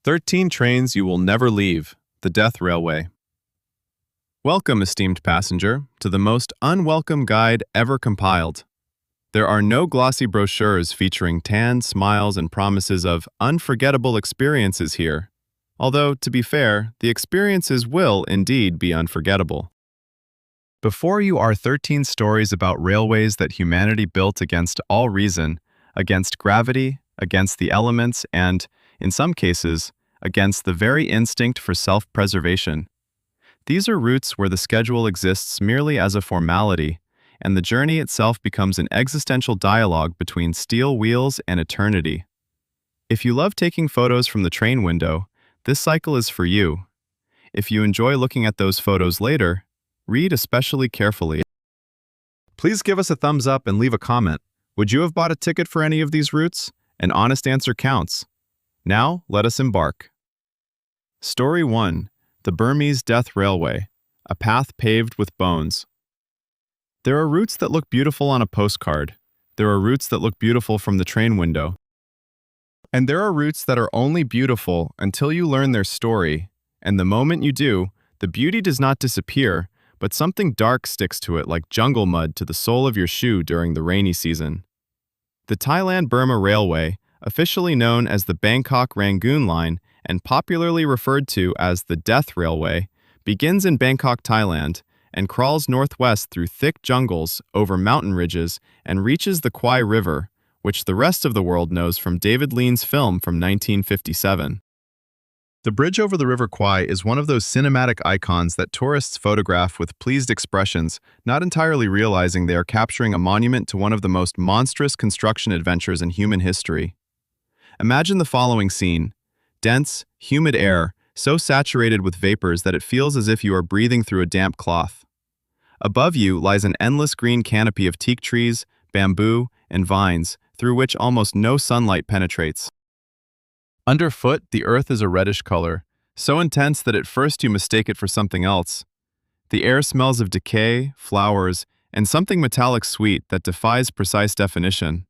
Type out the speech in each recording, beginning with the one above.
13 trains you will never leave, the Death Railway. Welcome, esteemed passenger, to the most unwelcome guide ever compiled. There are no glossy brochures featuring tan smiles and promises of unforgettable experiences here, although, to be fair, the experiences will indeed be unforgettable. Before you are 13 stories about railways that humanity built against all reason, against gravity, against the elements, and, in some cases, against the very instinct for self-preservation. These are routes where the schedule exists merely as a formality, and the journey itself becomes an existential dialogue between steel wheels and eternity. If you love taking photos from the train window, this cycle is for you. If you enjoy looking at those photos later, read especially carefully. Please give us a thumbs up and leave a comment. Would you have bought a ticket for any of these routes? An honest answer counts. Now, let us embark. Story 1. The Burmese Death Railway, a path paved with bones. There are routes that look beautiful on a postcard. There are routes that look beautiful from the train window. And there are routes that are only beautiful until you learn their story, and the moment you do, the beauty does not disappear, but something dark sticks to it like jungle mud to the sole of your shoe during the rainy season. The Thailand-Burma Railway, officially known as the Bangkok-Rangoon Line and popularly referred to as the Death Railway, begins in Bangkok, Thailand, and crawls northwest through thick jungles, over mountain ridges, and reaches the Kwai River, which the rest of the world knows from David Lean's film from 1957. The bridge over the River Kwai is one of those cinematic icons that tourists photograph with pleased expressions, not entirely realizing they are capturing a monument to one of the most monstrous construction adventures in human history. Imagine the following scene: dense, humid air, so saturated with vapors that it feels as if you are breathing through a damp cloth. Above you lies an endless green canopy of teak trees, bamboo, and vines, through which almost no sunlight penetrates. Underfoot, the earth is a reddish color, so intense that at first you mistake it for something else. The air smells of decay, flowers, and something metallic sweet that defies precise definition.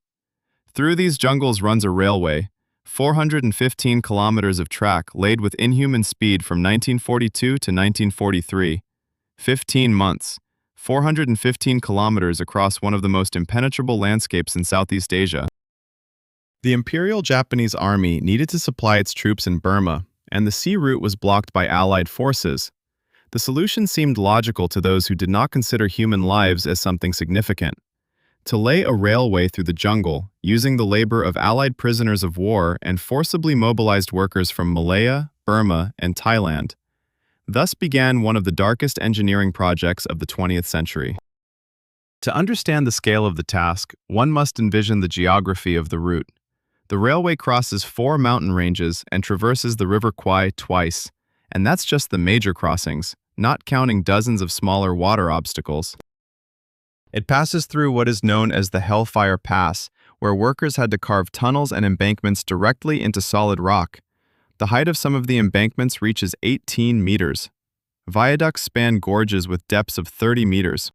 Through these jungles runs a railway, 415 kilometers of track laid with inhuman speed from 1942 to 1943. 15 months, 415 kilometers across one of the most impenetrable landscapes in Southeast Asia. The Imperial Japanese Army needed to supply its troops in Burma, and the sea route was blocked by Allied forces. The solution seemed logical to those who did not consider human lives as something significant. To lay a railway through the jungle, using the labor of Allied prisoners of war and forcibly mobilized workers from Malaya, Burma, and Thailand. Thus began one of the darkest engineering projects of the 20th century. To understand the scale of the task, one must envision the geography of the route. The railway crosses 4 mountain ranges and traverses the River Kwai twice, and that's just the major crossings, not counting dozens of smaller water obstacles. It passes through what is known as the Hellfire Pass, where workers had to carve tunnels and embankments directly into solid rock. The height of some of the embankments reaches 18 meters. Viaducts span gorges with depths of 30 meters.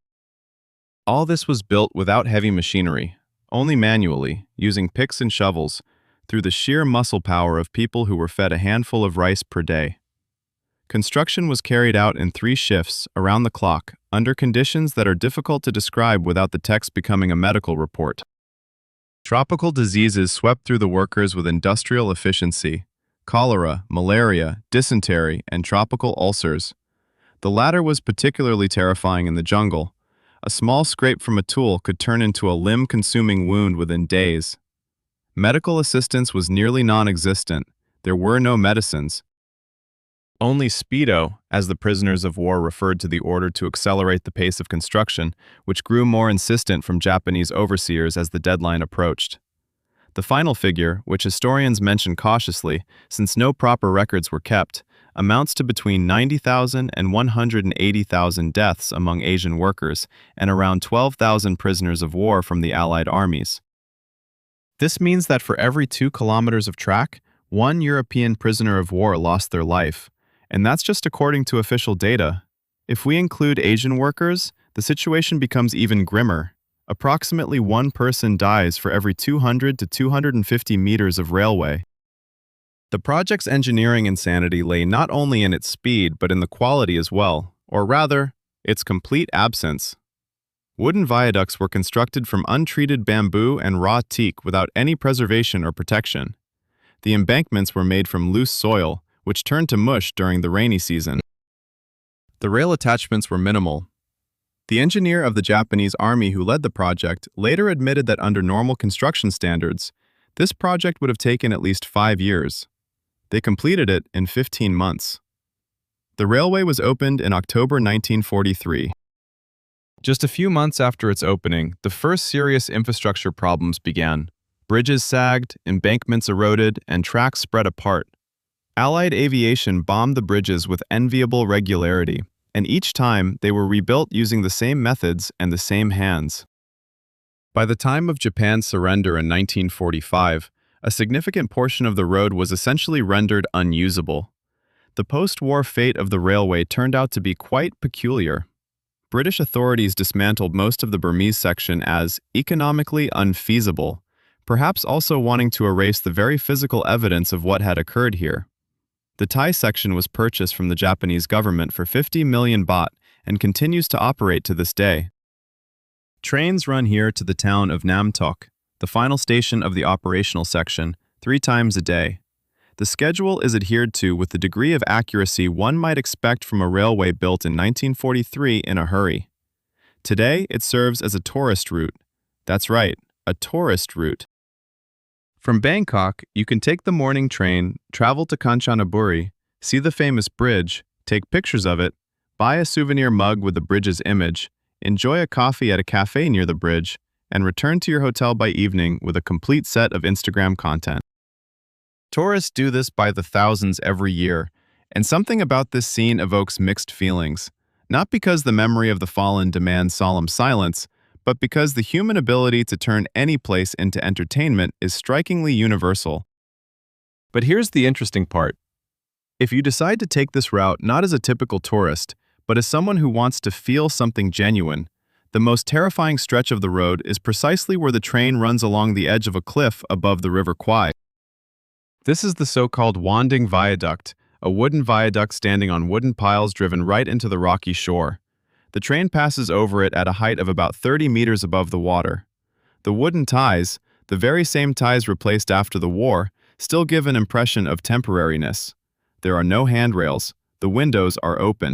All this was built without heavy machinery, only manually, using picks and shovels, through the sheer muscle power of people who were fed a handful of rice per day. Construction was carried out in 3 shifts, around the clock, under conditions that are difficult to describe without the text becoming a medical report. Tropical diseases swept through the workers with industrial efficiency: cholera, malaria, dysentery, and tropical ulcers. The latter was particularly terrifying in the jungle. A small scrape from a tool could turn into a limb-consuming wound within days. Medical assistance was nearly non-existent. There were no medicines. Only speedo, as the prisoners of war referred to the order to accelerate the pace of construction, which grew more insistent from Japanese overseers as the deadline approached. The final figure, which historians mention cautiously, since no proper records were kept, amounts to between 90,000 and 180,000 deaths among Asian workers and around 12,000 prisoners of war from the Allied armies. This means that for every 2 kilometers of track, 1 European prisoner of war lost their life, and that's just according to official data. If we include Asian workers, the situation becomes even grimmer. Approximately 1 person dies for every 200 to 250 meters of railway. The project's engineering insanity lay not only in its speed but in the quality as well, or rather, its complete absence. Wooden viaducts were constructed from untreated bamboo and raw teak without any preservation or protection. The embankments were made from loose soil, which turned to mush during the rainy season. The rail attachments were minimal. The engineer of the Japanese army who led the project later admitted that under normal construction standards, this project would have taken at least 5 years. They completed it in 15 months. The railway was opened in October 1943. Just a few months after its opening, the first serious infrastructure problems began. Bridges sagged, embankments eroded, and tracks spread apart. Allied aviation bombed the bridges with enviable regularity, and each time they were rebuilt using the same methods and the same hands. By the time of Japan's surrender in 1945, a significant portion of the road was essentially rendered unusable. The post-war fate of the railway turned out to be quite peculiar. British authorities dismantled most of the Burmese section as economically unfeasible, perhaps also wanting to erase the very physical evidence of what had occurred here. The Thai section was purchased from the Japanese government for 50 million baht and continues to operate to this day. Trains run here to the town of Nam Tok, the final station of the operational section, 3 times a day. The schedule is adhered to with the degree of accuracy one might expect from a railway built in 1943 in a hurry. Today, it serves as a tourist route. That's right, a tourist route. From Bangkok, you can take the morning train, travel to Kanchanaburi, see the famous bridge, take pictures of it, buy a souvenir mug with the bridge's image, enjoy a coffee at a cafe near the bridge, and return to your hotel by evening with a complete set of Instagram content. Tourists do this by the thousands every year, and something about this scene evokes mixed feelings, not because the memory of the fallen demands solemn silence, but because the human ability to turn any place into entertainment is strikingly universal. But here's the interesting part. If you decide to take this route not as a typical tourist, but as someone who wants to feel something genuine, the most terrifying stretch of the road is precisely where the train runs along the edge of a cliff above the River Kwai. This is the so-called Wanding Viaduct, a wooden viaduct standing on wooden piles driven right into the rocky shore. The train passes over it at a height of about 30 meters above the water. The wooden ties, the very same ties replaced after the war, still give an impression of temporariness. There are no handrails. The windows are open.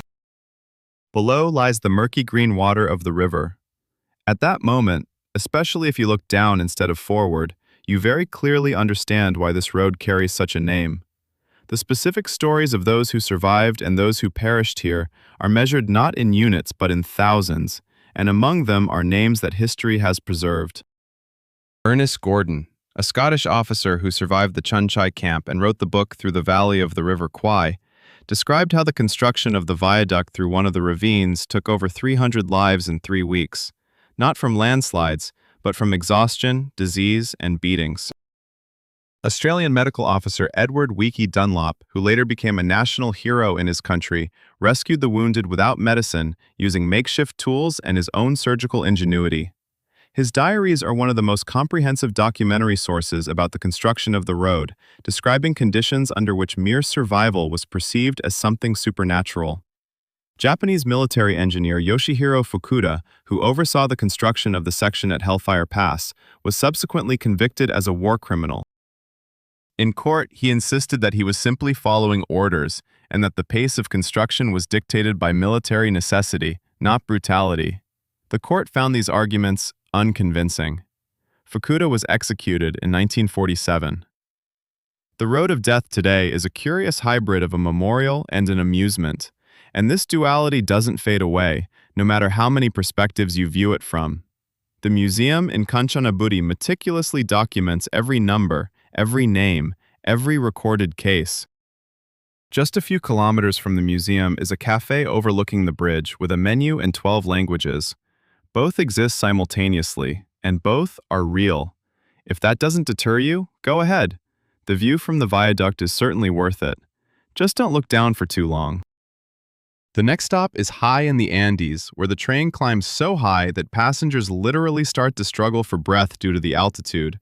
Below lies the murky green water of the river. At that moment, especially if you look down instead of forward, you very clearly understand why this road carries such a name. The specific stories of those who survived and those who perished here are measured not in units but in thousands, and among them are names that history has preserved. Ernest Gordon, a Scottish officer who survived the Chun Chai camp and wrote the book Through the Valley of the River Kwai, described how the construction of the viaduct through one of the ravines took over 300 lives in 3 weeks, not from landslides, but from exhaustion, disease, and beatings. Australian medical officer Edward Weekey Dunlop, who later became a national hero in his country, rescued the wounded without medicine, using makeshift tools and his own surgical ingenuity. His diaries are one of the most comprehensive documentary sources about the construction of the road, describing conditions under which mere survival was perceived as something supernatural. Japanese military engineer Yoshihiro Fukuda, who oversaw the construction of the section at Hellfire Pass, was subsequently convicted as a war criminal. In court, he insisted that he was simply following orders and that the pace of construction was dictated by military necessity, not brutality. The court found these arguments unconvincing. Fukuda was executed in 1947. The Road of Death today is a curious hybrid of a memorial and an amusement, and this duality doesn't fade away, no matter how many perspectives you view it from. The museum in Kanchanaburi meticulously documents every number, every name, every recorded case. Just a few kilometers from the museum is a cafe overlooking the bridge with a menu in 12 languages. Both exist simultaneously, and both are real. If that doesn't deter you, go ahead. The view from the viaduct is certainly worth it. Just don't look down for too long. The next stop is high in the Andes, where the train climbs so high that passengers literally start to struggle for breath due to the altitude.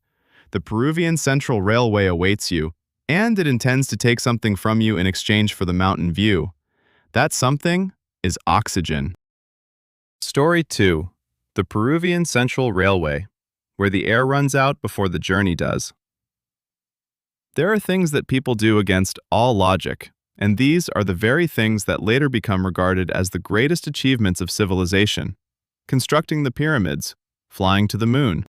The Peruvian Central Railway awaits you, And it intends to take something from you in exchange for the mountain view. That something is oxygen. Story 2. The Peruvian Central Railway, where the air runs out before the journey does. There are things that people do against all logic, and these are the very things that later become regarded as the greatest achievements of civilization: constructing the pyramids, flying to the moon.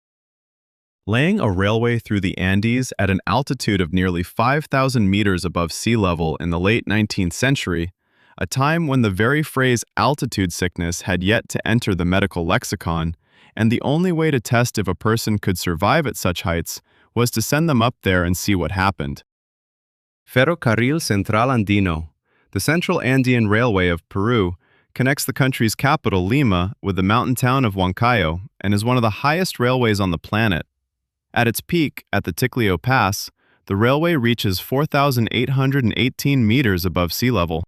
Laying a railway through the Andes at an altitude of nearly 5,000 meters above sea level in the late 19th century, a time when the very phrase altitude sickness had yet to enter the medical lexicon, and the only way to test if a person could survive at such heights was to send them up there and see what happened. Ferrocarril Central Andino, the Central Andean Railway of Peru, connects the country's capital, Lima, with the mountain town of Huancayo and is one of the highest railways on the planet. At its peak, at the Ticlio Pass, the railway reaches 4,818 meters above sea level.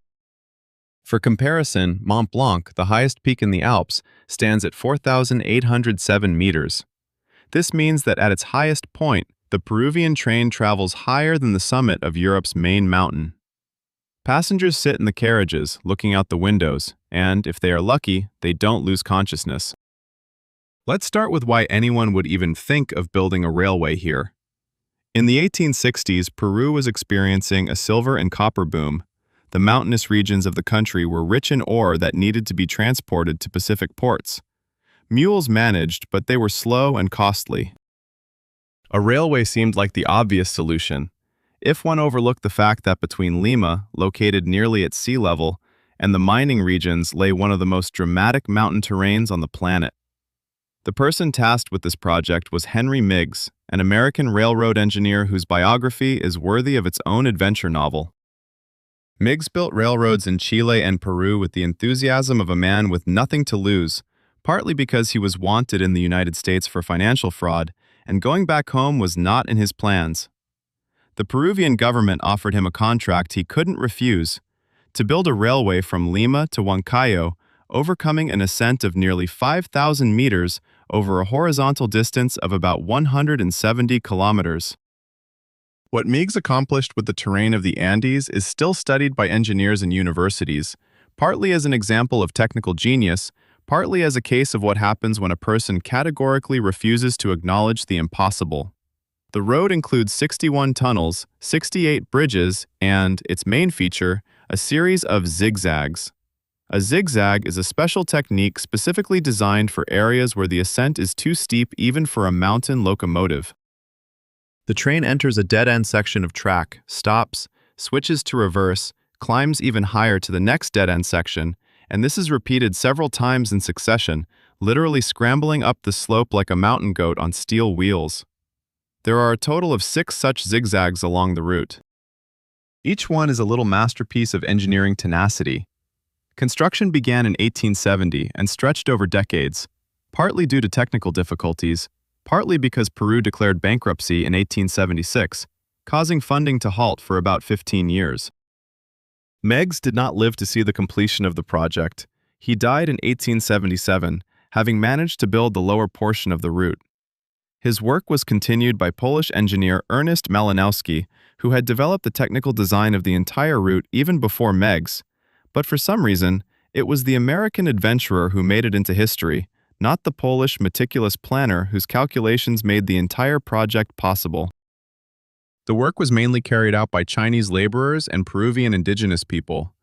For comparison, Mont Blanc, the highest peak in the Alps, stands at 4,807 meters. This means that at its highest point, the Peruvian train travels higher than the summit of Europe's main mountain. Passengers sit in the carriages, looking out the windows, and, if they are lucky, they don't lose consciousness. Let's start with why anyone would even think of building a railway here. In the 1860s, Peru was experiencing a silver and copper boom. The mountainous regions of the country were rich in ore that needed to be transported to Pacific ports. Mules managed, but they were slow and costly. A railway seemed like the obvious solution, if one overlooked the fact that between Lima, located nearly at sea level, and the mining regions lay one of the most dramatic mountain terrains on the planet. The person tasked with this project was Henry Meigs, an American railroad engineer whose biography is worthy of its own adventure novel. Meigs built railroads in Chile and Peru with the enthusiasm of a man with nothing to lose, partly because he was wanted in the United States for financial fraud, and going back home was not in his plans. The Peruvian government offered him a contract he couldn't refuse: to build a railway from Lima to Huancayo, overcoming an ascent of nearly 5,000 meters over a horizontal distance of about 170 kilometers. What Meigs accomplished with the terrain of the Andes is still studied by engineers and universities, partly as an example of technical genius, partly as a case of what happens when a person categorically refuses to acknowledge the impossible. The road includes 61 tunnels, 68 bridges, and, its main feature, a series of zigzags. A zigzag is a special technique specifically designed for areas where the ascent is too steep even for a mountain locomotive. The train enters a dead-end section of track, stops, switches to reverse, climbs even higher to the next dead-end section, and this is repeated several times in succession, literally scrambling up the slope like a mountain goat on steel wheels. There are a total of 6 such zigzags along the route. Each one is a little masterpiece of engineering tenacity. Construction began in 1870 and stretched over decades, partly due to technical difficulties, partly because Peru declared bankruptcy in 1876, causing funding to halt for about 15 years. Meigs did not live to see the completion of the project. He died in 1877, having managed to build the lower portion of the route. His work was continued by Polish engineer Ernest Malinowski, who had developed the technical design of the entire route even before Meigs. But for some reason, it was the American adventurer who made it into history, not the Polish meticulous planner whose calculations made the entire project possible. The work was mainly carried out by Chinese laborers and Peruvian indigenous people.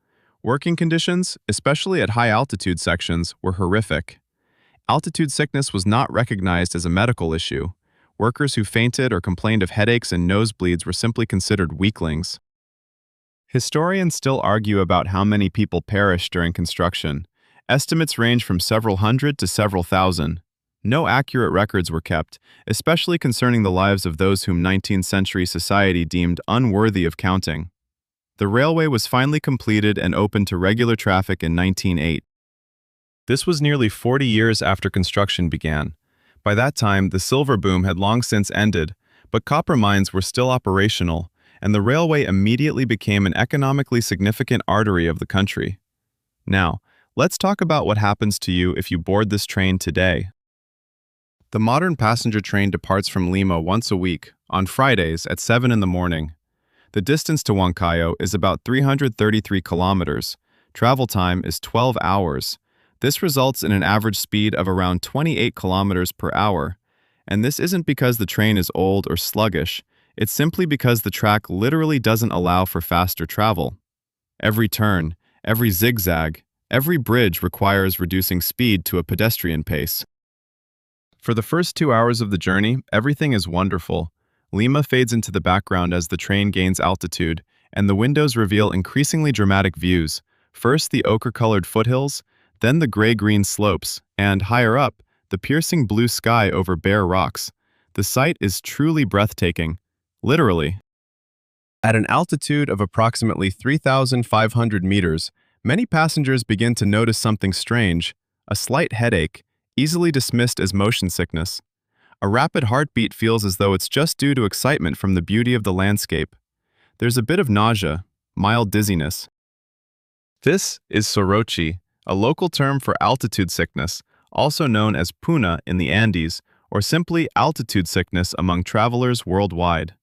Working conditions, especially at high-altitude sections, were horrific. Altitude sickness was not recognized as a medical issue. Workers who fainted or complained of headaches and nosebleeds were simply considered weaklings. Historians still argue about how many people perished during construction. Estimates range from several hundred to several thousand. No accurate records were kept, especially concerning the lives of those whom 19th century society deemed unworthy of counting. The railway was finally completed and opened to regular traffic in 1908. This was nearly 40 years after construction began. By that time, the silver boom had long since ended, but copper mines were still operational, and the railway immediately became an economically significant artery of the country. Now, let's talk about what happens to you if you board this train today. The modern passenger train departs from Lima once a week, on Fridays at 7 in the morning. The distance to Huancayo is about 333 kilometers. Travel time is 12 hours. This results in an average speed of around 28 kilometers per hour. And this isn't because the train is old or sluggish, it's simply because the track literally doesn't allow for faster travel. Every turn, every zigzag, every bridge requires reducing speed to a pedestrian pace. For the first 2 hours of the journey, everything is wonderful. Lima fades into the background as the train gains altitude, and the windows reveal increasingly dramatic views. First the ochre-colored foothills, then the gray-green slopes, and higher up, the piercing blue sky over bare rocks. The sight is truly breathtaking, literally. At an altitude of approximately 3,500 meters, many passengers begin to notice something strange, a slight headache, easily dismissed as motion sickness. A rapid heartbeat feels as though it's just due to excitement from the beauty of the landscape. There's a bit of nausea, mild dizziness. This is soroche, a local term for altitude sickness, also known as puna in the Andes, or simply altitude sickness among travelers worldwide.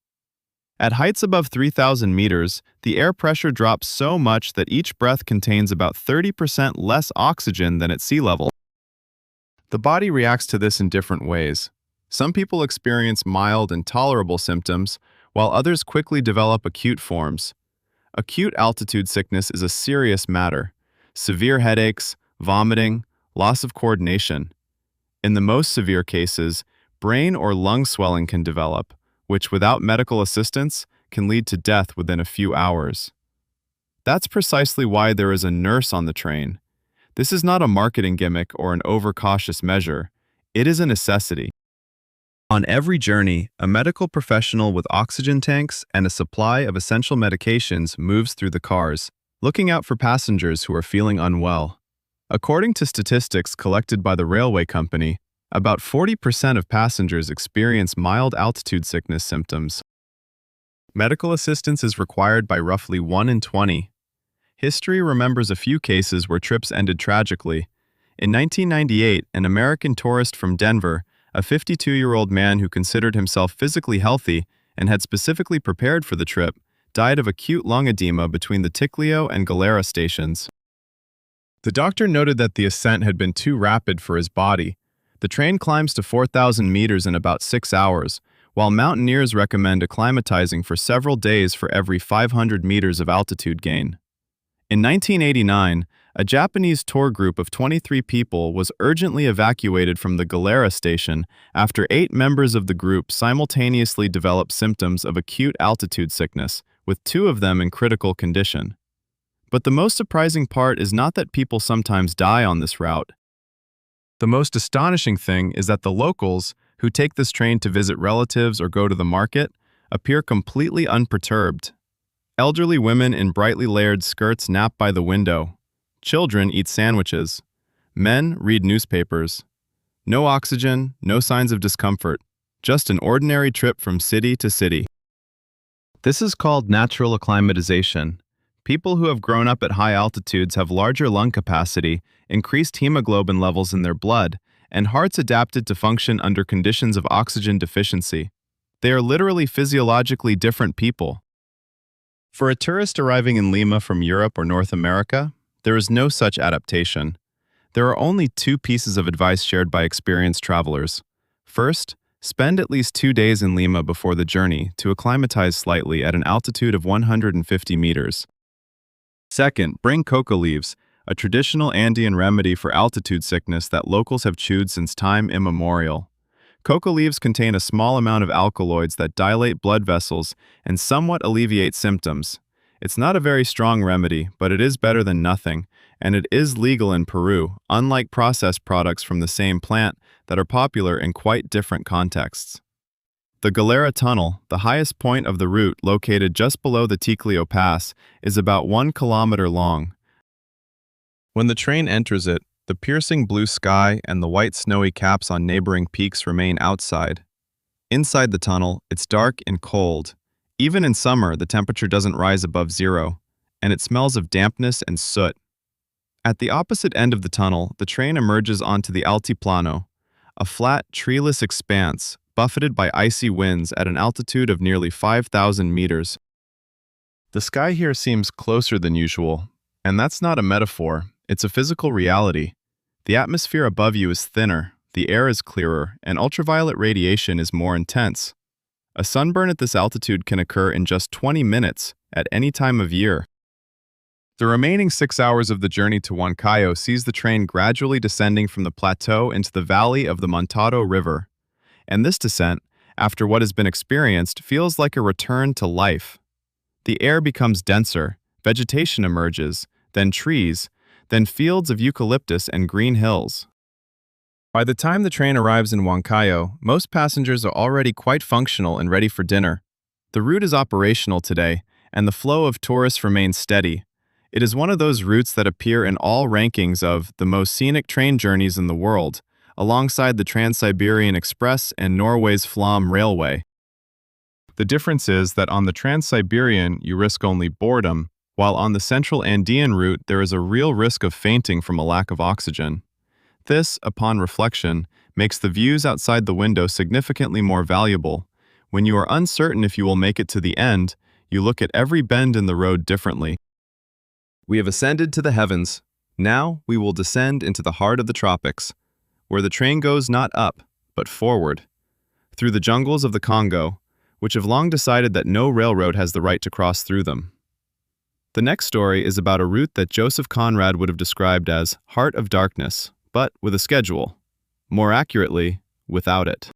At heights above 3,000 meters, the air pressure drops so much that each breath contains about 30% less oxygen than at sea level. The body reacts to this in different ways. Some people experience mild and tolerable symptoms, while others quickly develop acute forms. Acute altitude sickness is a serious matter. Severe headaches, vomiting, loss of coordination. In the most severe cases, brain or lung swelling can develop, which without medical assistance can lead to death within a few hours. That's precisely why there is a nurse on the train. This is not a marketing gimmick or an overcautious measure. It is a necessity. On every journey, a medical professional with oxygen tanks and a supply of essential medications moves through the cars, looking out for passengers who are feeling unwell. According to statistics collected by the railway company, about 40% of passengers experience mild altitude sickness symptoms. Medical assistance is required by roughly 1 in 20. History remembers a few cases where trips ended tragically. In 1998, an American tourist from Denver, a 52-year-old man who considered himself physically healthy and had specifically prepared for the trip, died of acute lung edema between the Ticlio and Galera stations. The doctor noted that the ascent had been too rapid for his body. The train climbs to 4,000 meters in about 6 hours, while mountaineers recommend acclimatizing for several days for every 500 meters of altitude gain. In 1989, a Japanese tour group of 23 people was urgently evacuated from the Galera station after 8 members of the group simultaneously developed symptoms of acute altitude sickness, with 2 of them in critical condition. But the most surprising part is not that people sometimes die on this route. The most astonishing thing is that the locals, who take this train to visit relatives or go to the market, appear completely unperturbed. Elderly women in brightly layered skirts nap by the window. Children eat sandwiches. Men read newspapers. No oxygen, no signs of discomfort. Just an ordinary trip from city to city. This is called natural acclimatization. People who have grown up at high altitudes have larger lung capacity, increased hemoglobin levels in their blood, and hearts adapted to function under conditions of oxygen deficiency. They are literally physiologically different people. For a tourist arriving in Lima from Europe or North America, there is no such adaptation. There are only 2 pieces of advice shared by experienced travelers. First, spend at least 2 days in Lima before the journey to acclimatize slightly at an altitude of 150 meters. Second, bring coca leaves, a traditional Andean remedy for altitude sickness that locals have chewed since time immemorial. Coca leaves contain a small amount of alkaloids that dilate blood vessels and somewhat alleviate symptoms. It's not a very strong remedy, but it is better than nothing, and it is legal in Peru, unlike processed products from the same plant that are popular in quite different contexts. The Galera Tunnel, the highest point of the route located just below the Ticlio Pass, is about 1 kilometer long. When the train enters it, the piercing blue sky and the white snowy caps on neighboring peaks remain outside. Inside the tunnel, it's dark and cold. Even in summer, the temperature doesn't rise above 0, and it smells of dampness and soot. At the opposite end of the tunnel, the train emerges onto the Altiplano, a flat, treeless expanse buffeted by icy winds at an altitude of nearly 5,000 meters. The sky here seems closer than usual, and that's not a metaphor, it's a physical reality. The atmosphere above you is thinner, the air is clearer, and ultraviolet radiation is more intense. A sunburn at this altitude can occur in just 20 minutes at any time of year. The remaining 6 hours of the journey to Huancayo sees the train gradually descending from the plateau into the valley of the Montado River. And this descent, after what has been experienced, feels like a return to life. The air becomes denser, vegetation emerges, then trees, then fields of eucalyptus and green hills. By the time the train arrives in Huancayo, most passengers are already quite functional and ready for dinner. The route is operational today, and the flow of tourists remains steady. It is one of those routes that appear in all rankings of the most scenic train journeys in the world, alongside the Trans-Siberian Express and Norway's Flam Railway. The difference is that on the Trans-Siberian you risk only boredom, while on the Central Andean route there is a real risk of fainting from a lack of oxygen. This, upon reflection, makes the views outside the window significantly more valuable. When you are uncertain if you will make it to the end, you look at every bend in the road differently. We have ascended to the heavens. Now we will descend into the heart of the tropics, where the train goes not up, but forward, through the jungles of the Congo, which have long decided that no railroad has the right to cross through them. The next story is about a route that Joseph Conrad would have described as Heart of Darkness, but with a schedule. More accurately, without it.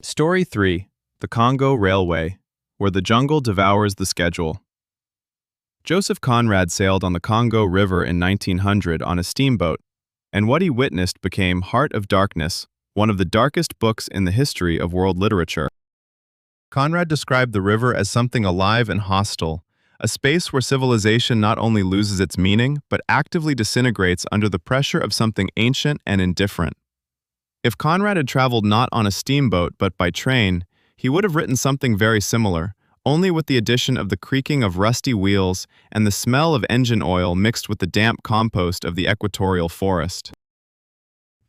Story 3. The Congo Railway, where the jungle devours the schedule. Joseph Conrad sailed on the Congo River in 1900 on a steamboat, and what he witnessed became Heart of Darkness, one of the darkest books in the history of world literature. Conrad described the river as something alive and hostile, a space where civilization not only loses its meaning, but actively disintegrates under the pressure of something ancient and indifferent. If Conrad had traveled not on a steamboat but by train, he would have written something very similar, only with the addition of the creaking of rusty wheels and the smell of engine oil mixed with the damp compost of the equatorial forest.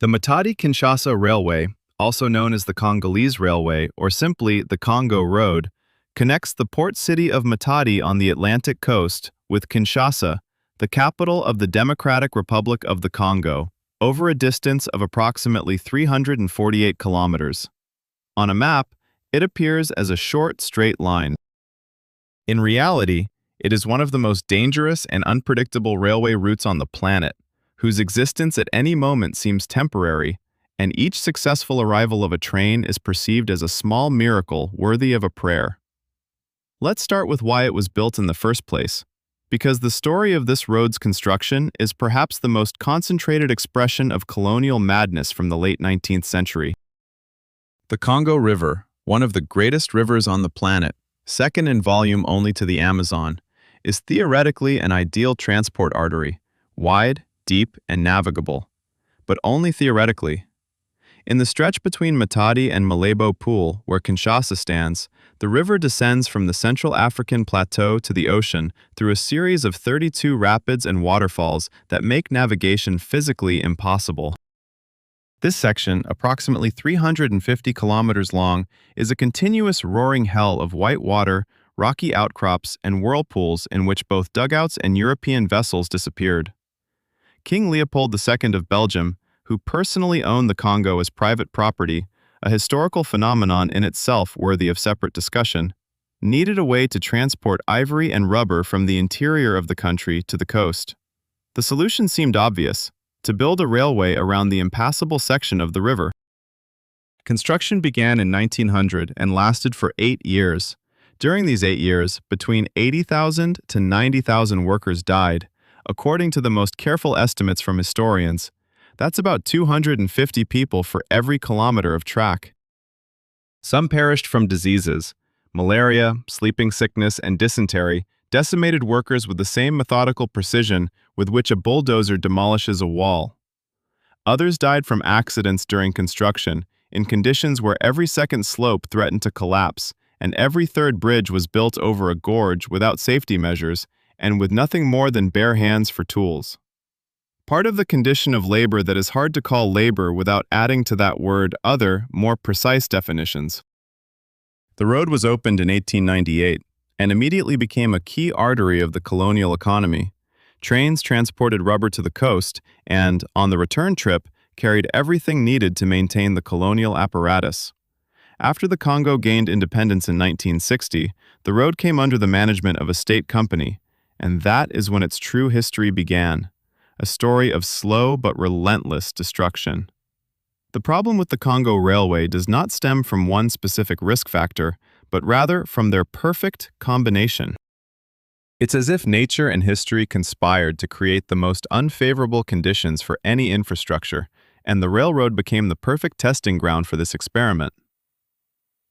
The Matadi-Kinshasa Railway, also known as the Congolese Railway or simply the Congo Road, connects the port city of Matadi on the Atlantic coast with Kinshasa, the capital of the Democratic Republic of the Congo, over a distance of approximately 348 kilometers. On a map, it appears as a short, straight line. In reality, it is one of the most dangerous and unpredictable railway routes on the planet, whose existence at any moment seems temporary, and each successful arrival of a train is perceived as a small miracle worthy of a prayer. Let's start with why it was built in the first place, because the story of this road's construction is perhaps the most concentrated expression of colonial madness from the late 19th century. The Congo River, one of the greatest rivers on the planet, second in volume only to the Amazon, is theoretically an ideal transport artery, wide, deep, and navigable, but only theoretically. In the stretch between Matadi and Malebo Pool, where Kinshasa stands, the river descends from the Central African Plateau to the ocean through a series of 32 rapids and waterfalls that make navigation physically impossible. This section, approximately 350 kilometers long, is a continuous roaring hell of white water, rocky outcrops, and whirlpools in which both dugouts and European vessels disappeared. King Leopold II of Belgium, who personally owned the Congo as private property, a historical phenomenon in itself worthy of separate discussion, needed a way to transport ivory and rubber from the interior of the country to the coast. The solution seemed obvious: to build a railway around the impassable section of the river. Construction began in 1900 and lasted for 8 years. During these 8 years, between 80,000 to 90,000 workers died, according to the most careful estimates from historians. That's about 250 people for every kilometer of track. Some perished from diseases. Malaria, sleeping sickness, and dysentery decimated workers with the same methodical precision with which a bulldozer demolishes a wall. Others died from accidents during construction, in conditions where every second slope threatened to collapse, and every third bridge was built over a gorge without safety measures, and with nothing more than bare hands for tools. Part of the condition of labor that is hard to call labor without adding to that word other, more precise definitions. The road was opened in 1898, and immediately became a key artery of the colonial economy. Trains transported rubber to the coast and, on the return trip, carried everything needed to maintain the colonial apparatus. After the Congo gained independence in 1960, the road came under the management of a state company, and that is when its true history began, a story of slow but relentless destruction. The problem with the Congo Railway does not stem from one specific risk factor, but rather from their perfect combination. It's as if nature and history conspired to create the most unfavorable conditions for any infrastructure, and the railroad became the perfect testing ground for this experiment.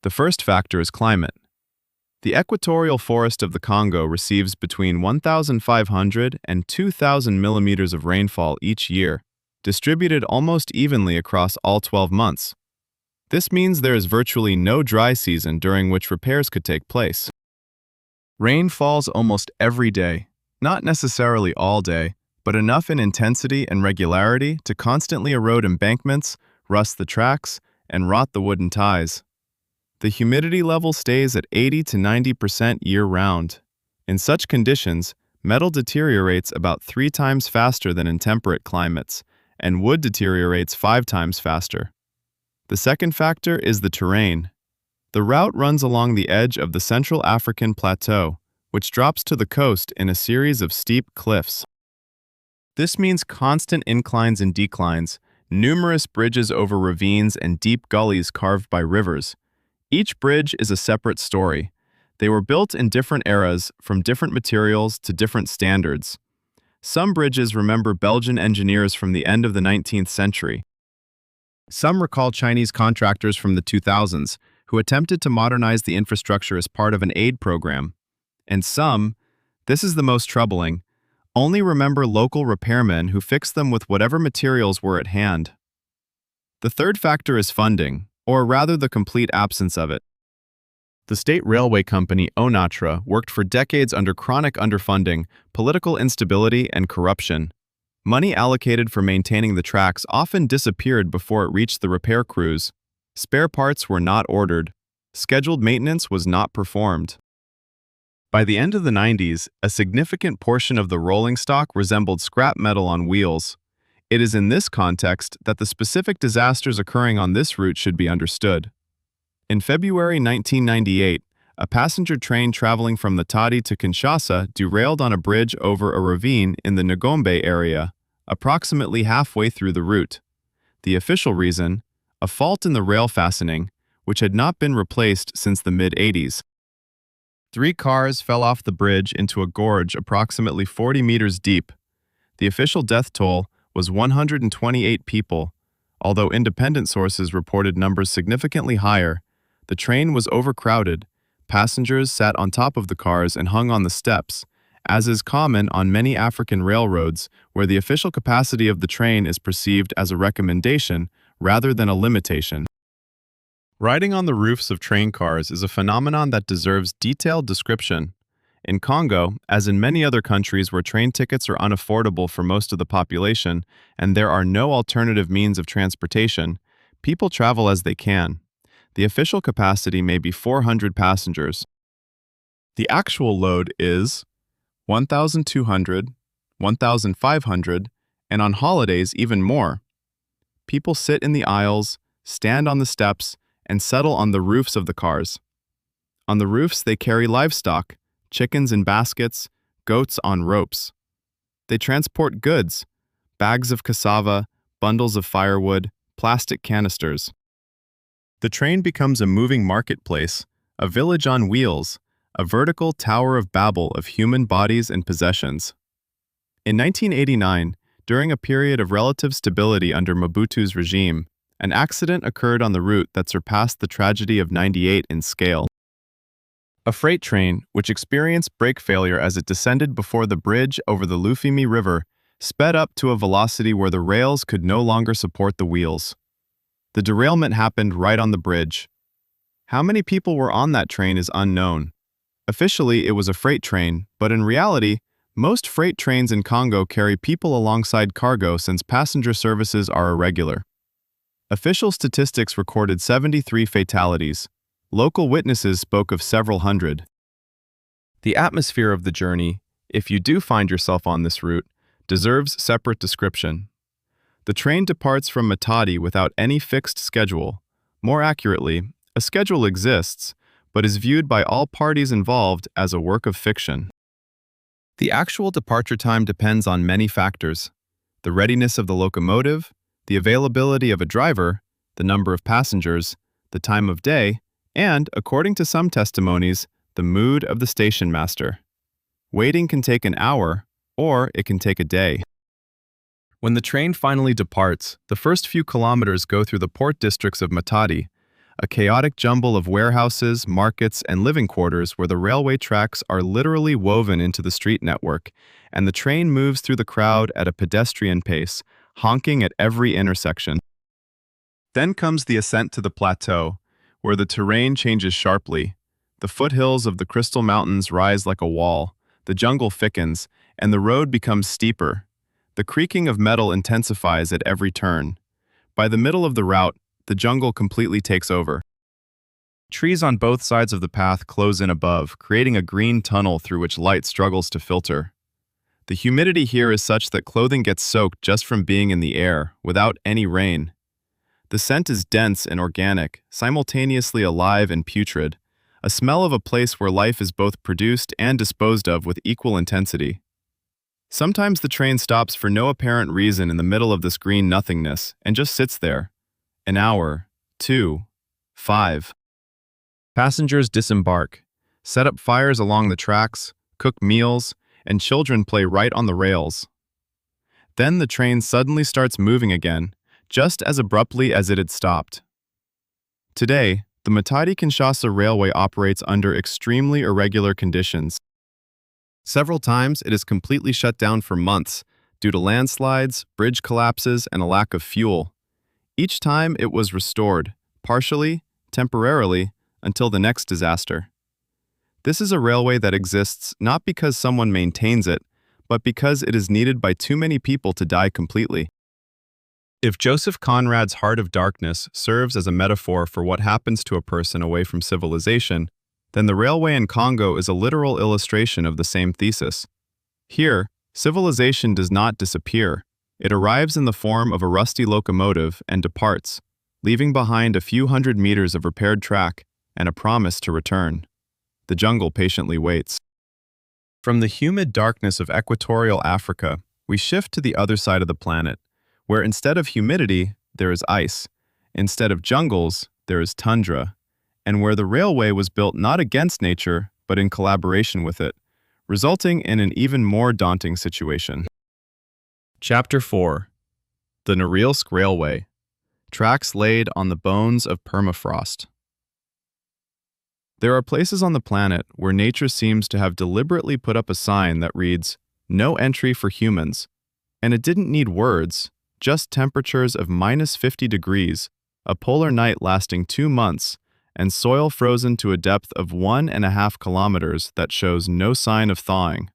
The first factor is climate. The equatorial forest of the Congo receives between 1,500 and 2,000 millimeters of rainfall each year, distributed almost evenly across all 12 months. This means there is virtually no dry season during which repairs could take place. Rain falls almost every day, not necessarily all day, but enough in intensity and regularity to constantly erode embankments, rust the tracks, and rot the wooden ties. The humidity level stays at 80 to 90% year-round. In such conditions, metal deteriorates about 3 times faster than in temperate climates, and wood deteriorates 5 times faster. The second factor is the terrain. The route runs along the edge of the Central African Plateau, which drops to the coast in a series of steep cliffs. This means constant inclines and declines, numerous bridges over ravines and deep gullies carved by rivers. Each bridge is a separate story. They were built in different eras, from different materials to different standards. Some bridges remember Belgian engineers from the end of the 19th century. Some recall Chinese contractors from the 2000s who attempted to modernize the infrastructure as part of an aid program. And some, this is the most troubling, only remember local repairmen who fixed them with whatever materials were at hand. The third factor is funding, or rather the complete absence of it. The state railway company ONATRA worked for decades under chronic underfunding, political instability, and corruption. Money allocated for maintaining the tracks often disappeared before it reached the repair crews. Spare parts were not ordered. Scheduled maintenance was not performed. By the end of the 90s, a significant portion of the rolling stock resembled scrap metal on wheels. It is in this context that the specific disasters occurring on this route should be understood. In February 1998, a passenger train traveling from Matadi to Kinshasa derailed on a bridge over a ravine in the Ngombe area, approximately halfway through the route. The official reason? A fault in the rail fastening, which had not been replaced since the mid-80s. 3 cars fell off the bridge into a gorge approximately 40 meters deep. The official death toll was 128 people, although independent sources reported numbers significantly higher. The train was overcrowded. Passengers sat on top of the cars and hung on the steps, as is common on many African railroads where the official capacity of the train is perceived as a recommendation rather than a limitation. Riding on the roofs of train cars is a phenomenon that deserves detailed description. In Congo, as in many other countries where train tickets are unaffordable for most of the population and there are no alternative means of transportation, people travel as they can. The official capacity may be 400 passengers. The actual load is 1,200, 1,500, and on holidays even more. People sit in the aisles, stand on the steps, and settle on the roofs of the cars. On the roofs they carry livestock, chickens in baskets, goats on ropes. They transport goods, bags of cassava, bundles of firewood, plastic canisters. The train becomes a moving marketplace, a village on wheels, a vertical Tower of Babel of human bodies and possessions. In 1989, during a period of relative stability under Mobutu's regime, an accident occurred on the route that surpassed the tragedy of '98 in scale. A freight train, which experienced brake failure as it descended before the bridge over the Lufimi River, sped up to a velocity where the rails could no longer support the wheels. The derailment happened right on the bridge. How many people were on that train is unknown. Officially, it was a freight train, but in reality, most freight trains in Congo carry people alongside cargo since passenger services are irregular. Official statistics recorded 73 fatalities. Local witnesses spoke of several hundred. The atmosphere of the journey, if you do find yourself on this route, deserves separate description. The train departs from Matadi without any fixed schedule. More accurately, a schedule exists, but is viewed by all parties involved as a work of fiction. The actual departure time depends on many factors: the readiness of the locomotive, the availability of a driver, the number of passengers, the time of day, and, according to some testimonies, the mood of the station master. Waiting can take an hour, or it can take a day. When the train finally departs, the first few kilometers go through the port districts of Matadi, a chaotic jumble of warehouses, markets, and living quarters where the railway tracks are literally woven into the street network, and the train moves through the crowd at a pedestrian pace, honking at every intersection. Then comes the ascent to the plateau, where the terrain changes sharply. The foothills of the Crystal Mountains rise like a wall, the jungle thickens, and the road becomes steeper. The creaking of metal intensifies at every turn. By the middle of the route, the jungle completely takes over. Trees on both sides of the path close in above, creating a green tunnel through which light struggles to filter. The humidity here is such that clothing gets soaked just from being in the air, without any rain. The scent is dense and organic, simultaneously alive and putrid, a smell of a place where life is both produced and disposed of with equal intensity. Sometimes the train stops for no apparent reason in the middle of this green nothingness and just sits there. An hour, 2, 5. Passengers disembark, set up fires along the tracks, cook meals, and children play right on the rails. Then the train suddenly starts moving again, just as abruptly as it had stopped. Today, the Matadi-Kinshasa Railway operates under extremely irregular conditions. Several times it is completely shut down for months due to landslides, bridge collapses, and a lack of fuel. Each time it was restored, partially, temporarily, until the next disaster. This is a railway that exists not because someone maintains it, but because it is needed by too many people to die completely. If Joseph Conrad's Heart of Darkness serves as a metaphor for what happens to a person away from civilization, then the railway in Congo is a literal illustration of the same thesis. Here, civilization does not disappear. It arrives in the form of a rusty locomotive and departs, leaving behind a few hundred meters of repaired track and a promise to return. The jungle patiently waits. From the humid darkness of equatorial Africa, we shift to the other side of the planet, where instead of humidity, there is ice, instead of jungles, there is tundra, and where the railway was built not against nature, but in collaboration with it, resulting in an even more daunting situation. Chapter 4. The Norilsk Railway. Tracks laid on the bones of permafrost. There are places on the planet where nature seems to have deliberately put up a sign that reads, "No entry for humans," and it didn't need words, just temperatures of -50 degrees, a polar night lasting 2 months, and soil frozen to a depth of 1.5 kilometers that shows no sign of thawing.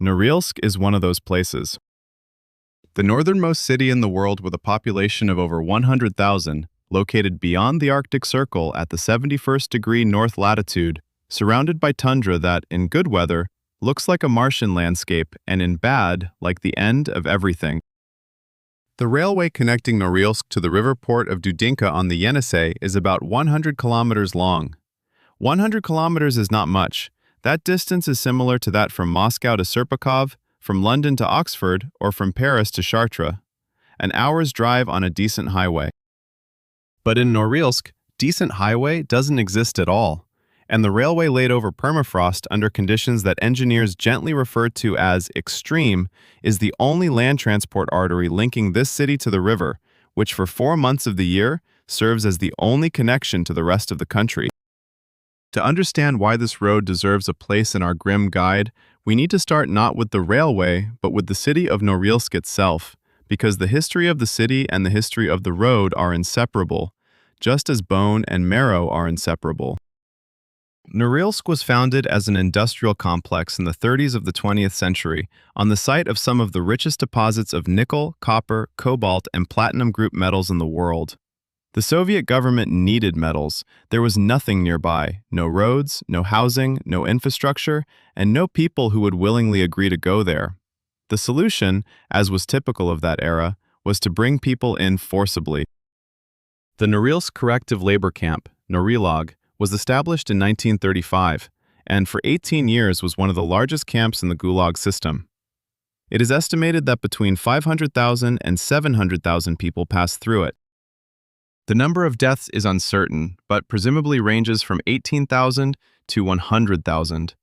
Norilsk is one of those places. The northernmost city in the world with a population of over 100,000, located beyond the Arctic Circle at the 71st degree north latitude, surrounded by tundra that, in good weather, looks like a Martian landscape and in bad, like the end of everything. The railway connecting Norilsk to the river port of Dudinka on the Yenisei is about 100 kilometers long. 100 kilometers is not much. That distance is similar to that from Moscow to Serpukhov, from London to Oxford, or from Paris to Chartres. An hour's drive on a decent highway. But in Norilsk, decent highway doesn't exist at all, and the railway laid over permafrost under conditions that engineers gently refer to as extreme is the only land transport artery linking this city to the river, which for 4 months of the year serves as the only connection to the rest of the country. To understand why this road deserves a place in our grim guide, we need to start not with the railway, but with the city of Norilsk itself, because the history of the city and the history of the road are inseparable, just as bone and marrow are inseparable. Norilsk was founded as an industrial complex in the 30s of the 20th century on the site of some of the richest deposits of nickel, copper, cobalt, and platinum group metals in the world. The Soviet government needed metals. There was nothing nearby, no roads, no housing, no infrastructure, and no people who would willingly agree to go there. The solution, as was typical of that era, was to bring people in forcibly. The Norilsk Corrective Labor Camp, Norilsk, was established in 1935, and for 18 years was one of the largest camps in the Gulag system. It is estimated that between 500,000 and 700,000 people passed through it. The number of deaths is uncertain, but presumably ranges from 18,000 to 100,000.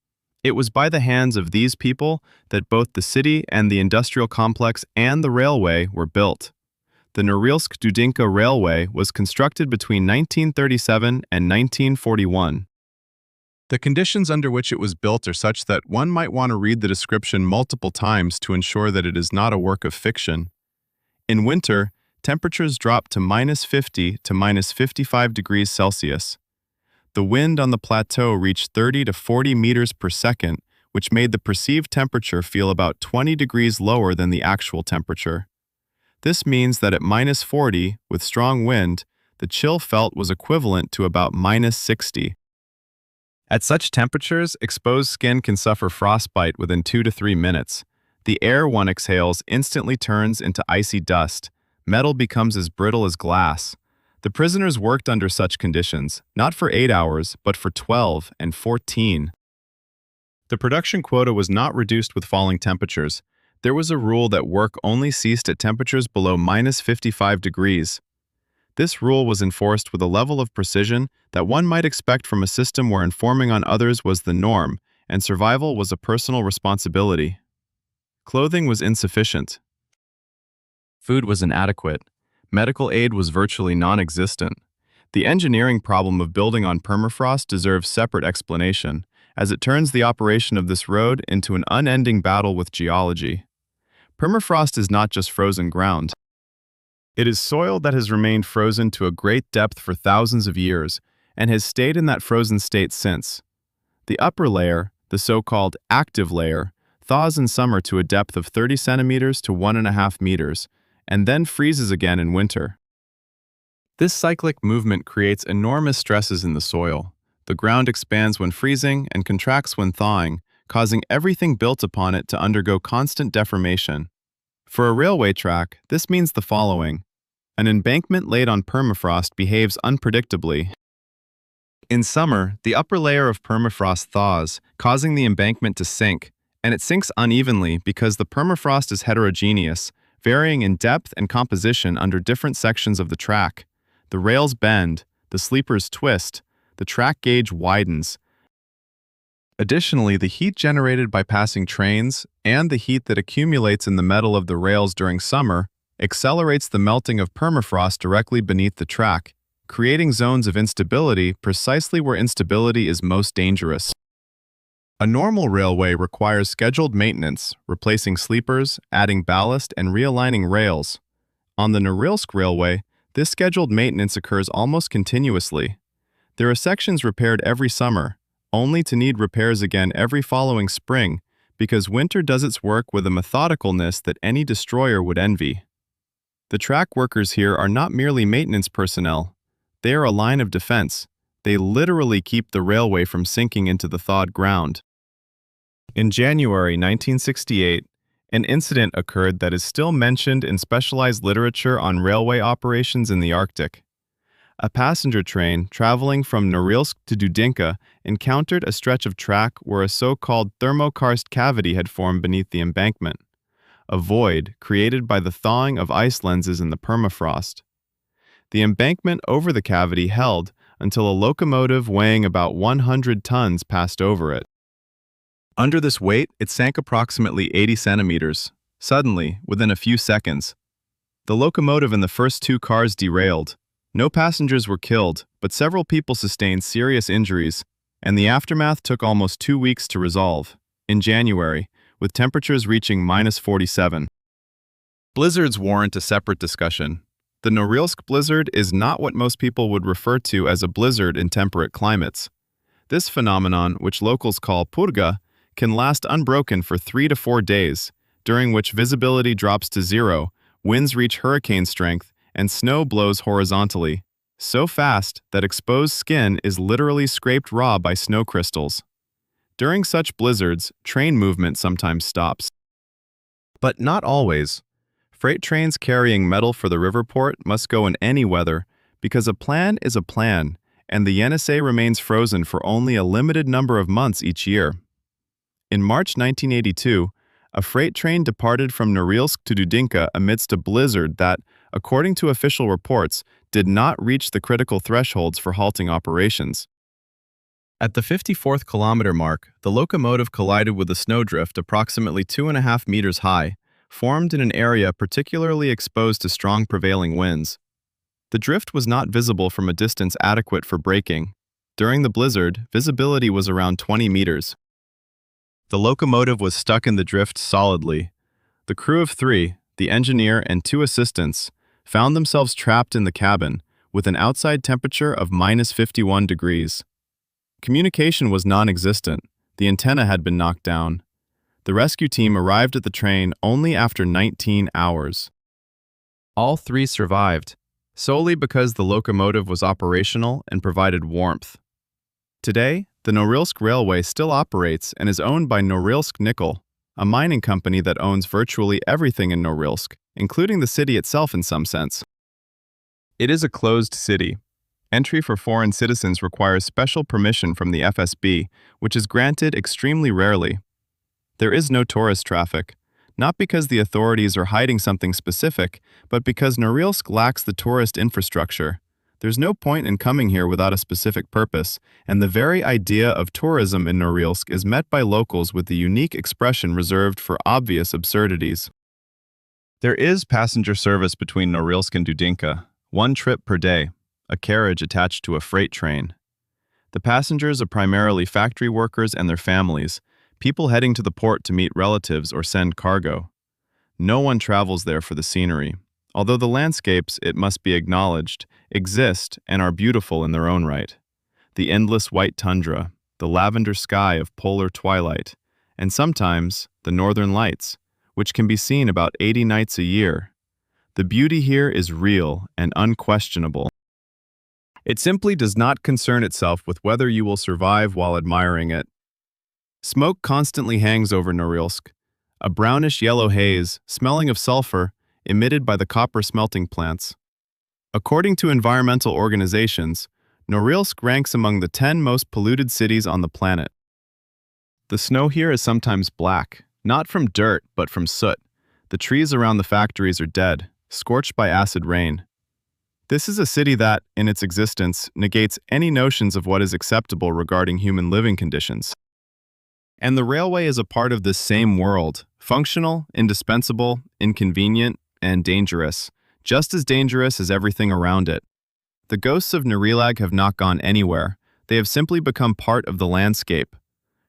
It was by the hands of these people that both the city and the industrial complex and the railway were built. The Norilsk-Dudinka Railway was constructed between 1937 and 1941. The conditions under which it was built are such that one might want to read the description multiple times to ensure that it is not a work of fiction. In winter, temperatures dropped to -50 to -55 degrees Celsius. The wind on the plateau reached 30 to 40 meters per second, which made the perceived temperature feel about 20 degrees lower than the actual temperature. This means that at -40, with strong wind, the chill felt was equivalent to about -60. At such temperatures, exposed skin can suffer frostbite within 2 to 3 minutes. The air one exhales instantly turns into icy dust. Metal becomes as brittle as glass. The prisoners worked under such conditions, not for 8 hours, but for 12 and 14. The production quota was not reduced with falling temperatures. There was a rule that work only ceased at temperatures below -55 degrees. This rule was enforced with a level of precision that one might expect from a system where informing on others was the norm and survival was a personal responsibility. Clothing was insufficient. Food was inadequate. Medical aid was virtually non-existent. The engineering problem of building on permafrost deserves separate explanation, as it turns the operation of this road into an unending battle with geology. Permafrost is not just frozen ground. It is soil that has remained frozen to a great depth for thousands of years and has stayed in that frozen state since. The upper layer, the so-called active layer, thaws in summer to a depth of 30 centimeters to 1.5 meters, and then freezes again in winter. This cyclic movement creates enormous stresses in the soil. The ground expands when freezing and contracts when thawing, causing everything built upon it to undergo constant deformation. For a railway track, this means the following. An embankment laid on permafrost behaves unpredictably. In summer, the upper layer of permafrost thaws, causing the embankment to sink, and it sinks unevenly because the permafrost is heterogeneous, varying in depth and composition under different sections of the track. The rails bend, the sleepers twist, the track gauge widens. Additionally, the heat generated by passing trains and the heat that accumulates in the metal of the rails during summer accelerates the melting of permafrost directly beneath the track, creating zones of instability precisely where instability is most dangerous. A normal railway requires scheduled maintenance, replacing sleepers, adding ballast, and realigning rails. On the Norilsk Railway, this scheduled maintenance occurs almost continuously. There are sections repaired every summer, only to need repairs again every following spring, because winter does its work with a methodicalness that any destroyer would envy. The track workers here are not merely maintenance personnel. They are a line of defense. They literally keep the railway from sinking into the thawed ground. In January 1968, an incident occurred that is still mentioned in specialized literature on railway operations in the Arctic. A passenger train traveling from Norilsk to Dudinka encountered a stretch of track where a so-called thermokarst cavity had formed beneath the embankment, a void created by the thawing of ice lenses in the permafrost. The embankment over the cavity held until a locomotive weighing about 100 tons passed over it. Under this weight, it sank approximately 80 centimeters, suddenly, within a few seconds. The locomotive and the first 2 cars derailed. No passengers were killed, but several people sustained serious injuries, and the aftermath took almost 2 weeks to resolve, in January, with temperatures reaching -47. Blizzards warrant a separate discussion. The Norilsk blizzard is not what most people would refer to as a blizzard in temperate climates. This phenomenon, which locals call purga, can last unbroken for 3 to 4 days, during which visibility drops to 0, winds reach hurricane strength, and snow blows horizontally. so fast that exposed skin is literally scraped raw by snow crystals. During such blizzards, train movement sometimes stops. But not always. Freight trains carrying metal for the river port must go in any weather because a plan is a plan, and the Yenisei remains frozen for only a limited number of months each year. In March 1982, a freight train departed from Norilsk to Dudinka amidst a blizzard that, according to official reports, did not reach the critical thresholds for halting operations. At the 54th kilometer mark, the locomotive collided with a snowdrift approximately 2.5 meters high, formed in an area particularly exposed to strong prevailing winds. The drift was not visible from a distance adequate for braking. During the blizzard, visibility was around 20 meters. The locomotive was stuck in the drift solidly. The crew of 3, the engineer and 2 assistants, found themselves trapped in the cabin with an outside temperature of -51 degrees. Communication was non-existent. The antenna had been knocked down. The rescue team arrived at the train only after 19 hours. All 3 survived, solely because the locomotive was operational and provided warmth. Today, the Norilsk Railway still operates and is owned by Norilsk Nickel, a mining company that owns virtually everything in Norilsk, including the city itself in some sense. It is a closed city. Entry for foreign citizens requires special permission from the FSB, which is granted extremely rarely. There is no tourist traffic, not because the authorities are hiding something specific, but because Norilsk lacks the tourist infrastructure. There's no point in coming here without a specific purpose, and the very idea of tourism in Norilsk is met by locals with the unique expression reserved for obvious absurdities. There is passenger service between Norilsk and Dudinka, 1 trip per day, a carriage attached to a freight train. The passengers are primarily factory workers and their families, people heading to the port to meet relatives or send cargo. No one travels there for the scenery, although the landscapes, it must be acknowledged, exist and are beautiful in their own right. The endless white tundra, the lavender sky of polar twilight, and sometimes the northern lights, which can be seen about 80 nights a year. The beauty here is real and unquestionable. It simply does not concern itself with whether you will survive while admiring it. Smoke constantly hangs over Norilsk, a brownish-yellow haze, smelling of sulfur, emitted by the copper smelting plants. According to environmental organizations, Norilsk ranks among the 10 most polluted cities on the planet. The snow here is sometimes black, not from dirt but from soot. The trees around the factories are dead, scorched by acid rain. This is a city that, in its existence, negates any notions of what is acceptable regarding human living conditions. And the railway is a part of this same world, functional, indispensable, inconvenient, and dangerous, just as dangerous as everything around it. The ghosts of Norilsk have not gone anywhere. They have simply become part of the landscape.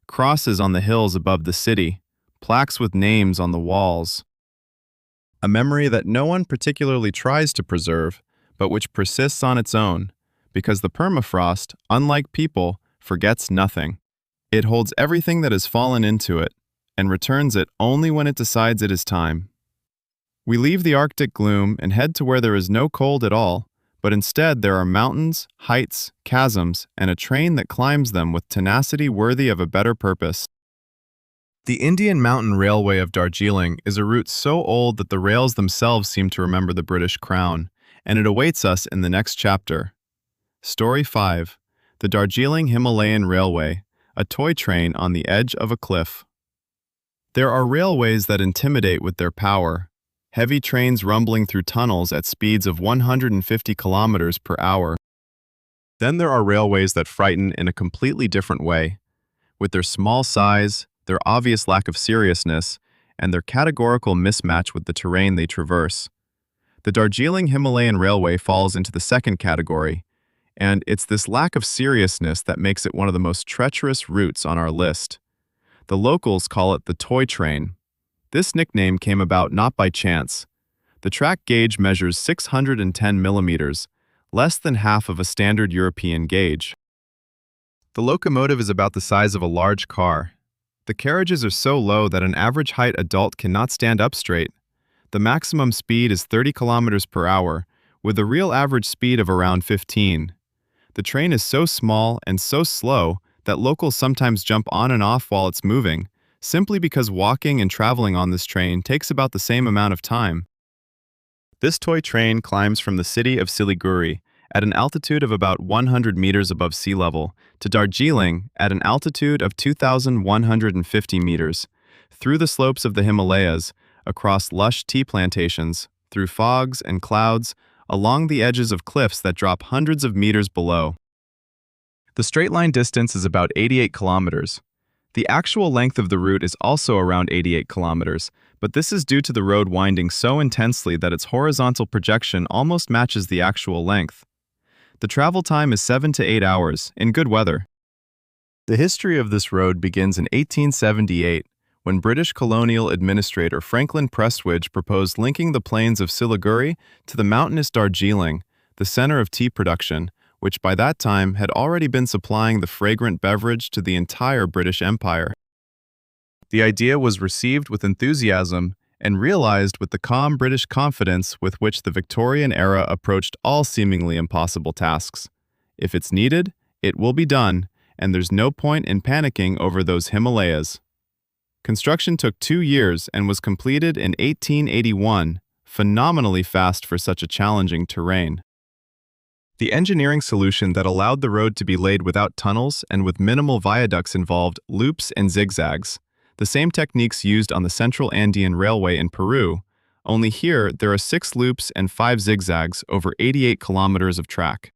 Crosses on the hills above the city, plaques with names on the walls. A memory that no one particularly tries to preserve, but which persists on its own, because the permafrost, unlike people, forgets nothing. It holds everything that has fallen into it, and returns it only when it decides it is time. We leave the Arctic gloom and head to where there is no cold at all, but instead there are mountains, heights, chasms, and a train that climbs them with tenacity worthy of a better purpose. The Indian Mountain Railway of Darjeeling is a route so old that the rails themselves seem to remember the British Crown, and it awaits us in the next chapter. Story 5. The Darjeeling Himalayan Railway, a toy train on the edge of a cliff. There are railways that intimidate with their power, heavy trains rumbling through tunnels at speeds of 150 kilometers per hour. Then there are railways that frighten in a completely different way, with their small size, their obvious lack of seriousness, and their categorical mismatch with the terrain they traverse. The Darjeeling Himalayan Railway falls into the second category, and it's this lack of seriousness that makes it one of the most treacherous routes on our list. The locals call it the toy train. This nickname came about not by chance. The track gauge measures 610 millimeters, less than half of a standard European gauge. The locomotive is about the size of a large car. The carriages are so low that an average height adult cannot stand up straight. The maximum speed is 30 kilometers per hour, with a real average speed of around 15. The train is so small and so slow that locals sometimes jump on and off while it's moving, simply because walking and traveling on this train takes about the same amount of time. This toy train climbs from the city of Siliguri at an altitude of about 100 meters above sea level to Darjeeling at an altitude of 2,150 meters, through the slopes of the Himalayas, across lush tea plantations, through fogs and clouds, along the edges of cliffs that drop hundreds of meters below. The straight line distance is about 88 kilometers. The actual length of the route is also around 88 kilometers, but this is due to the road winding so intensely that its horizontal projection almost matches the actual length. The travel time is 7 to 8 hours, in good weather. The history of this road begins in 1878, when British colonial administrator Franklin Prestwich proposed linking the plains of Siliguri to the mountainous Darjeeling, the center of tea production, which by that time had already been supplying the fragrant beverage to the entire British Empire. The idea was received with enthusiasm and realized with the calm British confidence with which the Victorian era approached all seemingly impossible tasks. If it's needed, it will be done, and there's no point in panicking over those Himalayas. Construction took 2 years and was completed in 1881, phenomenally fast for such a challenging terrain. The engineering solution that allowed the road to be laid without tunnels and with minimal viaducts involved loops and zigzags, the same techniques used on the Central Andean Railway in Peru, only here there are 6 loops and 5 zigzags over 88 kilometers of track.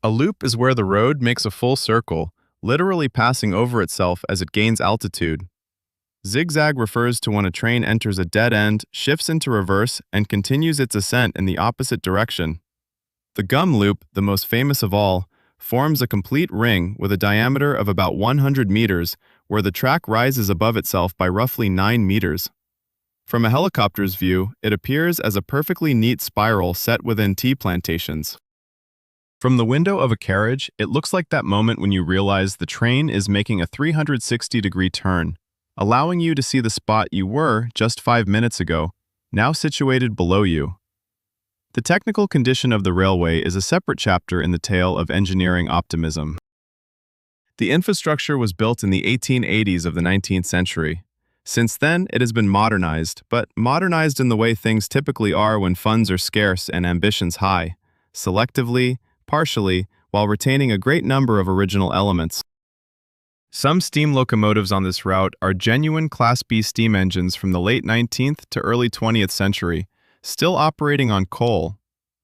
A loop is where the road makes a full circle, literally passing over itself as it gains altitude. Zigzag refers to when a train enters a dead end, shifts into reverse, and continues its ascent in the opposite direction. The gum loop, the most famous of all, forms a complete ring with a diameter of about 100 meters, where the track rises above itself by roughly 9 meters. From a helicopter's view, it appears as a perfectly neat spiral set within tea plantations. From the window of a carriage, it looks like that moment when you realize the train is making a 360-degree turn, allowing you to see the spot you were just 5 minutes ago, now situated below you. The technical condition of the railway is a separate chapter in the tale of engineering optimism. The infrastructure was built in the 1880s of the 19th century. Since then, it has been modernized, but modernized in the way things typically are when funds are scarce and ambitions high, selectively, partially, while retaining a great number of original elements. Some steam locomotives on this route are genuine Class B steam engines from the late 19th to early 20th century, still operating on coal.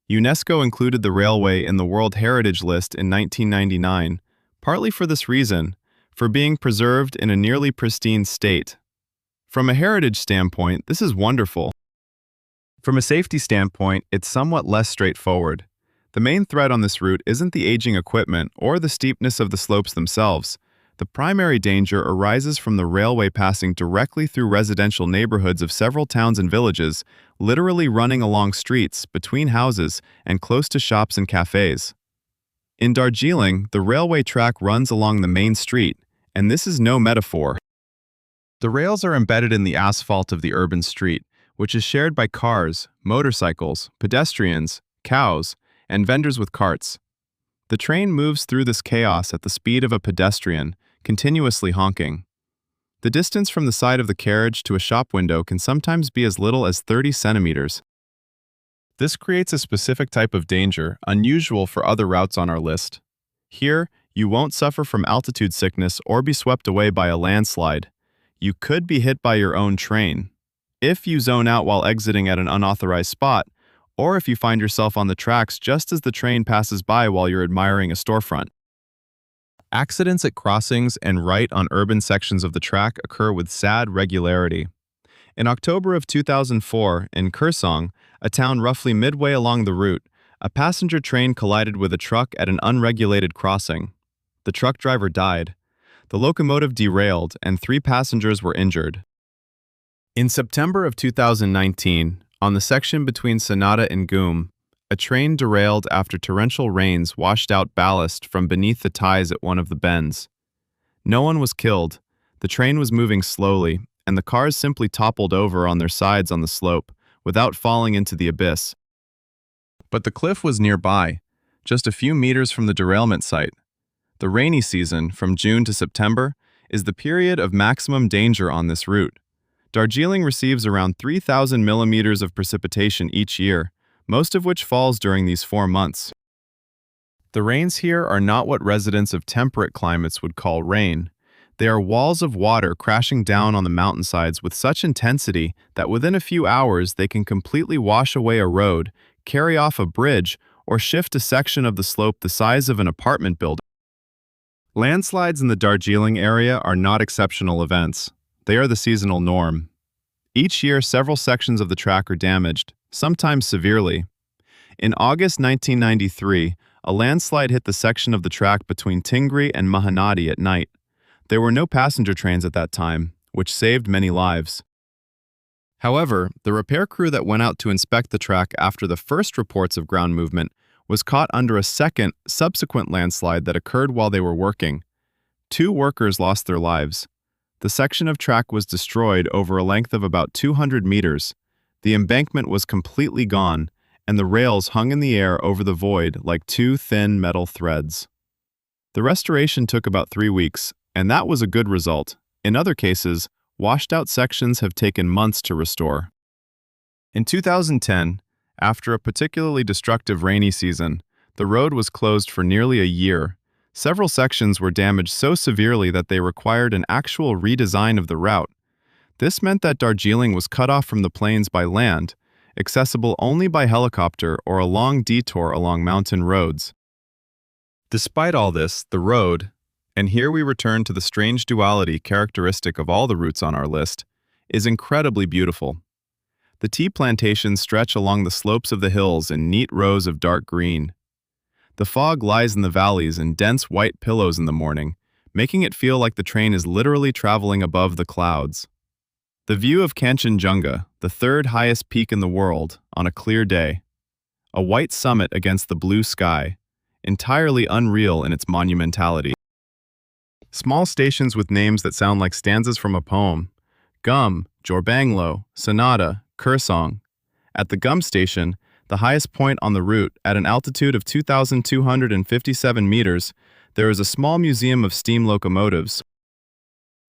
UNESCO included the railway in the World Heritage List in 1999, partly for this reason, for being preserved in a nearly pristine state. From a heritage standpoint, this is wonderful. From a safety standpoint, it's somewhat less straightforward. The main threat on this route isn't the aging equipment or the steepness of the slopes themselves. The primary danger arises from the railway passing directly through residential neighborhoods of several towns and villages, literally running along streets, between houses, and close to shops and cafes. In Darjeeling, the railway track runs along the main street, and this is no metaphor. The rails are embedded in the asphalt of the urban street, which is shared by cars, motorcycles, pedestrians, cows, and vendors with carts. The train moves through this chaos at the speed of a pedestrian, continuously honking. The distance from the side of the carriage to a shop window can sometimes be as little as 30 centimeters. This creates a specific type of danger, unusual for other routes on our list. Here, you won't suffer from altitude sickness or be swept away by a landslide. You could be hit by your own train. If you zone out while exiting at an unauthorized spot, or if you find yourself on the tracks just as the train passes by while you're admiring a storefront. Accidents at crossings and right on urban sections of the track occur with sad regularity. In October of 2004, in Kursong, a town roughly midway along the route, a passenger train collided with a truck at an unregulated crossing. The truck driver died. The locomotive derailed and 3 passengers were injured. In September of 2019, on the section between Sanada and Goom, a train derailed after torrential rains washed out ballast from beneath the ties at one of the bends. No one was killed. The train was moving slowly, and the cars simply toppled over on their sides on the slope, without falling into the abyss. But the cliff was nearby, just a few meters from the derailment site. The rainy season, from June to September, is the period of maximum danger on this route. Darjeeling receives around 3,000 millimeters of precipitation each year, most of which falls during these 4 months. The rains here are not what residents of temperate climates would call rain. They are walls of water crashing down on the mountainsides with such intensity that within a few hours they can completely wash away a road, carry off a bridge, or shift a section of the slope the size of an apartment building. Landslides in the Darjeeling area are not exceptional events. They are the seasonal norm. Each year, several sections of the track are damaged, sometimes severely. In August 1993, a landslide hit the section of the track between Tingri and Mahanadi at night. There were no passenger trains at that time, which saved many lives. However, the repair crew that went out to inspect the track after the first reports of ground movement was caught under a second, subsequent landslide that occurred while they were working. 2 workers lost their lives. The section of track was destroyed over a length of about 200 meters. The embankment was completely gone, and the rails hung in the air over the void like 2 thin metal threads. The restoration took about 3 weeks, and that was a good result. In other cases, washed-out sections have taken months to restore. In 2010, after a particularly destructive rainy season, the road was closed for nearly a year. Several sections were damaged so severely that they required an actual redesign of the route. This meant that Darjeeling was cut off from the plains by land, accessible only by helicopter or a long detour along mountain roads. Despite all this, the road, and here we return to the strange duality characteristic of all the routes on our list, is incredibly beautiful. The tea plantations stretch along the slopes of the hills in neat rows of dark green. The fog lies in the valleys in dense white pillows in the morning, making it feel like the train is literally traveling above the clouds. The view of Kanchenjunga, the 3rd highest peak in the world, on a clear day. A white summit against the blue sky, entirely unreal in its monumentality. Small stations with names that sound like stanzas from a poem. Gum, Jorbanglo, Sonata, Kursong. At the Gum station, the highest point on the route, at an altitude of 2,257 meters, there is a small museum of steam locomotives.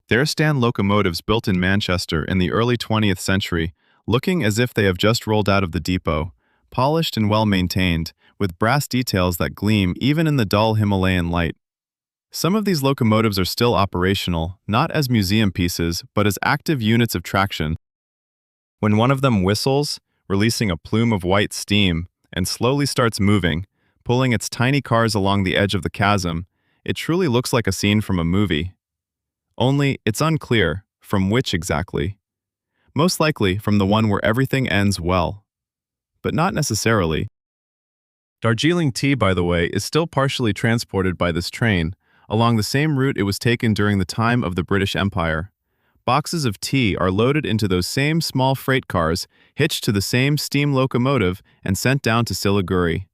There stand locomotives built in Manchester in the early 20th century, looking as if they have just rolled out of the depot, polished and well-maintained, with brass details that gleam even in the dull Himalayan light. Some of these locomotives are still operational, not as museum pieces, but as active units of traction. When one of them whistles, releasing a plume of white steam, and slowly starts moving, pulling its tiny cars along the edge of the chasm, it truly looks like a scene from a movie. Only, it's unclear, from which exactly. Most likely from the one where everything ends well. But not necessarily. Darjeeling tea, by the way, is still partially transported by this train, along the same route it was taken during the time of the British Empire. Boxes of tea are loaded into those same small freight cars, hitched to the same steam locomotive, and sent down to Siliguri.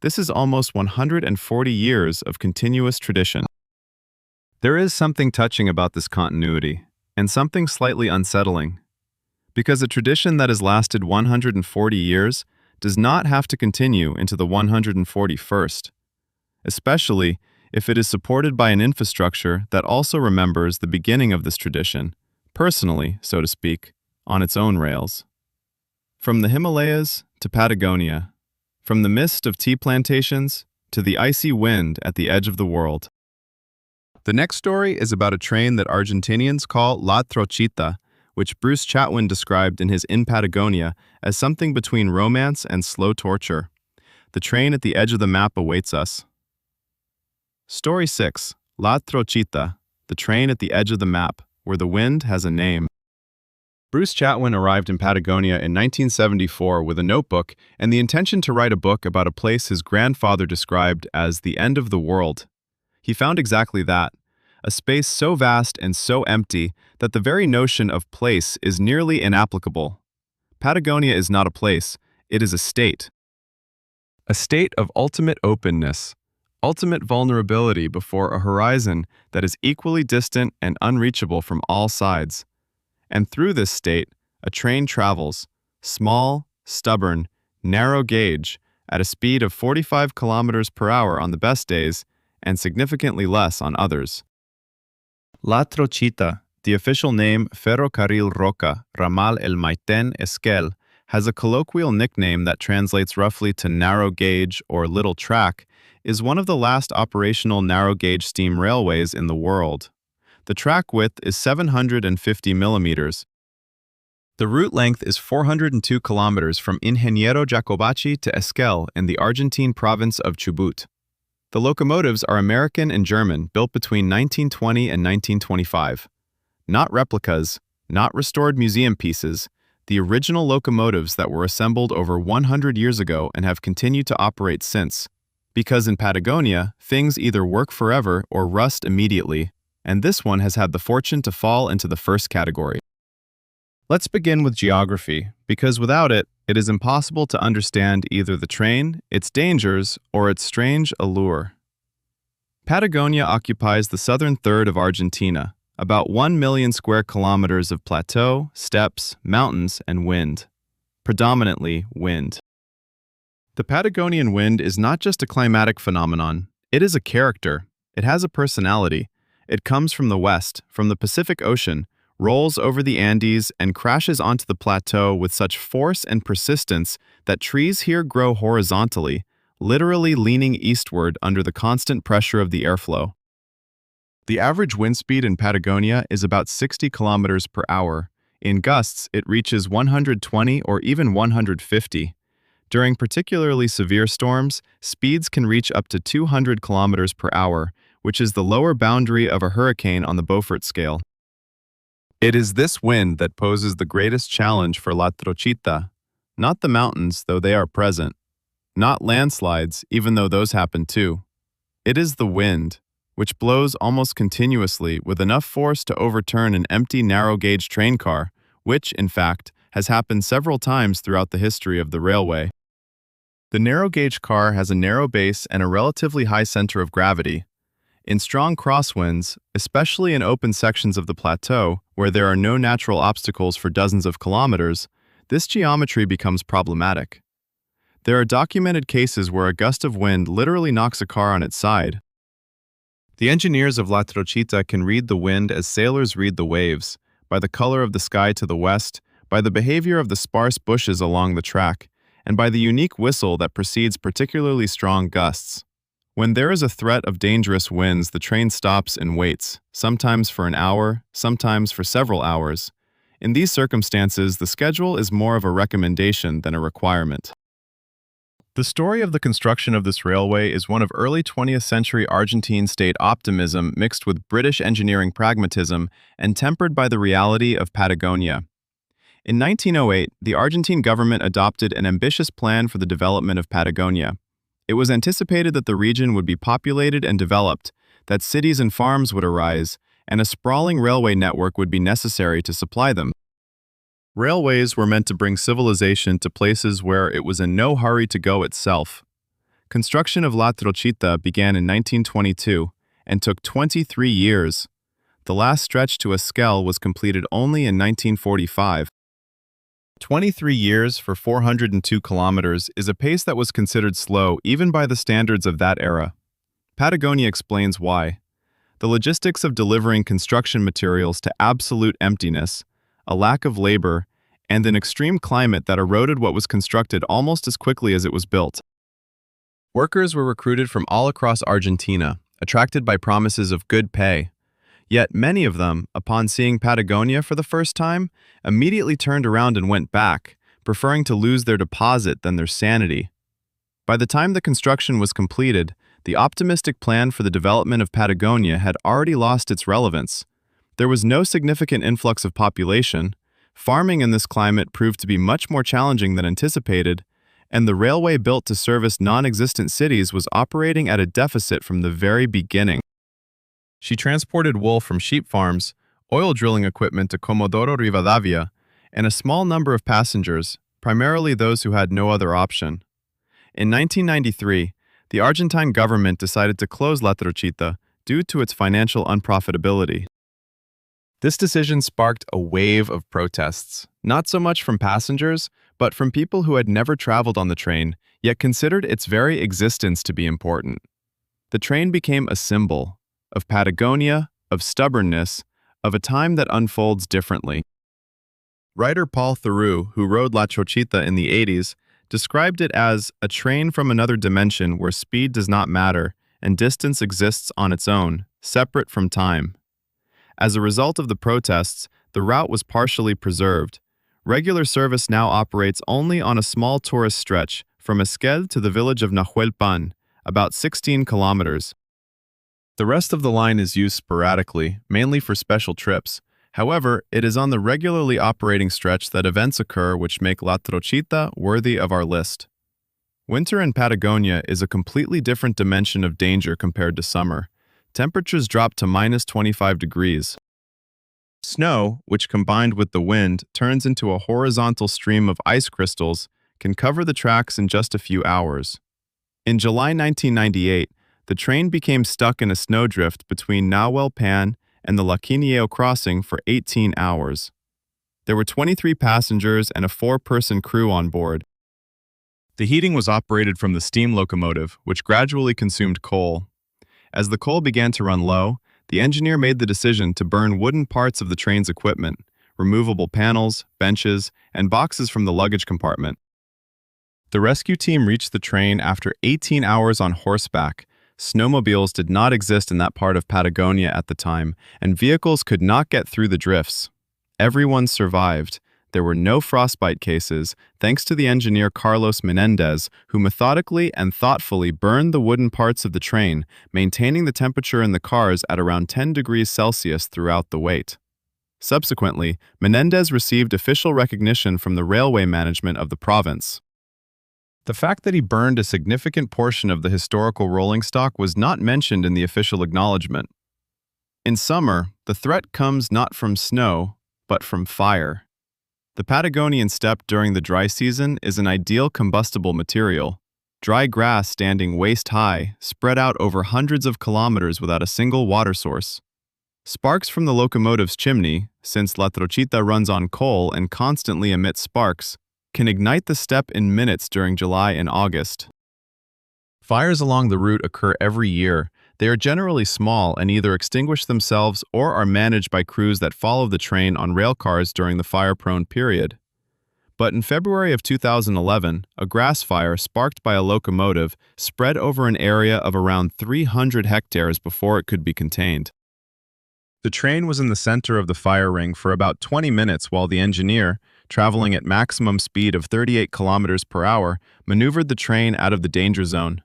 This is almost 140 years of continuous tradition. There is something touching about this continuity, and something slightly unsettling. Because a tradition that has lasted 140 years does not have to continue into the 141st, especially if it is supported by an infrastructure that also remembers the beginning of this tradition, personally, so to speak, on its own rails. From the Himalayas to Patagonia, from the mist of tea plantations to the icy wind at the edge of the world. The next story is about a train that Argentinians call La Trochita, which Bruce Chatwin described in his In Patagonia as something between romance and slow torture. The train at the edge of the map awaits us. Story 6. La Trochita, the train at the edge of the map, where the wind has a name. Bruce Chatwin arrived in Patagonia in 1974 with a notebook and the intention to write a book about a place his grandfather described as the end of the world. He found exactly that, a space so vast and so empty that the very notion of place is nearly inapplicable. Patagonia is not a place, it is a state. A state of ultimate openness, ultimate vulnerability before a horizon that is equally distant and unreachable from all sides. And through this state, a train travels, small, stubborn, narrow gauge, at a speed of 45 kilometers per hour on the best days and significantly less on others. La Trochita, the official name Ferrocarril Roca, Ramal El Maiten Esquel, has a colloquial nickname that translates roughly to narrow gauge or little track, is one of the last operational narrow gauge steam railways in the world. The track width is 750 millimeters. The route length is 402 kilometers from Ingeniero Jacobachi to Esquel in the Argentine province of Chubut. The locomotives are American and German, built between 1920 and 1925. Not replicas, not restored museum pieces, the original locomotives that were assembled over 100 years ago and have continued to operate since. Because in Patagonia, things either work forever or rust immediately, and this one has had the fortune to fall into the first category. Let's begin with geography, because without it, it is impossible to understand either the train, its dangers, or its strange allure. Patagonia occupies the southern third of Argentina, about 1 million square kilometers of plateau, steppes, mountains, and wind. Predominantly wind. The Patagonian wind is not just a climatic phenomenon, it is a character. It has a personality. It comes from the west, from the Pacific Ocean, rolls over the Andes and crashes onto the plateau with such force and persistence that trees here grow horizontally, literally leaning eastward under the constant pressure of the airflow. The average wind speed in Patagonia is about 60 kilometers per hour. In gusts, it reaches 120 or even 150. During particularly severe storms, speeds can reach up to 200 kilometers per hour, which is the lower boundary of a hurricane on the Beaufort scale. It is this wind that poses the greatest challenge for La Trochita, not the mountains, though they are present, not landslides, even though those happen too. It is the wind, which blows almost continuously with enough force to overturn an empty narrow-gauge train car, which, in fact, has happened several times throughout the history of the railway. The narrow-gauge car has a narrow base and a relatively high center of gravity. In strong crosswinds, especially in open sections of the plateau, where there are no natural obstacles for dozens of kilometers, this geometry becomes problematic. There are documented cases where a gust of wind literally knocks a car on its side. The engineers of La Trochita can read the wind as sailors read the waves, by the color of the sky to the west, by the behavior of the sparse bushes along the track, and by the unique whistle that precedes particularly strong gusts. When there is a threat of dangerous winds, the train stops and waits, sometimes for an hour, sometimes for several hours. In these circumstances, the schedule is more of a recommendation than a requirement. The story of the construction of this railway is one of early 20th century Argentine state optimism mixed with British engineering pragmatism and tempered by the reality of Patagonia. In 1908, the Argentine government adopted an ambitious plan for the development of Patagonia. It was anticipated that the region would be populated and developed, that cities and farms would arise, and a sprawling railway network would be necessary to supply them. Railways were meant to bring civilization to places where it was in no hurry to go itself. Construction of La Trochita began in 1922 and took 23 years. The last stretch to Esquel was completed only in 1945. 23 years for 402 kilometers is a pace that was considered slow even by the standards of that era. Patagonia explains why. The logistics of delivering construction materials to absolute emptiness, a lack of labor, and an extreme climate that eroded what was constructed almost as quickly as it was built. Workers were recruited from all across Argentina, attracted by promises of good pay. Yet many of them, upon seeing Patagonia for the first time, immediately turned around and went back, preferring to lose their deposit than their sanity. By the time the construction was completed, the optimistic plan for the development of Patagonia had already lost its relevance. There was no significant influx of population, farming in this climate proved to be much more challenging than anticipated, and the railway built to service non-existent cities was operating at a deficit from the very beginning. She transported wool from sheep farms, oil drilling equipment to Comodoro Rivadavia, and a small number of passengers, primarily those who had no other option. In 1993, the Argentine government decided to close La Trochita due to its financial unprofitability. This decision sparked a wave of protests, not so much from passengers, but from people who had never traveled on the train, yet considered its very existence to be important. The train became a symbol of Patagonia, of stubbornness, of a time that unfolds differently. Writer Paul Theroux, who rode La Trochita in the 80s, described it as a train from another dimension where speed does not matter and distance exists on its own, separate from time. As a result of the protests, the route was partially preserved. Regular service now operates only on a small tourist stretch from Esquel to the village of Nahuelpan, about 16 kilometers. The rest of the line is used sporadically, mainly for special trips. However, it is on the regularly operating stretch that events occur which make La Trochita worthy of our list. Winter in Patagonia is a completely different dimension of danger compared to summer. Temperatures drop to -25 degrees. Snow, which combined with the wind turns into a horizontal stream of ice crystals, can cover the tracks in just a few hours. In July 1998, the train became stuck in a snowdrift between Nahuelpan and the Laquineo crossing for 18 hours. There were 23 passengers and a 4-person crew on board. The heating was operated from the steam locomotive, which gradually consumed coal. As the coal began to run low, the engineer made the decision to burn wooden parts of the train's equipment, removable panels, benches, and boxes from the luggage compartment. The rescue team reached the train after 18 hours on horseback. Snowmobiles did not exist in that part of Patagonia at the time, and vehicles could not get through the drifts. Everyone survived. There were no frostbite cases, thanks to the engineer Carlos Menendez, who methodically and thoughtfully burned the wooden parts of the train, maintaining the temperature in the cars at around 10 degrees Celsius throughout the wait. Subsequently, Menendez received official recognition from the railway management of the province. The fact that he burned a significant portion of the historical rolling stock was not mentioned in the official acknowledgement. In summer, the threat comes not from snow, but from fire. The Patagonian steppe during the dry season is an ideal combustible material. Dry grass standing waist-high, spread out over hundreds of kilometers without a single water source. Sparks from the locomotive's chimney, since La Trochita runs on coal and constantly emits sparks, can ignite the steppe in minutes during July and August. Fires along the route occur every year. They are generally small and either extinguish themselves or are managed by crews that follow the train on rail cars during the fire-prone period. But in February of 2011, a grass fire sparked by a locomotive spread over an area of around 300 hectares before it could be contained. The train was in the center of the fire ring for about 20 minutes while the engineer, traveling at maximum speed of 38 kilometers per hour, maneuvered the train out of the danger zone.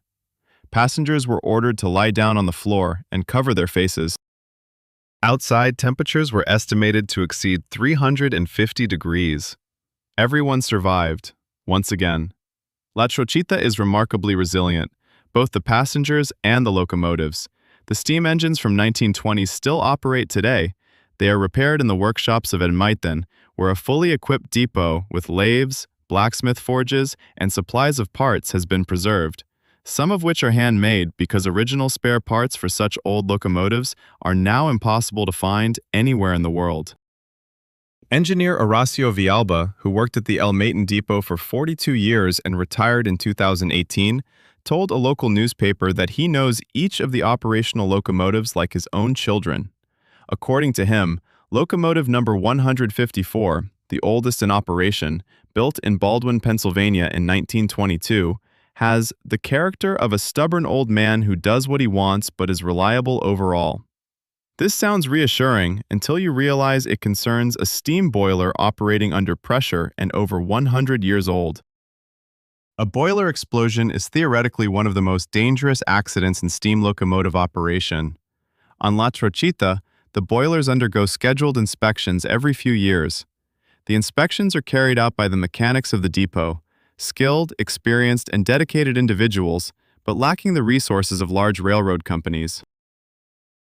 Passengers were ordered to lie down on the floor and cover their faces. Outside, temperatures were estimated to exceed 350 degrees. Everyone survived, once again. La Trochita is remarkably resilient, both the passengers and the locomotives. The steam engines from 1920s still operate today. They are repaired in the workshops of El Maiten, where a fully equipped depot with lathes, blacksmith forges, and supplies of parts has been preserved, some of which are handmade because original spare parts for such old locomotives are now impossible to find anywhere in the world. Engineer Horacio Villalba, who worked at the El Maiten depot for 42 years and retired in 2018, told a local newspaper that he knows each of the operational locomotives like his own children. According to him, locomotive number 154, the oldest in operation, built in Baldwin, Pennsylvania in 1922, has the character of a stubborn old man who does what he wants but is reliable overall. This sounds reassuring until you realize it concerns a steam boiler operating under pressure and over 100 years old. A boiler explosion is theoretically one of the most dangerous accidents in steam locomotive operation. On La Trochita, the boilers undergo scheduled inspections every few years. The inspections are carried out by the mechanics of the depot, skilled, experienced, and dedicated individuals, but lacking the resources of large railroad companies.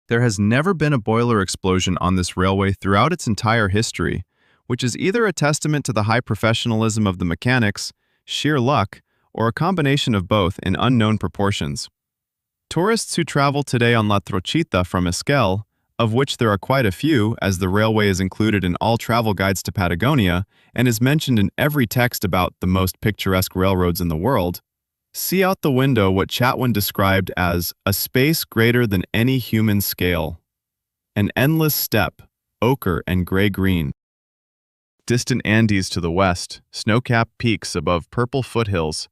There has never been a boiler explosion on this railway throughout its entire history, which is either a testament to the high professionalism of the mechanics, sheer luck, or a combination of both in unknown proportions. Tourists who travel today on La Trochita from Esquel, of which there are quite a few, as the railway is included in all travel guides to Patagonia and is mentioned in every text about the most picturesque railroads in the world, see out the window what Chatwin described as a space greater than any human scale. An endless steppe, ochre and gray-green. Distant Andes to the west, snow-capped peaks above purple foothills,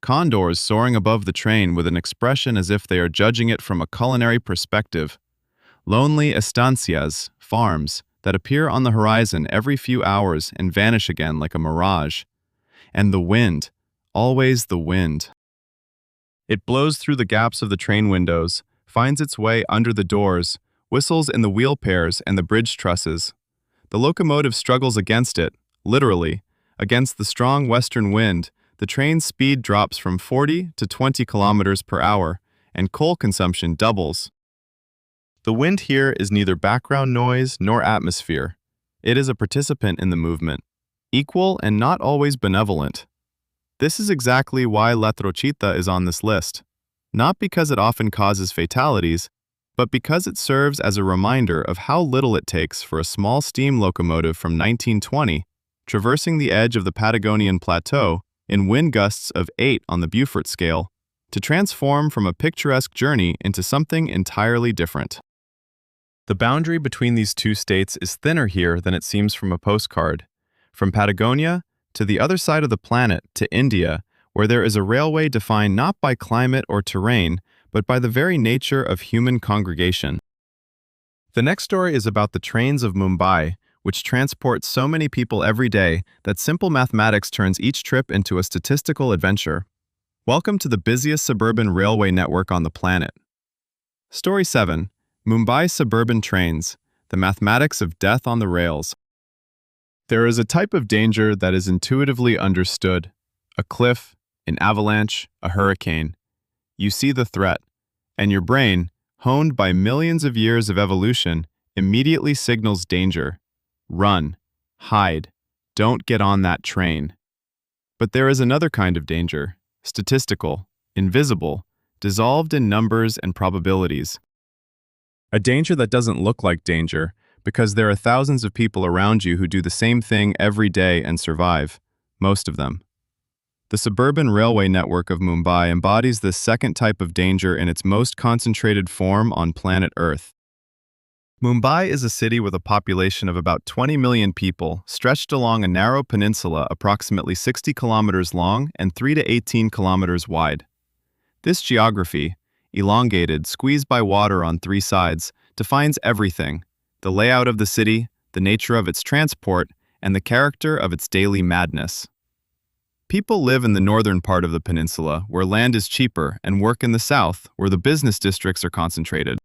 condors soaring above the train with an expression as if they are judging it from a culinary perspective, lonely estancias, farms, that appear on the horizon every few hours and vanish again like a mirage. And the wind, always the wind. It blows through the gaps of the train windows, finds its way under the doors, whistles in the wheel pairs and the bridge trusses. The locomotive struggles against it, literally. Against the strong western wind, the train's speed drops from 40 to 20 kilometers per hour, and coal consumption doubles. The wind here is neither background noise nor atmosphere. It is a participant in the movement, equal and not always benevolent. This is exactly why La Trochita is on this list, not because it often causes fatalities, but because it serves as a reminder of how little it takes for a small steam locomotive from 1920, traversing the edge of the Patagonian Plateau in wind gusts of 8 on the Beaufort scale, to transform from a picturesque journey into something entirely different. The boundary between these two states is thinner here than it seems from a postcard. From Patagonia to the other side of the planet, to India, where there is a railway defined not by climate or terrain, but by the very nature of human congregation. The next story is about the trains of Mumbai, which transport so many people every day that simple mathematics turns each trip into a statistical adventure. Welcome to the busiest suburban railway network on the planet. Story 7. Mumbai Suburban Trains, the Mathematics of Death on the Rails. There is a type of danger that is intuitively understood. A cliff, an avalanche, a hurricane. You see the threat, and your brain, honed by millions of years of evolution, immediately signals danger. Run, hide, don't get on that train. But there is another kind of danger, statistical, invisible, dissolved in numbers and probabilities. A danger that doesn't look like danger, because there are thousands of people around you who do the same thing every day and survive, most of them. The suburban railway network of Mumbai embodies this second type of danger in its most concentrated form on planet Earth. Mumbai is a city with a population of about 20 million people, stretched along a narrow peninsula approximately 60 kilometers long and 3 to 18 kilometers wide. This geography, elongated, squeezed by water on 3 sides, defines everything: the layout of the city, the nature of its transport, and the character of its daily madness. People live in the northern part of the peninsula, where land is cheaper, and work in the south, where the business districts are concentrated.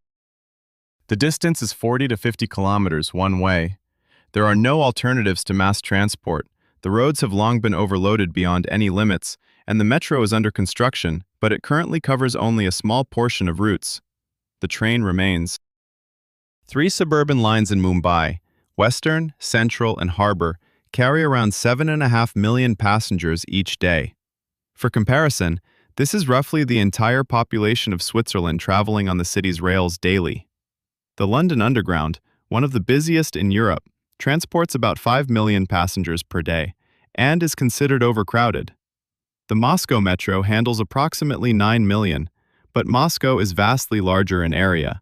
The distance is 40 to 50 kilometers one way. There are no alternatives to mass transport. The roads have long been overloaded beyond any limits, and the metro is under construction, but it currently covers only a small portion of routes. The train remains. 3 suburban lines in Mumbai, Western, Central, and Harbour, carry around 7.5 million passengers each day. For comparison, this is roughly the entire population of Switzerland traveling on the city's rails daily. The London Underground, one of the busiest in Europe, transports about 5 million passengers per day, and is considered overcrowded. The Moscow Metro handles approximately 9 million, but Moscow is vastly larger in area.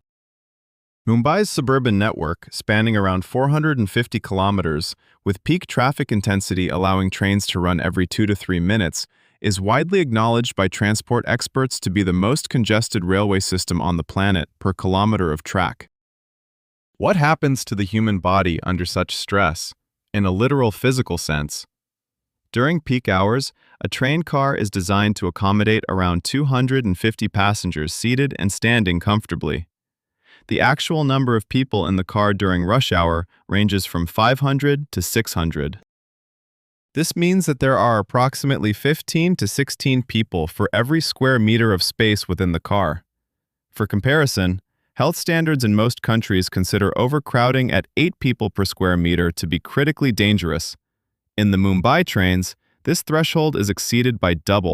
Mumbai's suburban network, spanning around 450 kilometers, with peak traffic intensity allowing trains to run every 2 to 3 minutes, is widely acknowledged by transport experts to be the most congested railway system on the planet per kilometer of track. What happens to the human body under such stress, in a literal physical sense? During peak hours, a train car is designed to accommodate around 250 passengers seated and standing comfortably. The actual number of people in the car during rush hour ranges from 500 to 600. This means that there are approximately 15 to 16 people for every square meter of space within the car. For comparison, health standards in most countries consider overcrowding at 8 people per square meter to be critically dangerous. In the Mumbai trains, this threshold is exceeded by double.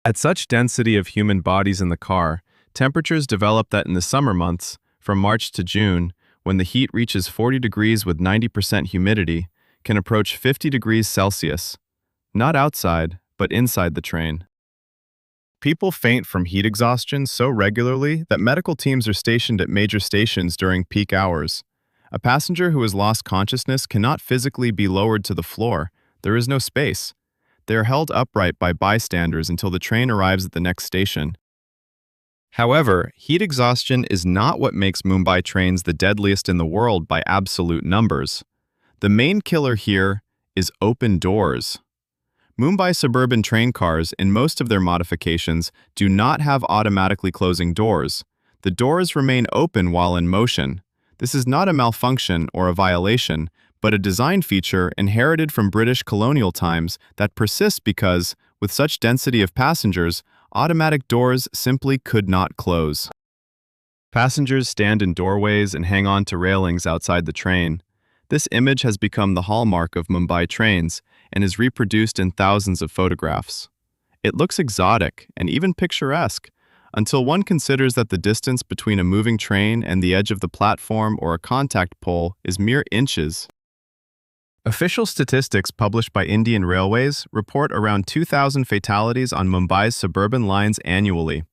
At such density of human bodies in the car, temperatures develop that in the summer months, from March to June, when the heat reaches 40 degrees with 90% humidity, can approach 50 degrees Celsius, not outside, but inside the train. People faint from heat exhaustion so regularly that medical teams are stationed at major stations during peak hours. A passenger who has lost consciousness cannot physically be lowered to the floor. There is no space. They are held upright by bystanders until the train arrives at the next station. However, heat exhaustion is not what makes Mumbai trains the deadliest in the world by absolute numbers. The main killer here is open doors. Mumbai suburban train cars, in most of their modifications, do not have automatically closing doors. The doors remain open while in motion. This is not a malfunction or a violation, but a design feature inherited from British colonial times that persists because, with such density of passengers, automatic doors simply could not close. Passengers stand in doorways and hang on to railings outside the train. This image has become the hallmark of Mumbai trains and is reproduced in thousands of photographs. It looks exotic and even picturesque, until one considers that the distance between a moving train and the edge of the platform or a contact pole is mere inches. Official statistics published by Indian Railways report around 2,000 fatalities on Mumbai's suburban lines annually.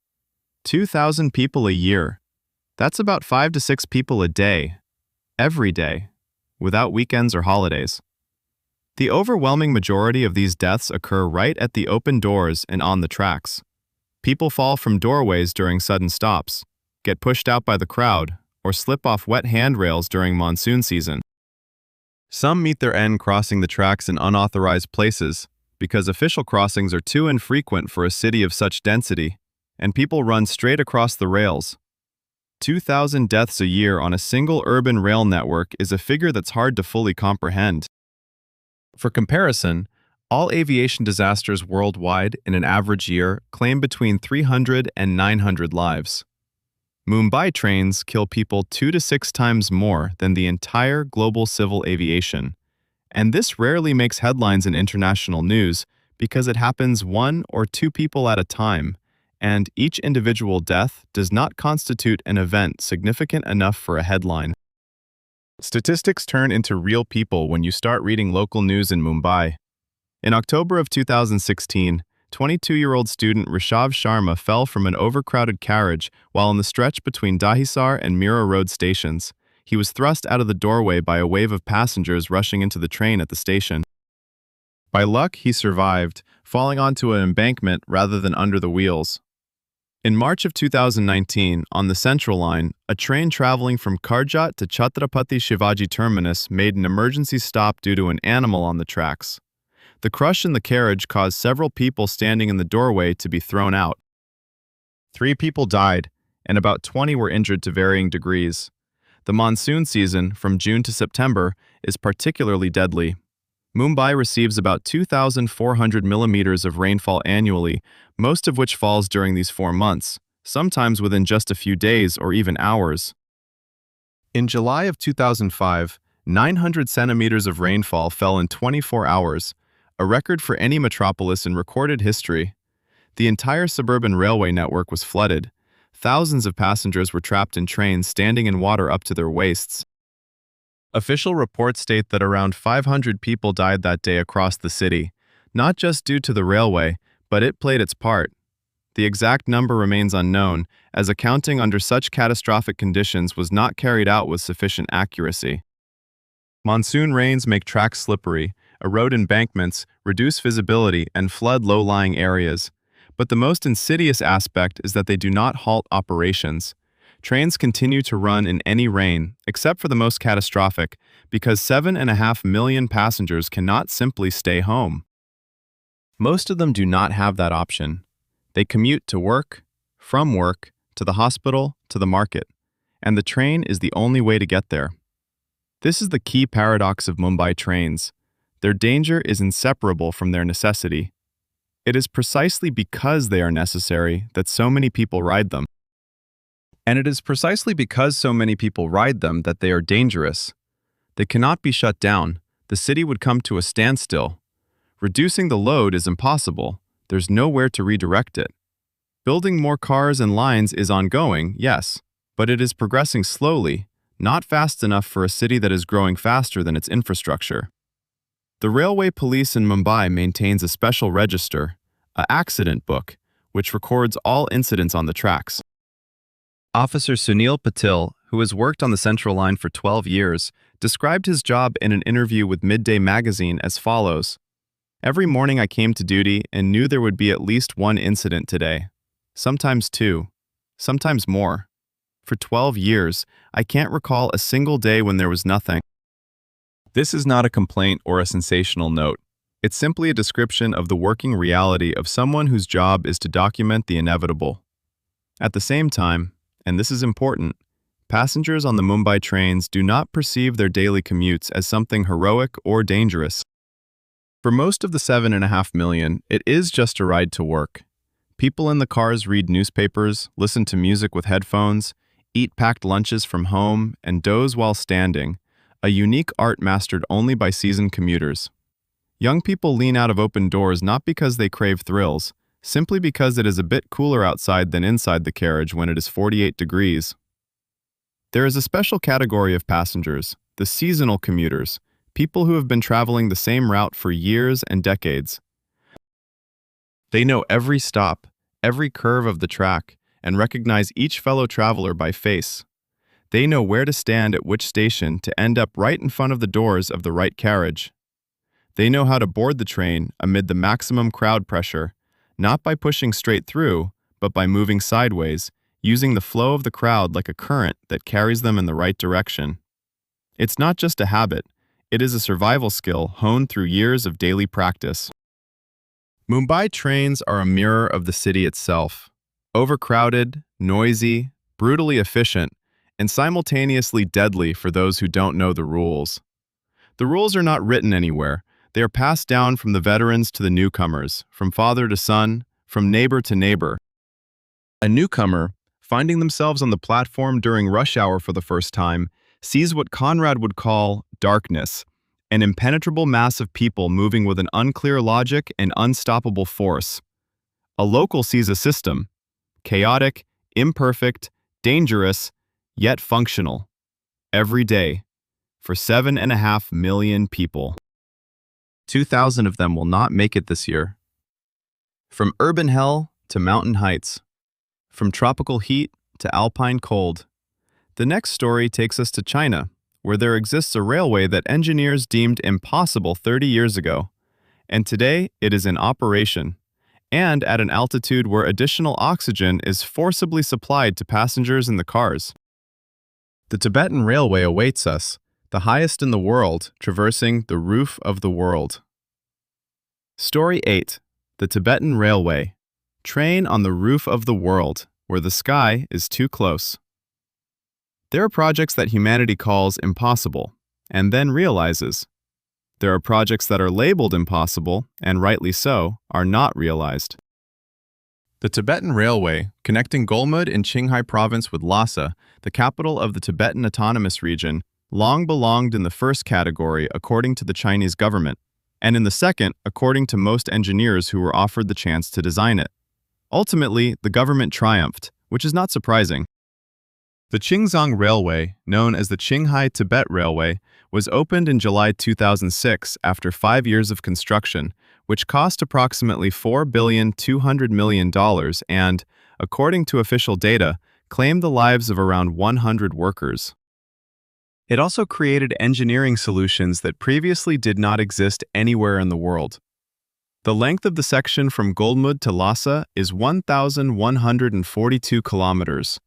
2,000 people a year. That's about 5 to 6 people a day, every day, without weekends or holidays. The overwhelming majority of these deaths occur right at the open doors and on the tracks. People fall from doorways during sudden stops, get pushed out by the crowd, or slip off wet handrails during monsoon season. Some meet their end crossing the tracks in unauthorized places because official crossings are too infrequent for a city of such density, and people run straight across the rails. 2,000 deaths a year on a single urban rail network is a figure that's hard to fully comprehend. For comparison, all aviation disasters worldwide in an average year claim between 300 and 900 lives. Mumbai trains kill people 2 to 6 times more than the entire global civil aviation. And this rarely makes headlines in international news because it happens 1 or 2 people at a time, and each individual death does not constitute an event significant enough for a headline. Statistics turn into real people when you start reading local news in Mumbai. In October of 2016, 22-year-old student Rishabh Sharma fell from an overcrowded carriage while on the stretch between Dahisar and Mira Road stations. He was thrust out of the doorway by a wave of passengers rushing into the train at the station. By luck, he survived, falling onto an embankment rather than under the wheels. In March of 2019, on the Central Line, a train traveling from Karjat to Chhatrapati Shivaji Terminus made an emergency stop due to an animal on the tracks. The crush in the carriage caused several people standing in the doorway to be thrown out. 3 people died, and about 20 were injured to varying degrees. The monsoon season, from June to September, is particularly deadly. Mumbai receives about 2,400 millimeters of rainfall annually, most of which falls during these 4 months, sometimes within just a few days or even hours. In July of 2005, 900 centimeters of rainfall fell in 24 hours, a record for any metropolis in recorded history. The entire suburban railway network was flooded. Thousands of passengers were trapped in trains standing in water up to their waists. Official reports state that around 500 people died that day across the city, not just due to the railway, but it played its part. The exact number remains unknown, as accounting under such catastrophic conditions was not carried out with sufficient accuracy. Monsoon rains make tracks slippery, erode embankments, reduce visibility, and flood low-lying areas. But the most insidious aspect is that they do not halt operations. Trains continue to run in any rain, except for the most catastrophic, because 7.5 million passengers cannot simply stay home. Most of them do not have that option. They commute to work, from work, to the hospital, to the market, and the train is the only way to get there. This is the key paradox of Mumbai trains. Their danger is inseparable from their necessity. It is precisely because they are necessary that so many people ride them. And it is precisely because so many people ride them that they are dangerous. They cannot be shut down. The city would come to a standstill. Reducing the load is impossible. There's nowhere to redirect it. Building more cars and lines is ongoing, yes, But it is progressing slowly, not fast enough for a city that is growing faster than its infrastructure. The railway police in Mumbai maintains a special register, an accident book, which records all incidents on the tracks. Officer Sunil Patil, who has worked on the Central Line for 12 years, described his job in an interview with Midday magazine as follows. Every morning I came to duty and knew there would be at least one incident today. Sometimes two, sometimes more. For 12 years, I can't recall a single day when there was nothing. This is not a complaint or a sensational note. It's simply a description of the working reality of someone whose job is to document the inevitable. At the same time, and this is important, passengers on the Mumbai trains do not perceive their daily commutes as something heroic or dangerous. For most of the 7.5 million, it is just a ride to work. People in the cars read newspapers, listen to music with headphones, eat packed lunches from home, and doze while standing, a unique art mastered only by seasoned commuters. Young people lean out of open doors not because they crave thrills, simply because it is a bit cooler outside than inside the carriage when it is 48 degrees. There is a special category of passengers, the seasonal commuters, people who have been traveling the same route for years and decades. They know every stop, every curve of the track, and recognize each fellow traveler by face. They know where to stand at which station to end up right in front of the doors of the right carriage. They know how to board the train amid the maximum crowd pressure, not by pushing straight through, but by moving sideways, using the flow of the crowd like a current that carries them in the right direction. It's not just a habit, it is a survival skill honed through years of daily practice. Mumbai trains are a mirror of the city itself. Overcrowded, noisy, brutally efficient, and simultaneously deadly for those who don't know the rules. The rules are not written anywhere. They are passed down from the veterans to the newcomers, from father to son, from neighbor to neighbor. A newcomer, finding themselves on the platform during rush hour for the first time, sees what Conrad would call darkness, an impenetrable mass of people moving with an unclear logic and unstoppable force. A local sees a system, chaotic, imperfect, dangerous, yet functional, every day, for 7.5 million people. 2,000 of them will not make it this year. From urban hell to mountain heights, from tropical heat to alpine cold. The next story takes us to China, where there exists a railway that engineers deemed impossible 30 years ago, and today it is in operation, and at an altitude where additional oxygen is forcibly supplied to passengers in the cars. The Tibetan Railway awaits us, the highest in the world, traversing the roof of the world. Story 8. The Tibetan Railway. Train on the roof of the world, where the sky is too close. There are projects that humanity calls impossible, and then realizes. There are projects that are labeled impossible, and rightly so, are not realized. The Tibetan Railway, connecting Golmud in Qinghai Province with Lhasa, the capital of the Tibetan Autonomous Region, long belonged in the first category according to the Chinese government, and in the second according to most engineers who were offered the chance to design it. Ultimately, the government triumphed, which is not surprising. The Qingzhong Railway, known as the Qinghai-Tibet Railway, was opened in July 2006 after 5 years of construction, which cost approximately $4.2 billion and, according to official data, claimed the lives of around 100 workers. It also created engineering solutions that previously did not exist anywhere in the world. The length of the section from Golmud to Lhasa is 1,142 kilometers.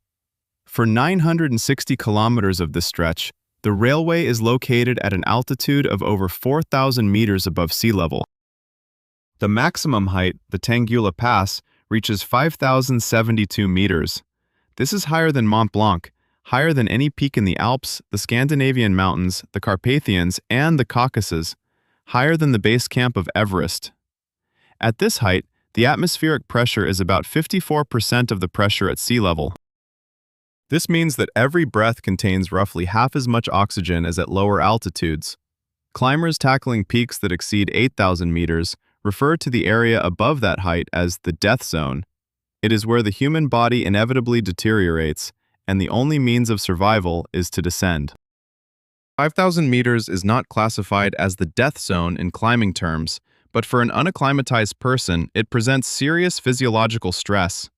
For 960 kilometers of this stretch, the railway is located at an altitude of over 4,000 meters above sea level. The maximum height, the Tangula Pass, reaches 5,072 meters. This is higher than Mont Blanc, higher than any peak in the Alps, the Scandinavian mountains, the Carpathians, and the Caucasus, higher than the base camp of Everest. At this height, the atmospheric pressure is about 54% of the pressure at sea level. This means that every breath contains roughly half as much oxygen as at lower altitudes. Climbers tackling peaks that exceed 8,000 meters refer to the area above that height as the death zone. It is where the human body inevitably deteriorates, and the only means of survival is to descend. 5,000 meters is not classified as the death zone in climbing terms, but for an unacclimatized person, it presents serious physiological stress.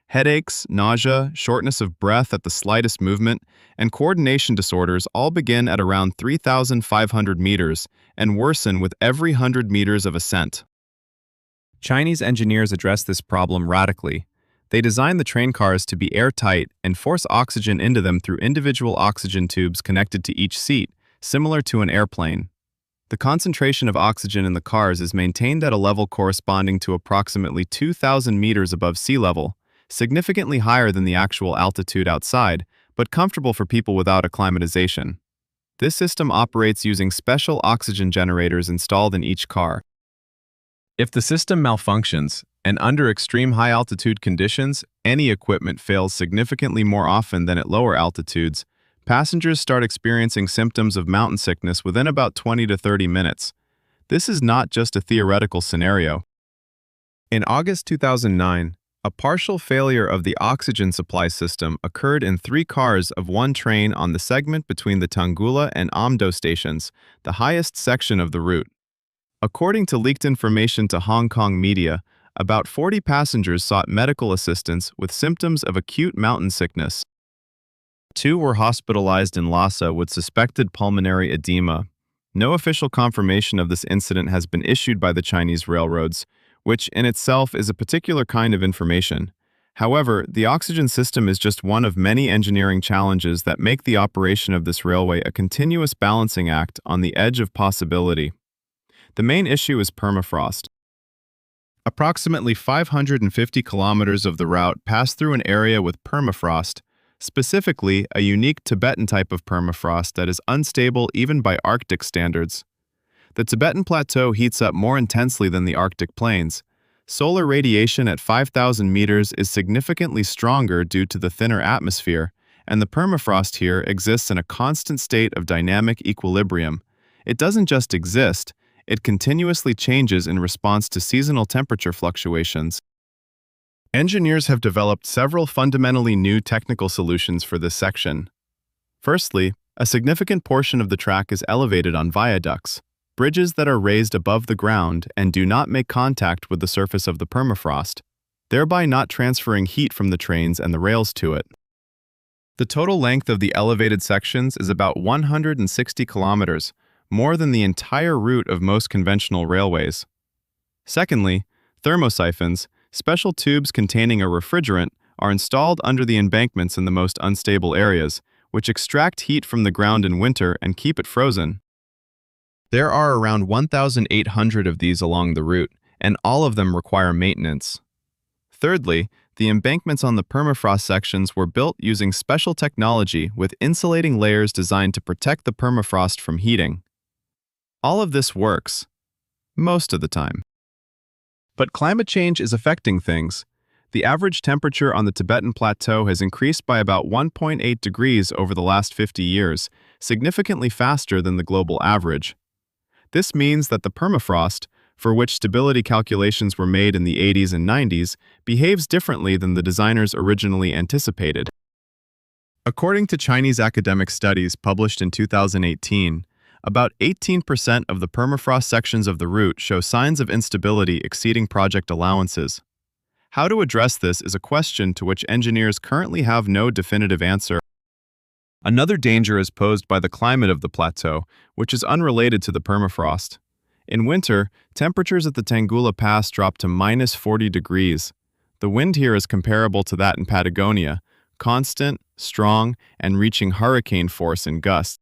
Headaches, nausea, shortness of breath at the slightest movement, and coordination disorders all begin at around 3,500 meters and worsen with every 100 meters of ascent. Chinese engineers address this problem radically. They design the train cars to be airtight and force oxygen into them through individual oxygen tubes connected to each seat, similar to an airplane. The concentration of oxygen in the cars is maintained at a level corresponding to approximately 2,000 meters above sea level, significantly higher than the actual altitude outside, but comfortable for people without acclimatization. This system operates using special oxygen generators installed in each car. If the system malfunctions, and under extreme high-altitude conditions, any equipment fails significantly more often than at lower altitudes, passengers start experiencing symptoms of mountain sickness within about 20 to 30 minutes. This is not just a theoretical scenario. In August 2009, a partial failure of the oxygen supply system occurred in 3 cars of one train on the segment between the Tangula and Amdo stations, the highest section of the route. According to leaked information to Hong Kong media, about 40 passengers sought medical assistance with symptoms of acute mountain sickness. 2 were hospitalized in Lhasa with suspected pulmonary edema. No official confirmation of this incident has been issued by the Chinese railroads, which in itself is a particular kind of information. However, the oxygen system is just one of many engineering challenges that make the operation of this railway a continuous balancing act on the edge of possibility. The main issue is permafrost. Approximately 550 kilometers of the route pass through an area with permafrost, specifically a unique Tibetan type of permafrost that is unstable even by Arctic standards. The Tibetan plateau heats up more intensely than the Arctic plains. Solar radiation at 5,000 meters is significantly stronger due to the thinner atmosphere, and the permafrost here exists in a constant state of dynamic equilibrium. It doesn't just exist, it continuously changes in response to seasonal temperature fluctuations. Engineers have developed several fundamentally new technical solutions for this section. Firstly, a significant portion of the track is elevated on viaducts, bridges that are raised above the ground and do not make contact with the surface of the permafrost, thereby not transferring heat from the trains and the rails to it. The total length of the elevated sections is about 160 kilometers, more than the entire route of most conventional railways. Secondly, thermosiphons, special tubes containing a refrigerant, are installed under the embankments in the most unstable areas, which extract heat from the ground in winter and keep it frozen. There are around 1,800 of these along the route, and all of them require maintenance. Thirdly, the embankments on the permafrost sections were built using special technology with insulating layers designed to protect the permafrost from heating. All of this works, most of the time. But climate change is affecting things. The average temperature on the Tibetan Plateau has increased by about 1.8 degrees over the last 50 years, significantly faster than the global average. This means that the permafrost, for which stability calculations were made in the 80s and 90s, behaves differently than the designers originally anticipated. According to Chinese academic studies published in 2018, about 18% of the permafrost sections of the route show signs of instability exceeding project allowances. How to address this is a question to which engineers currently have no definitive answer. Another danger is posed by the climate of the plateau, which is unrelated to the permafrost. In winter, temperatures at the Tangula Pass drop to minus 40 degrees. The wind here is comparable to that in Patagonia, constant, strong, and reaching hurricane force in gusts.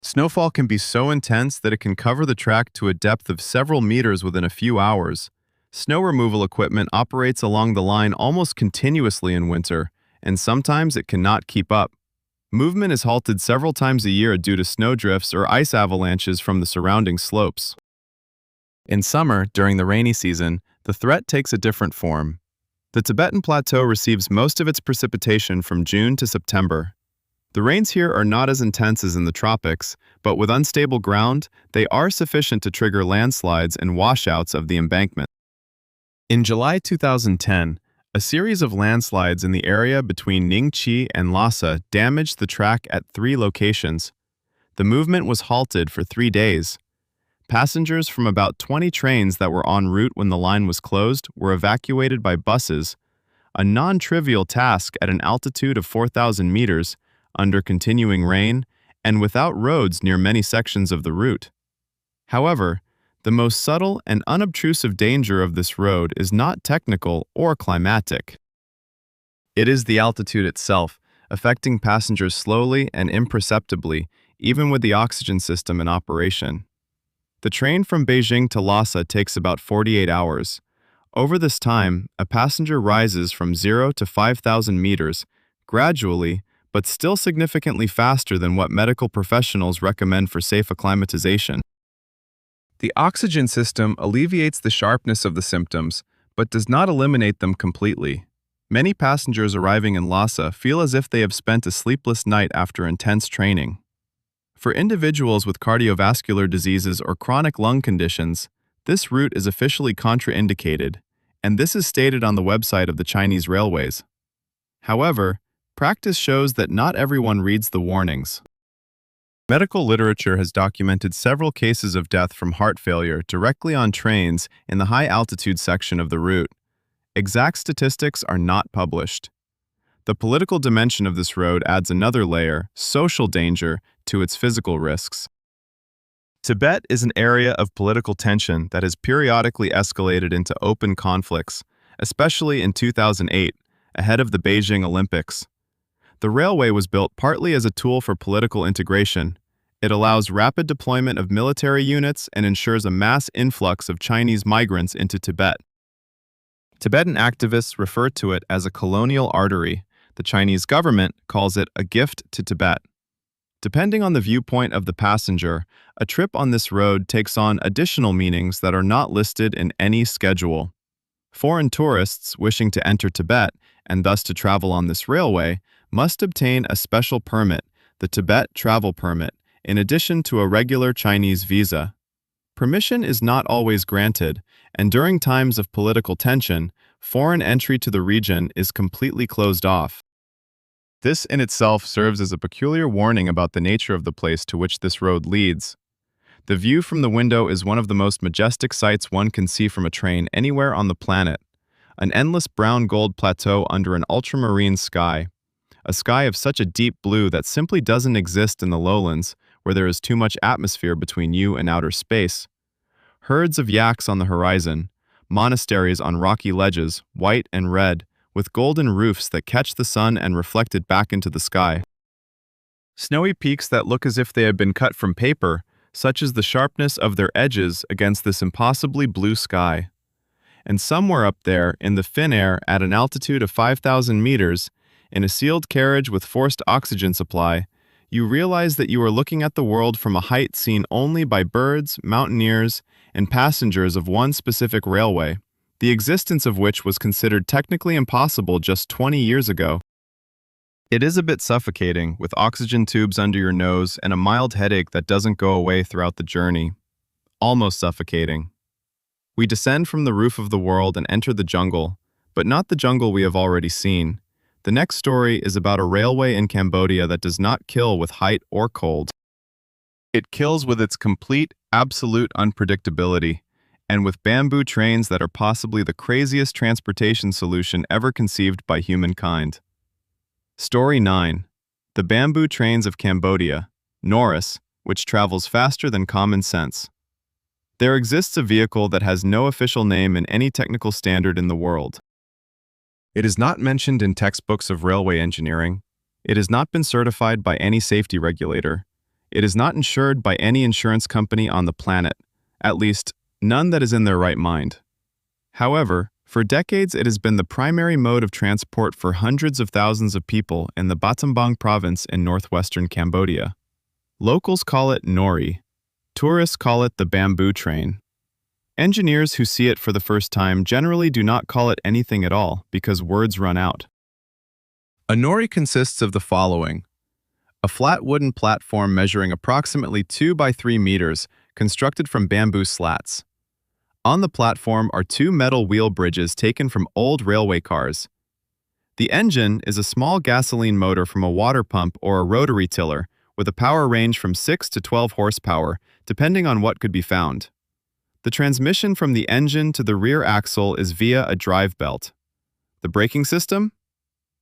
Snowfall can be so intense that it can cover the track to a depth of several meters within a few hours. Snow removal equipment operates along the line almost continuously in winter, and sometimes it cannot keep up. Movement is halted several times a year due to snowdrifts or ice avalanches from the surrounding slopes. In summer, during the rainy season, the threat takes a different form. The Tibetan Plateau receives most of its precipitation from June to September. The rains here are not as intense as in the tropics, but with unstable ground, they are sufficient to trigger landslides and washouts of the embankment. In July 2010, A series of landslides in the area between Ningxi and Lhasa damaged the track at 3 locations. The movement was halted for 3 days. Passengers from about 20 trains that were en route when the line was closed were evacuated by buses, a non-trivial task at an altitude of 4,000 meters, under continuing rain, and without roads near many sections of the route. However, the most subtle and unobtrusive danger of this road is not technical or climatic. It is the altitude itself, affecting passengers slowly and imperceptibly, even with the oxygen system in operation. The train from Beijing to Lhasa takes about 48 hours. Over this time, a passenger rises from 0 to 5,000 meters, gradually, but still significantly faster than what medical professionals recommend for safe acclimatization. The oxygen system alleviates the sharpness of the symptoms, but does not eliminate them completely. Many passengers arriving in Lhasa feel as if they have spent a sleepless night after intense training. For individuals with cardiovascular diseases or chronic lung conditions, this route is officially contraindicated, and this is stated on the website of the Chinese railways. However, practice shows that not everyone reads the warnings. Medical literature has documented several cases of death from heart failure directly on trains in the high-altitude section of the route. Exact statistics are not published. The political dimension of this road adds another layer, social danger, to its physical risks. Tibet is an area of political tension that has periodically escalated into open conflicts, especially in 2008, ahead of the Beijing Olympics. The railway was built partly as a tool for political integration. It allows rapid deployment of military units and ensures a mass influx of Chinese migrants into Tibet. Tibetan activists refer to it as a colonial artery. The Chinese government calls it a gift to Tibet. Depending on the viewpoint of the passenger, a trip on this road takes on additional meanings that are not listed in any schedule. Foreign tourists wishing to enter Tibet, and thus to travel on this railway, must obtain a special permit, the Tibet Travel Permit, in addition to a regular Chinese visa. Permission is not always granted, and during times of political tension, foreign entry to the region is completely closed off. This in itself serves as a peculiar warning about the nature of the place to which this road leads. The view from the window is one of the most majestic sights one can see from a train anywhere on the planet. An endless brown-gold plateau under an ultramarine sky. A sky of such a deep blue that simply doesn't exist in the lowlands, where there is too much atmosphere between you and outer space. Herds of yaks on the horizon, monasteries on rocky ledges, white and red, with golden roofs that catch the sun and reflect it back into the sky. Snowy peaks that look as if they had been cut from paper, such as the sharpness of their edges against this impossibly blue sky. And somewhere up there, in the thin air at an altitude of 5,000 meters, in a sealed carriage with forced oxygen supply, you realize that you are looking at the world from a height seen only by birds, mountaineers, and passengers of one specific railway, the existence of which was considered technically impossible just 20 years ago. It is a bit suffocating, with oxygen tubes under your nose and a mild headache that doesn't go away throughout the journey. Almost suffocating. We descend from the roof of the world and enter the jungle, but not the jungle we have already seen. The next story is about a railway in Cambodia that does not kill with height or cold. It kills with its complete, absolute unpredictability, and with bamboo trains that are possibly the craziest transportation solution ever conceived by humankind. Story 9. The bamboo trains of Cambodia, Norilsk, which travels faster than common sense. There exists a vehicle that has no official name in any technical standard in the world. It is not mentioned in textbooks of railway engineering. It has not been certified by any safety regulator. It is not insured by any insurance company on the planet, at least none that is in their right mind. However, for decades it has been the primary mode of transport for hundreds of thousands of people in the Battambang province in northwestern Cambodia. Locals call it Nori. Tourists call it the bamboo train. Engineers who see it for the first time generally do not call it anything at all because words run out. A nori consists of the following: a flat wooden platform measuring approximately 2 by 3 meters, constructed from bamboo slats. On the platform are two metal wheel bridges taken from old railway cars. The engine is a small gasoline motor from a water pump or a rotary tiller, with a power range from 6 to 12 horsepower, depending on what could be found. The transmission from the engine to the rear axle is via a drive belt. The braking system?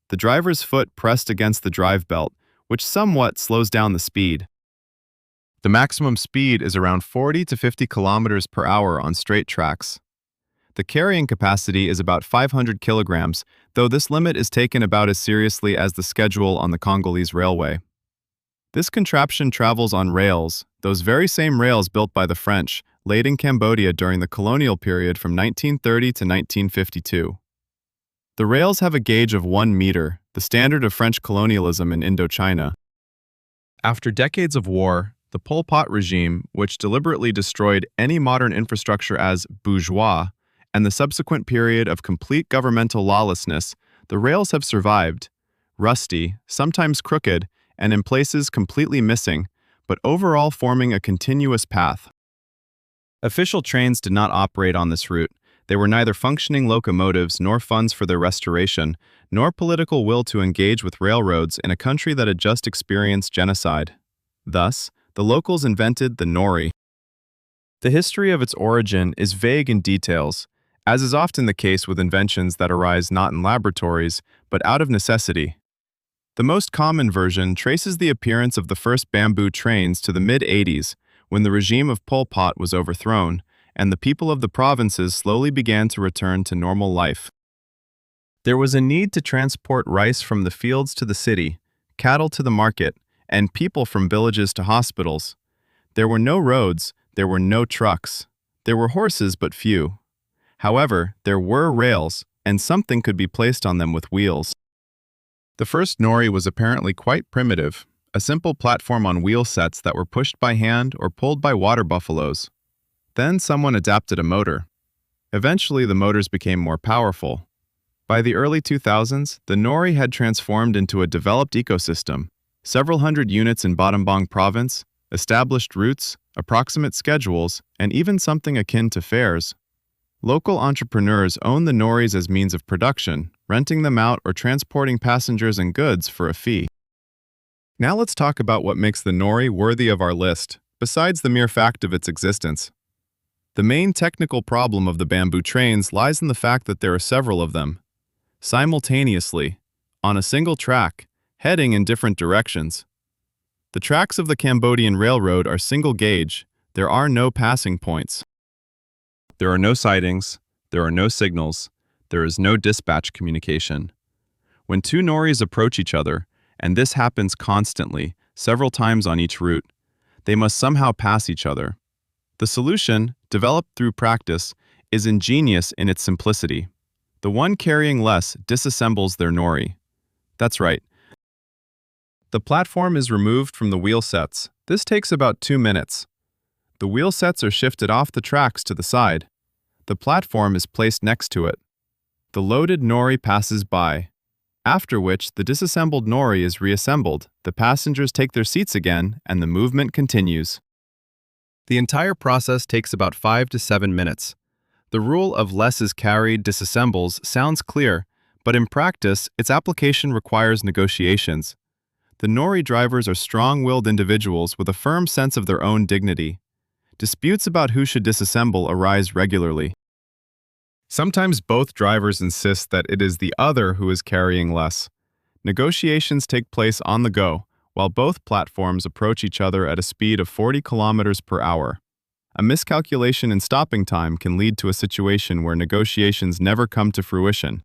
The driver's foot pressed against the drive belt, which somewhat slows down the speed. The maximum speed is around 40 to 50 kilometers per hour on straight tracks. The carrying capacity is about 500 kilograms, though this limit is taken about as seriously as the schedule on the Congolese railway. This contraption travels on rails, those very same rails built by the French, laid in Cambodia during the colonial period from 1930 to 1952. The rails have a gauge of 1 meter, the standard of French colonialism in Indochina. After decades of war, the Pol Pot regime, which deliberately destroyed any modern infrastructure as bourgeois, and the subsequent period of complete governmental lawlessness, the rails have survived, rusty, sometimes crooked, and in places completely missing, but overall forming a continuous path. Official trains did not operate on this route. They were neither functioning locomotives nor funds for their restoration, nor political will to engage with railroads in a country that had just experienced genocide. Thus, the locals invented the nori. The history of its origin is vague in details, as is often the case with inventions that arise not in laboratories, but out of necessity. The most common version traces the appearance of the first bamboo trains to the mid-80s, when the regime of Pol Pot was overthrown, and the people of the provinces slowly began to return to normal life. There was a need to transport rice from the fields to the city, cattle to the market, and people from villages to hospitals. There were no roads, there were no trucks. There were horses but few. However, there were rails, and something could be placed on them with wheels. The first nori was apparently quite primitive, a simple platform on wheel sets that were pushed by hand or pulled by water buffaloes. Then someone adapted a motor. Eventually, the motors became more powerful. By the early 2000s, the nori had transformed into a developed ecosystem. Several hundred units in Battambang province, established routes, approximate schedules, and even something akin to fares. Local entrepreneurs own the noris as means of production, renting them out or transporting passengers and goods for a fee. Now let's talk about what makes the nori worthy of our list, besides the mere fact of its existence. The main technical problem of the bamboo trains lies in the fact that there are several of them, simultaneously, on a single track, heading in different directions. The tracks of the Cambodian railroad are single gauge. There are no passing points. There are no sidings, there are no signals, there is no dispatch communication. When two noris approach each other, and this happens constantly, several times on each route, they must somehow pass each other. The solution, developed through practice, is ingenious in its simplicity. The one carrying less disassembles their nori. That's right. The platform is removed from the wheel sets. This takes about 2 minutes. The wheel sets are shifted off the tracks to the side. The platform is placed next to it. The loaded nori passes by, after which the disassembled nori is reassembled, the passengers take their seats again, and the movement continues. The entire process takes about 5 to 7 minutes. The rule of less is carried disassembles sounds clear, but in practice, its application requires negotiations. The nori drivers are strong-willed individuals with a firm sense of their own dignity. Disputes about who should disassemble arise regularly. Sometimes both drivers insist that it is the other who is carrying less. Negotiations take place on the go, while both platforms approach each other at a speed of 40 kilometers per hour. A miscalculation in stopping time can lead to a situation where negotiations never come to fruition.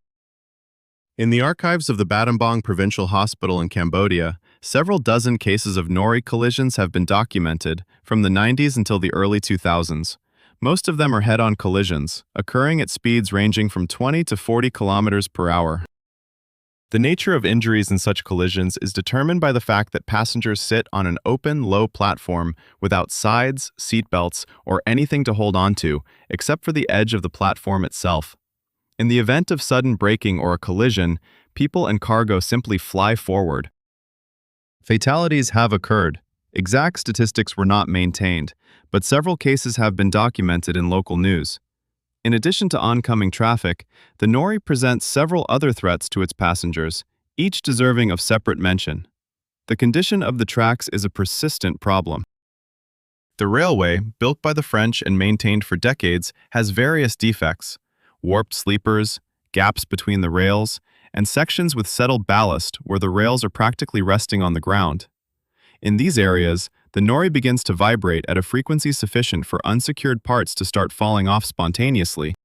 In the archives of the Battambang Provincial Hospital in Cambodia, several dozen cases of nori collisions have been documented from the 90s until the early 2000s. Most of them are head-on collisions, occurring at speeds ranging from 20 to 40 kilometers per hour. The nature of injuries in such collisions is determined by the fact that passengers sit on an open, low platform without sides, seat belts, or anything to hold onto, except for the edge of the platform itself. In the event of sudden braking or a collision, people and cargo simply fly forward. Fatalities have occurred. Exact statistics were not maintained, but several cases have been documented in local news. In addition to oncoming traffic, the Nori presents several other threats to its passengers, each deserving of separate mention. The condition of the tracks is a persistent problem. The railway, built by the French and maintained for decades, has various defects: warped sleepers, gaps between the rails, and sections with settled ballast where the rails are practically resting on the ground. In these areas, the Nori begins to vibrate at a frequency sufficient for unsecured parts to start falling off spontaneously.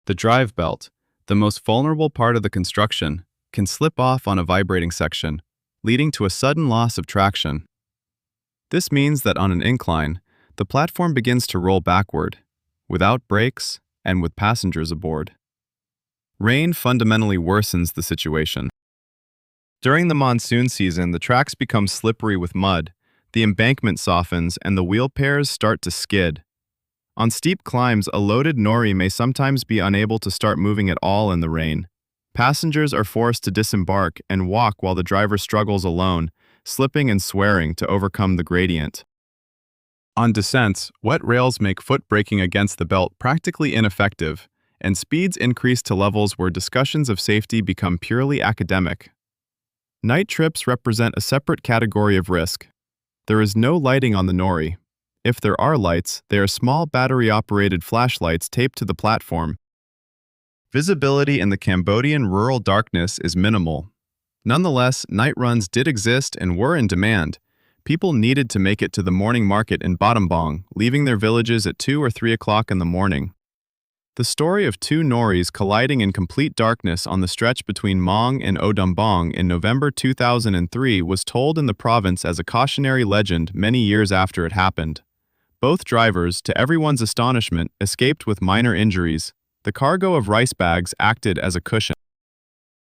The drive belt, the most vulnerable part of the construction, can slip off on a vibrating section, leading to a sudden loss of traction. This means that on an incline, the platform begins to roll backward, without brakes and with passengers aboard. Rain fundamentally worsens the situation. During the monsoon season, the tracks become slippery with mud, the embankment softens, and the wheel pairs start to skid. On steep climbs, a loaded Nori may sometimes be unable to start moving at all in the rain. Passengers are forced to disembark and walk while the driver struggles alone, slipping and swearing to overcome the gradient. On descents, wet rails make foot braking against the belt practically ineffective, and speeds increase to levels where discussions of safety become purely academic. Night trips represent a separate category of risk. There is no lighting on the Nori. If there are lights, they are small battery-operated flashlights taped to the platform. Visibility in the Cambodian rural darkness is minimal. Nonetheless, night runs did exist and were in demand. People needed to make it to the morning market in Battambang, leaving their villages at 2 or 3 o'clock in the morning. The story of two Noris colliding in complete darkness on the stretch between Mang and Odambang in November 2003 was told in the province as a cautionary legend many years after it happened. Both drivers, to everyone's astonishment, escaped with minor injuries. The cargo of rice bags acted as a cushion.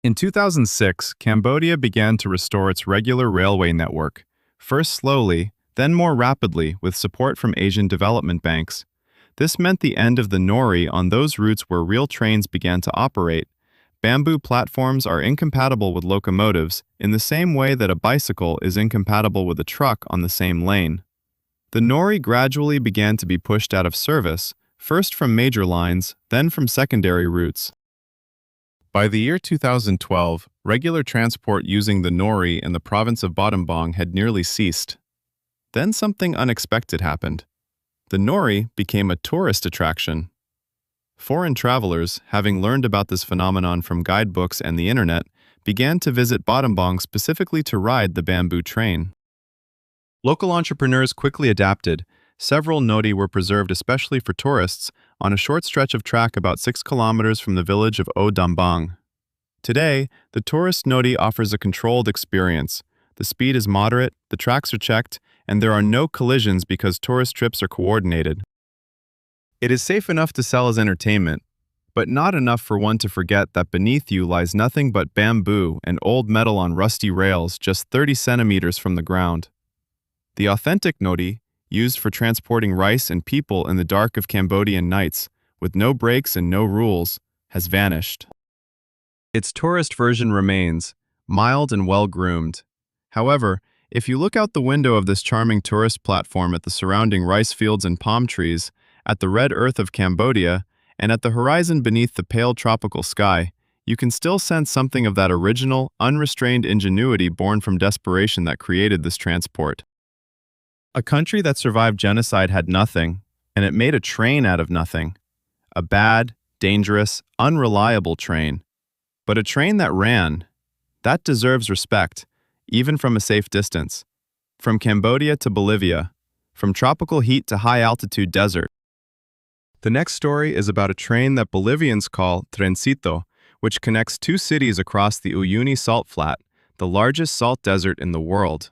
In 2006, Cambodia began to restore its regular railway network, first slowly, then more rapidly with support from Asian development banks. This meant the end of the Nori on those routes where real trains began to operate. Bamboo platforms are incompatible with locomotives in the same way that a bicycle is incompatible with a truck on the same lane. The Nori gradually began to be pushed out of service, first from major lines, then from secondary routes. By the year 2012, regular transport using the Nori in the province of Battambang had nearly ceased. Then something unexpected happened. The Nori became a tourist attraction. Foreign travelers, having learned about this phenomenon from guidebooks and the internet, began to visit Battambang specifically to ride the bamboo train. Local entrepreneurs quickly adapted. Several Nori were preserved especially for tourists on a short stretch of track about 6 kilometers from the village of Odambang. Today, the tourist Nori offers a controlled experience. The speed is moderate, the tracks are checked, and there are no collisions because tourist trips are coordinated. It is safe enough to sell as entertainment, but not enough for one to forget that beneath you lies nothing but bamboo and old metal on rusty rails just 30 centimeters from the ground. The authentic Nori, used for transporting rice and people in the dark of Cambodian nights, with no brakes and no rules, has vanished. Its tourist version remains, mild and well-groomed. However, if you look out the window of this charming tourist platform at the surrounding rice fields and palm trees, at the red earth of Cambodia, and at the horizon beneath the pale tropical sky, you can still sense something of that original, unrestrained ingenuity born from desperation that created this transport. A country that survived genocide had nothing, and it made a train out of nothing. A bad, dangerous, unreliable train. But a train that ran, that deserves respect, even from a safe distance. From Cambodia to Bolivia, from tropical heat to high-altitude desert. The next story is about a train that Bolivians call Trencito, which connects two cities across the Uyuni Salt Flat, the largest salt desert in the world.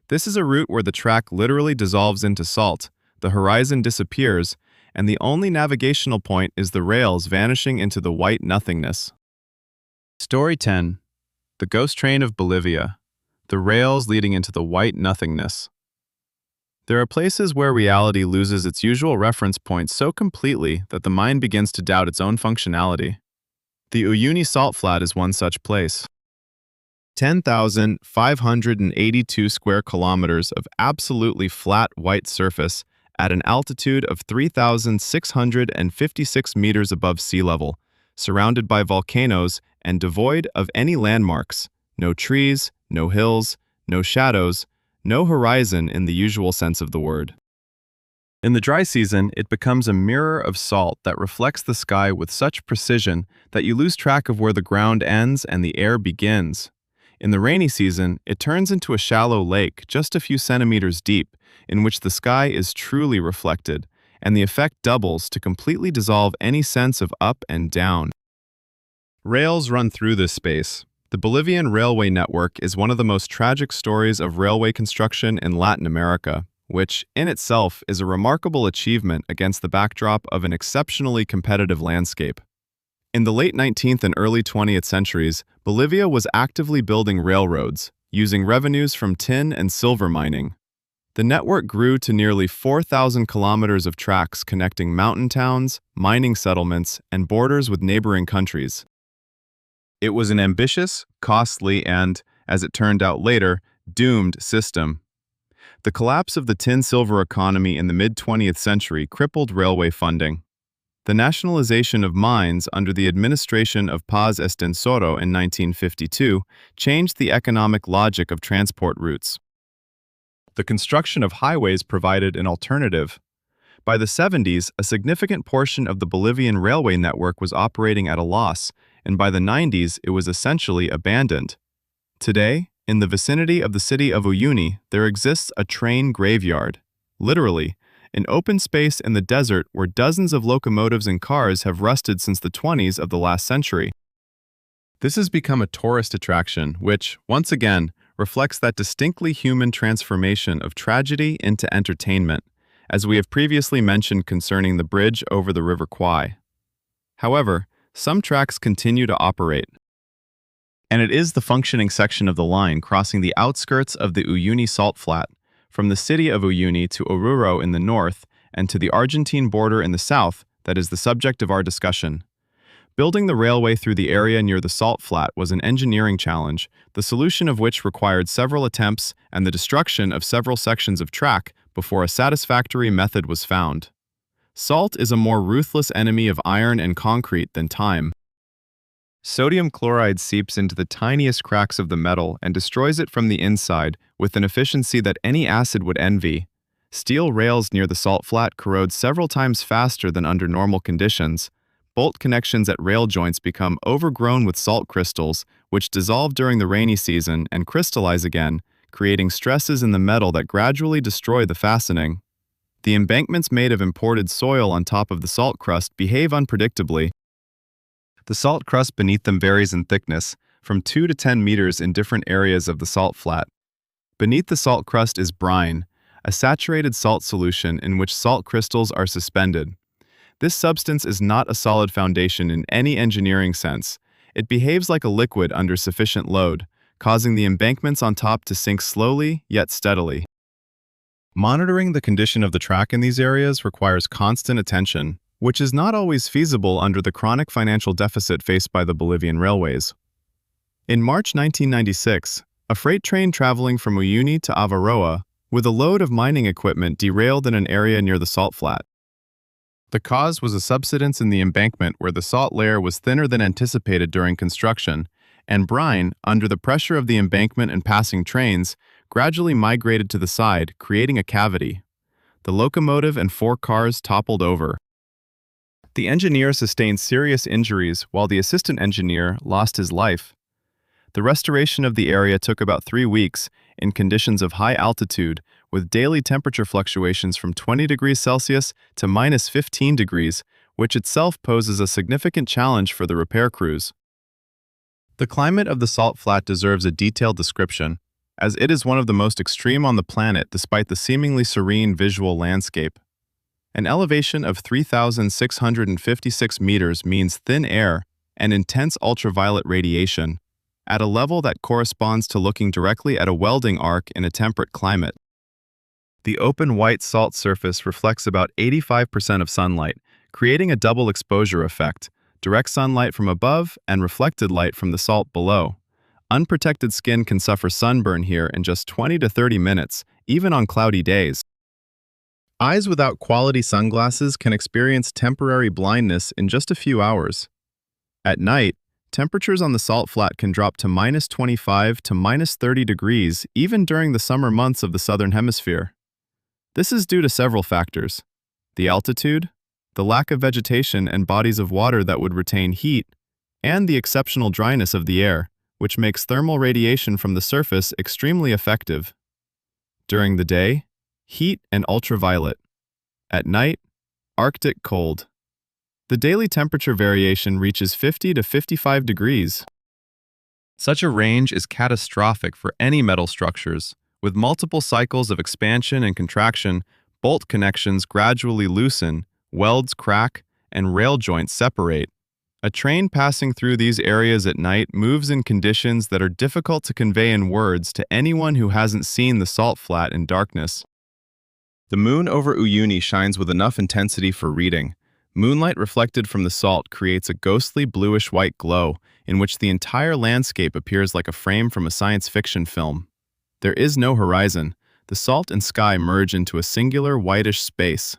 This is a route where the track literally dissolves into salt, the horizon disappears, and the only navigational point is the rails vanishing into the white nothingness. Story 10. The Ghost Train of Bolivia. The rails leading into the white nothingness. There are places where reality loses its usual reference points so completely that the mind begins to doubt its own functionality. The Uyuni Salt Flat is one such place. 10,582 square kilometers of absolutely flat white surface at an altitude of 3,656 meters above sea level, surrounded by volcanoes and devoid of any landmarks, no trees, no hills, no shadows, no horizon in the usual sense of the word. In the dry season, it becomes a mirror of salt that reflects the sky with such precision that you lose track of where the ground ends and the air begins. In the rainy season, it turns into a shallow lake just a few centimeters deep, in which the sky is truly reflected, and the effect doubles to completely dissolve any sense of up and down. Rails run through this space. The Bolivian railway network is one of the most tragic stories of railway construction in Latin America, which, in itself, is a remarkable achievement against the backdrop of an exceptionally competitive landscape. In the late 19th and early 20th centuries, Bolivia was actively building railroads, using revenues from tin and silver mining. The network grew to nearly 4,000 kilometers of tracks connecting mountain towns, mining settlements, and borders with neighboring countries. It was an ambitious, costly, and, as it turned out later, doomed system. The collapse of the tin-silver economy in the mid-20th century crippled railway funding. The nationalization of mines under the administration of Paz Estenssoro in 1952 changed the economic logic of transport routes. The construction of highways provided an alternative. By the 70s, a significant portion of the Bolivian railway network was operating at a loss, and by the 90s, it was essentially abandoned. Today, in the vicinity of the city of Uyuni, there exists a train graveyard. Literally, an open space in the desert where dozens of locomotives and cars have rusted since the 20s of the last century. This has become a tourist attraction, which, once again, reflects that distinctly human transformation of tragedy into entertainment, as we have previously mentioned concerning the bridge over the River Kwai. However, some tracks continue to operate, and it is the functioning section of the line crossing the outskirts of the Uyuni salt flat, from the city of Uyuni to Oruro in the north and to the Argentine border in the south, that is the subject of our discussion. Building the railway through the area near the salt flat was an engineering challenge, the solution of which required several attempts and the destruction of several sections of track before a satisfactory method was found. Salt is a more ruthless enemy of iron and concrete than time. Sodium chloride seeps into the tiniest cracks of the metal and destroys it from the inside with an efficiency that any acid would envy. Steel rails near the salt flat corrode several times faster than under normal conditions. Bolt connections at rail joints become overgrown with salt crystals, which dissolve during the rainy season and crystallize again, creating stresses in the metal that gradually destroy the fastening. The embankments made of imported soil on top of the salt crust behave unpredictably. The salt crust beneath them varies in thickness, from 2 to 10 meters in different areas of the salt flat. Beneath the salt crust is brine, a saturated salt solution in which salt crystals are suspended. This substance is not a solid foundation in any engineering sense. It behaves like a liquid under sufficient load, causing the embankments on top to sink slowly yet steadily. Monitoring the condition of the track in these areas requires constant attention, which is not always feasible under the chronic financial deficit faced by the Bolivian railways. In March 1996, a freight train traveling from Uyuni to Avaroa with a load of mining equipment derailed in an area near the salt flat. The cause was a subsidence in the embankment where the salt layer was thinner than anticipated during construction, and brine, under the pressure of the embankment and passing trains, gradually migrated to the side, creating a cavity. The locomotive and 4 cars toppled over. The engineer sustained serious injuries while the assistant engineer lost his life. The restoration of the area took about 3 weeks in conditions of high altitude, with daily temperature fluctuations from 20 degrees Celsius to minus 15 degrees, which itself poses a significant challenge for the repair crews. The climate of the salt flat deserves a detailed description, as it is one of the most extreme on the planet despite the seemingly serene visual landscape. An elevation of 3,656 meters means thin air and intense ultraviolet radiation, at a level that corresponds to looking directly at a welding arc in a temperate climate. The open white salt surface reflects about 85% of sunlight, creating a double exposure effect, direct sunlight from above and reflected light from the salt below. Unprotected skin can suffer sunburn here in just 20 to 30 minutes, even on cloudy days. Eyes without quality sunglasses can experience temporary blindness in just a few hours. At night, temperatures on the salt flat can drop to -25 to -30 degrees even during the summer months of the southern hemisphere. This is due to several factors: the altitude, the lack of vegetation and bodies of water that would retain heat, and the exceptional dryness of the air, which makes thermal radiation from the surface extremely effective. During the day, heat and ultraviolet. At night, Arctic cold. The daily temperature variation reaches 50 to 55 degrees. Such a range is catastrophic for any metal structures. With multiple cycles of expansion and contraction, bolt connections gradually loosen, welds crack, and rail joints separate. A train passing through these areas at night moves in conditions that are difficult to convey in words to anyone who hasn't seen the salt flat in darkness. The moon over Uyuni shines with enough intensity for reading. Moonlight reflected from the salt creates a ghostly bluish-white glow in which the entire landscape appears like a frame from a science fiction film. There is no horizon. The salt and sky merge into a singular whitish space.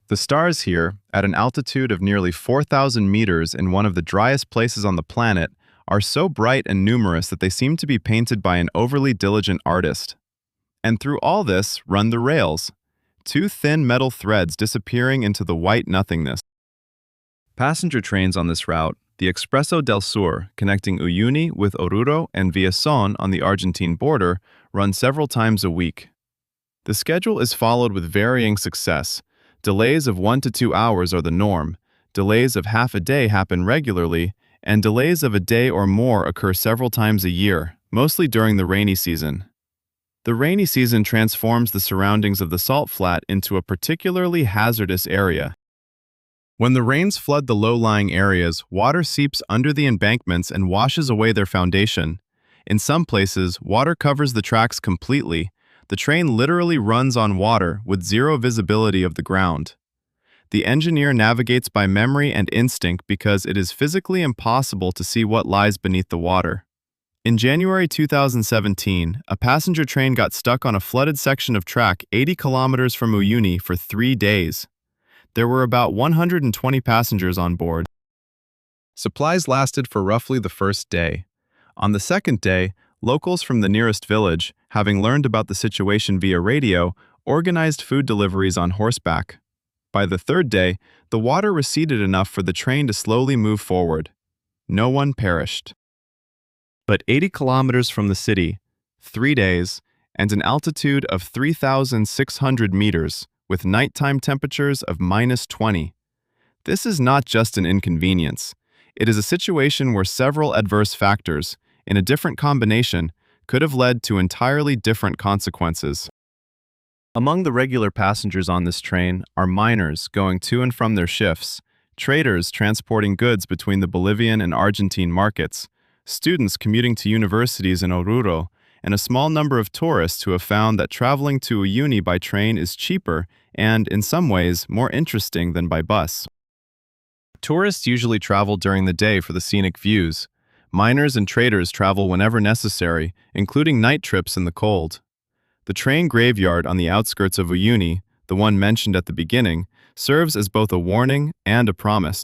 The stars here, at an altitude of nearly 4,000 meters in one of the driest places on the planet, are so bright and numerous that they seem to be painted by an overly diligent artist. And through all this run the rails, two thin metal threads disappearing into the white nothingness. Passenger trains on this route, the Expreso del Sur, connecting Uyuni with Oruro and Villazón on the Argentine border, run several times a week. The schedule is followed with varying success. Delays of 1 to 2 hours are the norm, delays of half a day happen regularly, and delays of a day or more occur several times a year, mostly during the rainy season. The rainy season transforms the surroundings of the salt flat into a particularly hazardous area. When the rains flood the low-lying areas, water seeps under the embankments and washes away their foundation. In some places, water covers the tracks completely. The train literally runs on water with zero visibility of the ground. The engineer navigates by memory and instinct because it is physically impossible to see what lies beneath the water. In January 2017, a passenger train got stuck on a flooded section of track 80 kilometers from Uyuni for 3 days. There were about 120 passengers on board. Supplies lasted for roughly the first day. On the second day, locals from the nearest village, having learned about the situation via radio, organized food deliveries on horseback. By the third day, the water receded enough for the train to slowly move forward. No one perished. But 80 kilometers from the city, 3 days, and an altitude of 3,600 meters, with nighttime temperatures of -20. This is not just an inconvenience. It is a situation where several adverse factors, in a different combination, could have led to entirely different consequences. Among the regular passengers on this train are miners going to and from their shifts, traders transporting goods between the Bolivian and Argentine markets, students commuting to universities in Oruro, and a small number of tourists who have found that traveling to Uyuni by train is cheaper and, in some ways, more interesting than by bus. Tourists usually travel during the day for the scenic views. Miners and traders travel whenever necessary, including night trips in the cold. The train graveyard on the outskirts of Uyuni, the one mentioned at the beginning, serves as both a warning and a promise.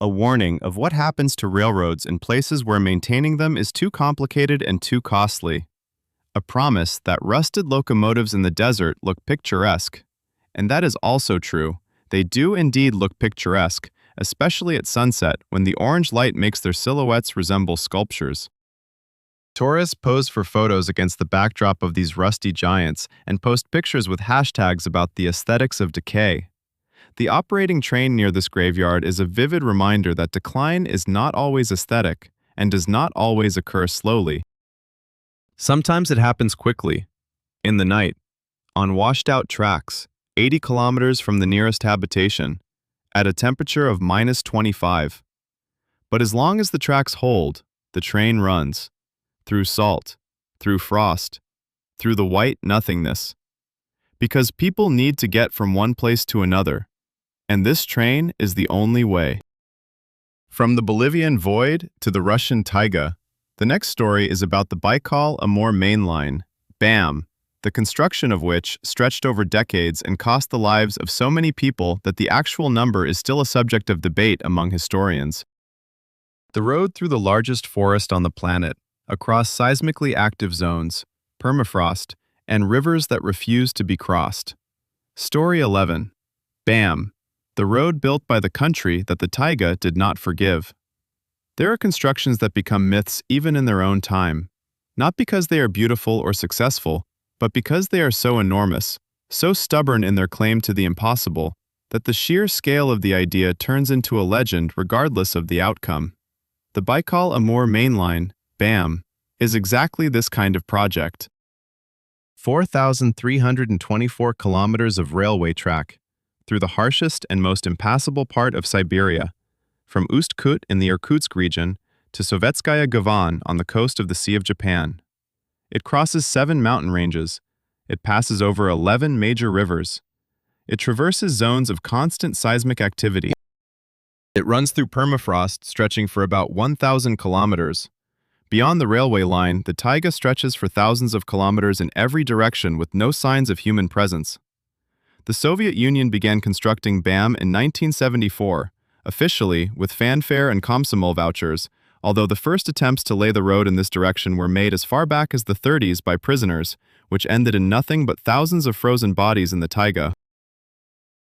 A warning of what happens to railroads in places where maintaining them is too complicated and too costly. A promise that rusted locomotives in the desert look picturesque. And that is also true. They do indeed look picturesque, especially at sunset when the orange light makes their silhouettes resemble sculptures. Tourists pose for photos against the backdrop of these rusty giants and post pictures with hashtags about the aesthetics of decay. The operating train near this graveyard is a vivid reminder that decline is not always aesthetic and does not always occur slowly. Sometimes it happens quickly, in the night, on washed-out tracks, 80 kilometers from the nearest habitation, at a temperature of -25. But as long as the tracks hold, the train runs, through salt, through frost, through the white nothingness. Because people need to get from one place to another, and this train is the only way. From the Bolivian void to the Russian taiga, the next story is about the Baikal-Amur mainline, BAM, the construction of which stretched over decades and cost the lives of so many people that the actual number is still a subject of debate among historians. The road through the largest forest on the planet, across seismically active zones, permafrost, and rivers that refuse to be crossed. Story 11. BAM. The road built by the country that the taiga did not forgive. There are constructions that become myths even in their own time, not because they are beautiful or successful, but because they are so enormous, so stubborn in their claim to the impossible, that the sheer scale of the idea turns into a legend regardless of the outcome. The Baikal-Amur mainline, BAM, is exactly this kind of project. 4,324 kilometers of railway track, through the harshest and most impassable part of Siberia, from Ust-Kut in the Irkutsk region to Sovetskaya Gavan on the coast of the Sea of Japan. It crosses 7 mountain ranges. It passes over 11 major rivers. It traverses zones of constant seismic activity. It runs through permafrost stretching for about 1,000 kilometers. Beyond the railway line, the taiga stretches for thousands of kilometers in every direction with no signs of human presence. The Soviet Union began constructing BAM in 1974, officially with fanfare and Komsomol vouchers, although the first attempts to lay the road in this direction were made as far back as the 30s by prisoners, which ended in nothing but thousands of frozen bodies in the taiga.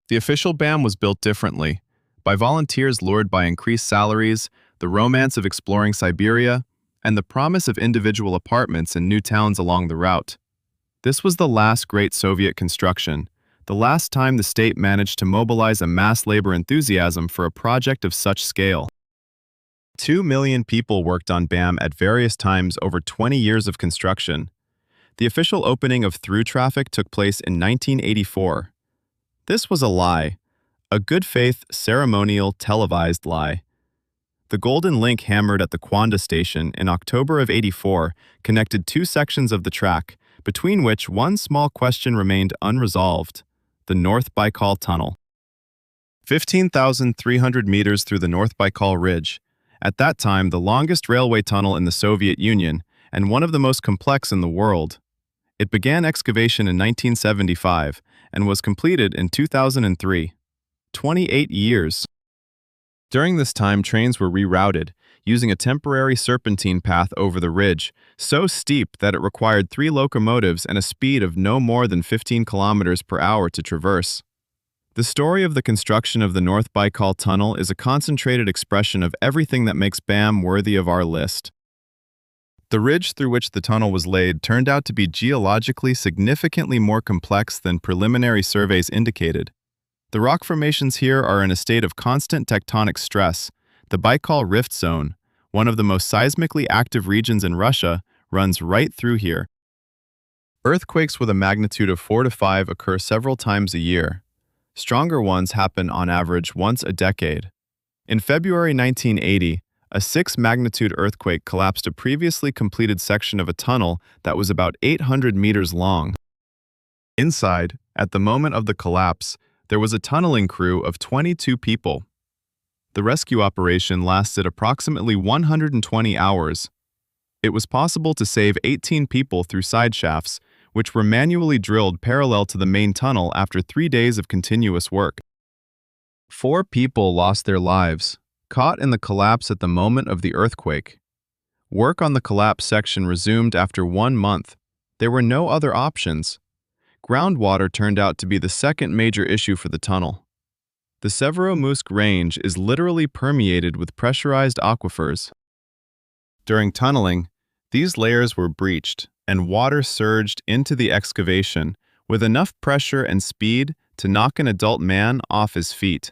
The official BAM was built differently, by volunteers lured by increased salaries, the romance of exploring Siberia, and the promise of individual apartments in new towns along the route. This was the last great Soviet construction, the last time the state managed to mobilize a mass labor enthusiasm for a project of such scale. 2 million people worked on BAM at various times over 20 years of construction. The official opening of through traffic took place in 1984. This was a lie, a good-faith, ceremonial, televised lie. The Golden Link hammered at the Kwanda station in October of '84 connected 2 sections of the track, between which one small question remained unresolved: the North Baikal Tunnel. 15,300 meters through the North Baikal Ridge, at that time the longest railway tunnel in the Soviet Union and one of the most complex in the world. It began excavation in 1975 and was completed in 2003. 28 years. During this time, trains were rerouted, using a temporary serpentine path over the ridge, so steep that it required 3 locomotives and a speed of no more than 15 kilometers per hour to traverse. The story of the construction of the North Baikal Tunnel is a concentrated expression of everything that makes BAM worthy of our list. The ridge through which the tunnel was laid turned out to be geologically significantly more complex than preliminary surveys indicated. The rock formations here are in a state of constant tectonic stress. The Baikal Rift Zone, one of the most seismically active regions in Russia, runs right through here. Earthquakes with a magnitude of 4 to 5 occur several times a year. Stronger ones happen on average once a decade. In February 1980, a 6-magnitude earthquake collapsed a previously completed section of a tunnel that was about 800 meters long. Inside, at the moment of the collapse, there was a tunneling crew of 22 people. The rescue operation lasted approximately 120 hours. It was possible to save 18 people through side shafts, which were manually drilled parallel to the main tunnel after 3 days of continuous work. 4 people lost their lives, caught in the collapse at the moment of the earthquake. Work on the collapse section resumed after 1 month. There were no other options. Groundwater turned out to be the second major issue for the tunnel. The Severomuysk Range is literally permeated with pressurized aquifers. During tunneling, these layers were breached and water surged into the excavation with enough pressure and speed to knock an adult man off his feet.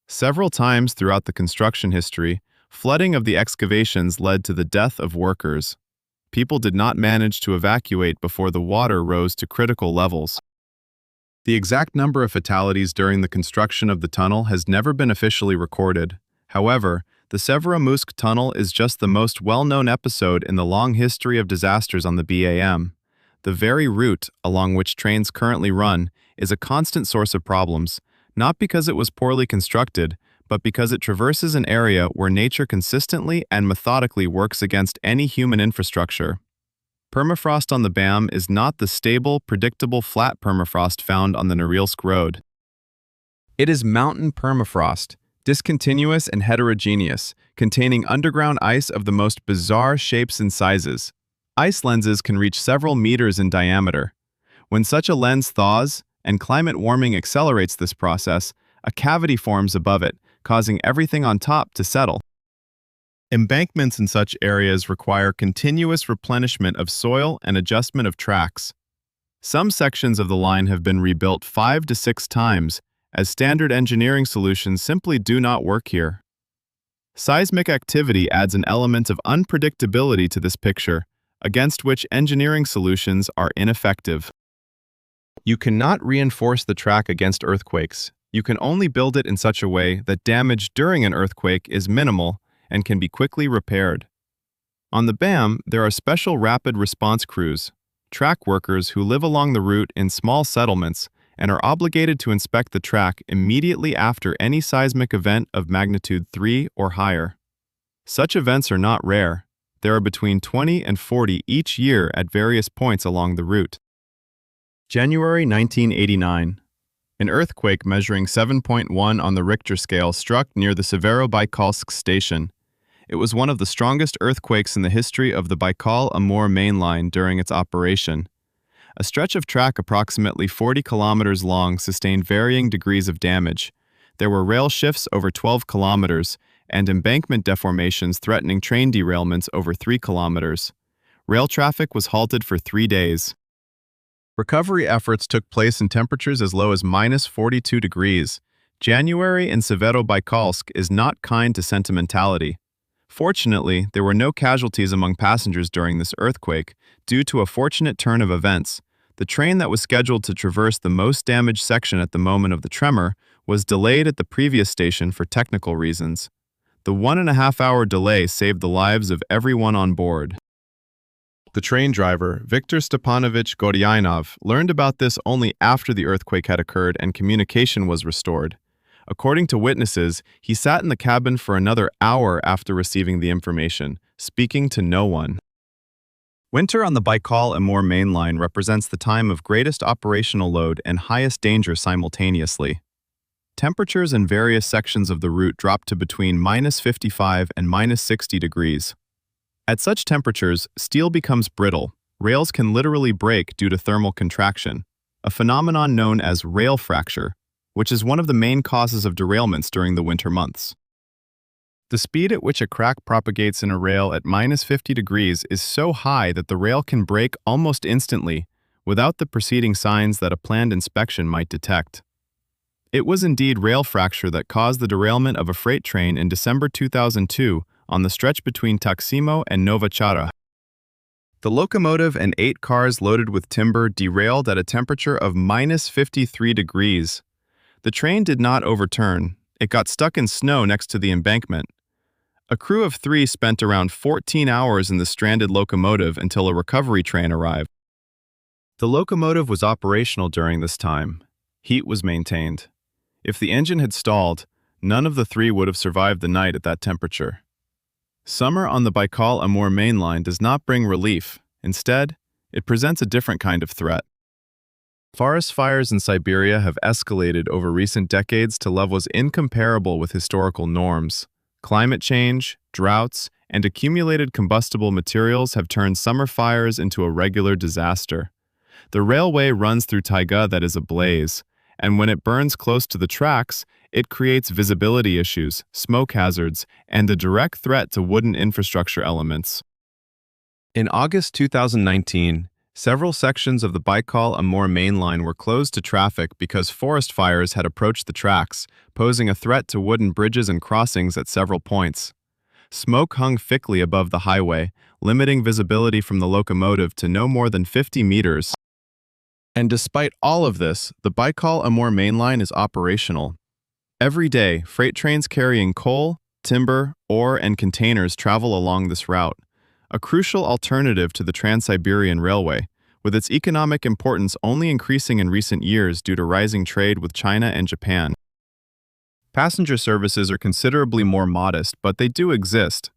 Several times throughout the construction history, flooding of the excavations led to the death of workers. People did not manage to evacuate before the water rose to critical levels. The exact number of fatalities during the construction of the tunnel has never been officially recorded. However, the Severomuysk Tunnel is just the most well-known episode in the long history of disasters on the BAM. The very route along which trains currently run is a constant source of problems, not because it was poorly constructed, but because it traverses an area where nature consistently and methodically works against any human infrastructure. Permafrost on the BAM is not the stable, predictable flat permafrost found on the Norilsk Road. It is mountain permafrost, discontinuous and heterogeneous, containing underground ice of the most bizarre shapes and sizes. Ice lenses can reach several meters in diameter. When such a lens thaws, and climate warming accelerates this process, a cavity forms above it, causing everything on top to settle. Embankments in such areas require continuous replenishment of soil and adjustment of tracks. Some sections of the line have been rebuilt 5 to 6 times, as standard engineering solutions simply do not work here. Seismic activity adds an element of unpredictability to this picture, against which engineering solutions are ineffective. You cannot reinforce the track against earthquakes. You can only build it in such a way that damage during an earthquake is minimal and can be quickly repaired. On the BAM, there are special rapid response crews, track workers who live along the route in small settlements and are obligated to inspect the track immediately after any seismic event of magnitude 3 or higher. Such events are not rare. There are between 20 and 40 each year at various points along the route. January 1989. An earthquake measuring 7.1 on the Richter scale struck near the Severodvinsk station. It was one of the strongest earthquakes in the history of the Baikal-Amur mainline during its operation. A stretch of track approximately 40 kilometers long sustained varying degrees of damage. There were rail shifts over 12 kilometers and embankment deformations threatening train derailments over 3 kilometers. Rail traffic was halted for 3 days. Recovery efforts took place in temperatures as low as -42 degrees. January in Severodvinsk is not kind to sentimentality. Fortunately, there were no casualties among passengers during this earthquake, due to a fortunate turn of events. The train that was scheduled to traverse the most damaged section at the moment of the tremor was delayed at the previous station for technical reasons. The 1.5-hour delay saved the lives of everyone on board. The train driver, Viktor Stepanovich Gordianov, learned about this only after the earthquake had occurred and communication was restored. According to witnesses, he sat in the cabin for another hour after receiving the information, speaking to no one. Winter on the Baikal-Amur mainline represents the time of greatest operational load and highest danger simultaneously. Temperatures in various sections of the route drop to between -55 and -60 degrees. At such temperatures, steel becomes brittle. Rails can literally break due to thermal contraction, a phenomenon known as rail fracture, which is one of the main causes of derailments during the winter months. The speed at which a crack propagates in a rail at -50 degrees is so high that the rail can break almost instantly, without the preceding signs that a planned inspection might detect. It was indeed rail fracture that caused the derailment of a freight train in December 2002 on the stretch between Taximo and Novachara. The locomotive and 8 cars loaded with timber derailed at a temperature of -53 degrees. The train did not overturn. It got stuck in snow next to the embankment. A crew of 3 spent around 14 hours in the stranded locomotive until a recovery train arrived. The locomotive was operational during this time. Heat was maintained. If the engine had stalled, none of the 3 would have survived the night at that temperature. Summer on the Baikal-Amur mainline does not bring relief. Instead, it presents a different kind of threat. Forest fires in Siberia have escalated over recent decades to levels incomparable with historical norms. Climate change, droughts, and accumulated combustible materials have turned summer fires into a regular disaster. The railway runs through taiga that is ablaze, and when it burns close to the tracks, it creates visibility issues, smoke hazards, and a direct threat to wooden infrastructure elements. In August 2019, several sections of the Baikal-Amur mainline were closed to traffic because forest fires had approached the tracks, posing a threat to wooden bridges and crossings at several points. Smoke hung thickly above the highway, limiting visibility from the locomotive to no more than 50 meters. And despite all of this, the Baikal-Amur mainline is operational. Every day, freight trains carrying coal, timber, ore, and containers travel along this route, a crucial alternative to the Trans-Siberian Railway, with its economic importance only increasing in recent years due to rising trade with China and Japan. Passenger services are considerably more modest, but they do exist.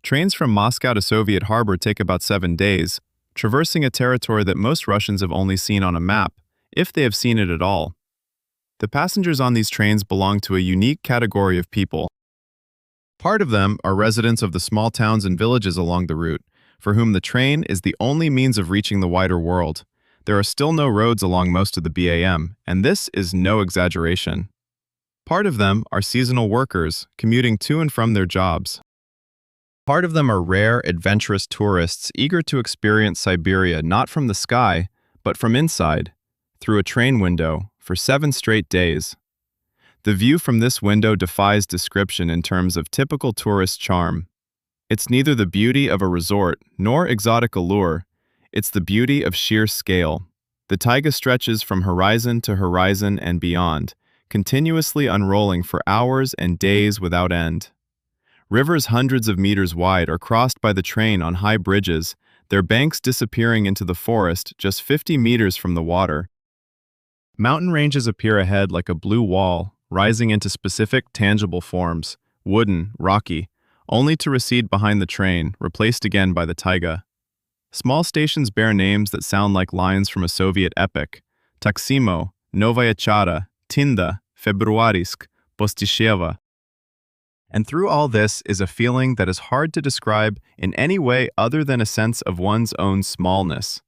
Trains from Moscow to Soviet Harbor take about 7 days, traversing a territory that most Russians have only seen on a map, if they have seen it at all. The passengers on these trains belong to a unique category of people. Part of them are residents of the small towns and villages along the route, for whom the train is the only means of reaching the wider world. There are still no roads along most of the BAM, and this is no exaggeration. Part of them are seasonal workers, commuting to and from their jobs. Part of them are rare, adventurous tourists eager to experience Siberia not from the sky, but from inside, through a train window, for 7 straight days. The view from this window defies description in terms of typical tourist charm. It's neither the beauty of a resort nor exotic allure, it's the beauty of sheer scale. The taiga stretches from horizon to horizon and beyond, continuously unrolling for hours and days without end. Rivers hundreds of meters wide are crossed by the train on high bridges, their banks disappearing into the forest just 50 meters from the water. Mountain ranges appear ahead like a blue wall, rising into specific, tangible forms, wooden, rocky, only to recede behind the train, replaced again by the taiga. Small stations bear names that sound like lines from a Soviet epic: Taksimo, Novaya Chara, Tinda, Februarisk, Postisheva. And through all this is a feeling that is hard to describe in any way other than a sense of one's own smallness.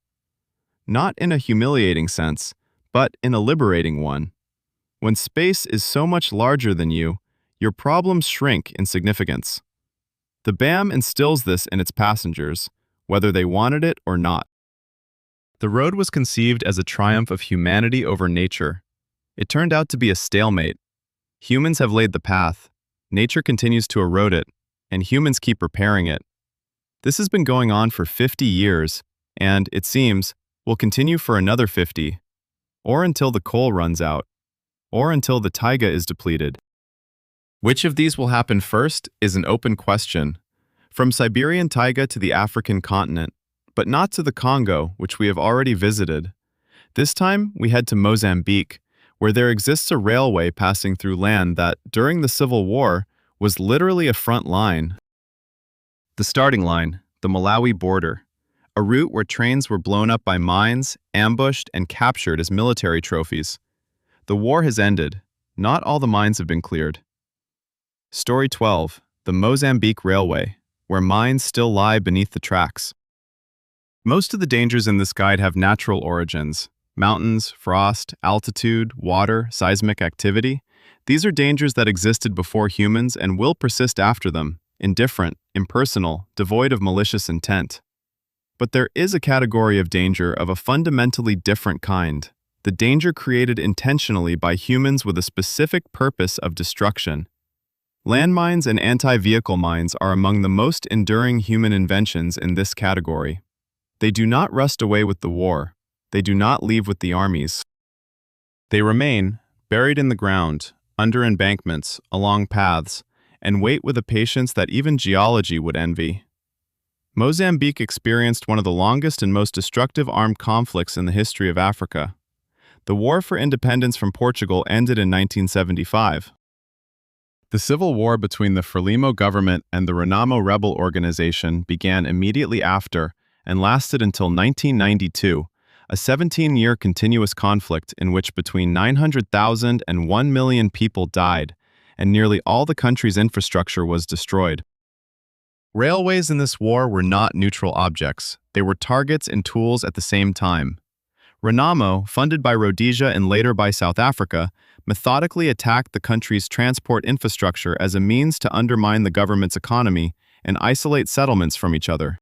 Not in a humiliating sense, but in a liberating one. When space is so much larger than you, your problems shrink in significance. The BAM instills this in its passengers, whether they wanted it or not. The road was conceived as a triumph of humanity over nature. It turned out to be a stalemate. Humans have laid the path, nature continues to erode it, and humans keep repairing it. This has been going on for 50 years, and, it seems, will continue for another 50, or until the coal runs out, or until the taiga is depleted. Which of these will happen first is an open question. From Siberian taiga to the African continent, but not to the Congo, which we have already visited. This time, we head to Mozambique, where there exists a railway passing through land that, during the Civil War, was literally a front line. The starting line, the Malawi border, a route where trains were blown up by mines, ambushed, and captured as military trophies. The war has ended. Not all the mines have been cleared. Story 12, the Mozambique Railway, where mines still lie beneath the tracks. Most of the dangers in this guide have natural origins. Mountains, frost, altitude, water, seismic activity. These are dangers that existed before humans and will persist after them, indifferent, impersonal, devoid of malicious intent. But there is a category of danger of a fundamentally different kind, the danger created intentionally by humans with a specific purpose of destruction. Landmines and anti-vehicle mines are among the most enduring human inventions in this category. They do not rust away with the war. They do not leave with the armies. They remain, buried in the ground, under embankments, along paths, and wait with a patience that even geology would envy. Mozambique experienced one of the longest and most destructive armed conflicts in the history of Africa. The war for independence from Portugal ended in 1975. The civil war between the Frelimo government and the Renamo rebel organization began immediately after and lasted until 1992, a 17-year continuous conflict in which between 900,000 and 1 million people died, and nearly all the country's infrastructure was destroyed. Railways in this war were not neutral objects. They were targets and tools at the same time. Renamo, funded by Rhodesia and later by South Africa, methodically attacked the country's transport infrastructure as a means to undermine the government's economy and isolate settlements from each other.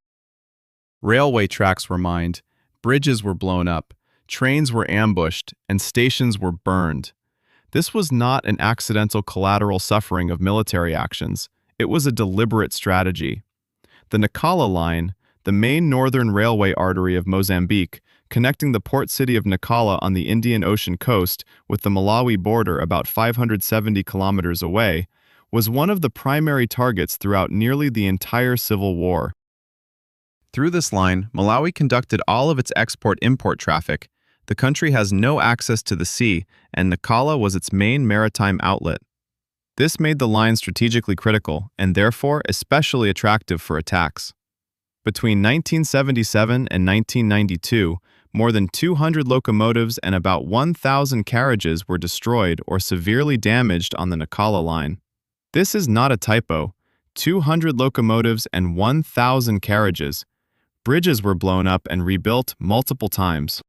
Railway tracks were mined, bridges were blown up, trains were ambushed, and stations were burned. This was not an accidental collateral suffering of military actions. It was a deliberate strategy. The Nacala line, the main northern railway artery of Mozambique, connecting the port city of Nacala on the Indian Ocean coast with the Malawi border about 570 kilometers away, was one of the primary targets throughout nearly the entire Civil War. Through this line, Malawi conducted all of its export-import traffic. The country has no access to the sea, and Nacala was its main maritime outlet. This made the line strategically critical, and therefore especially attractive for attacks. Between 1977 and 1992, more than 200 locomotives and about 1,000 carriages were destroyed or severely damaged on the Nacala line. This is not a typo. 200 locomotives and 1,000 carriages. Bridges were blown up and rebuilt multiple times.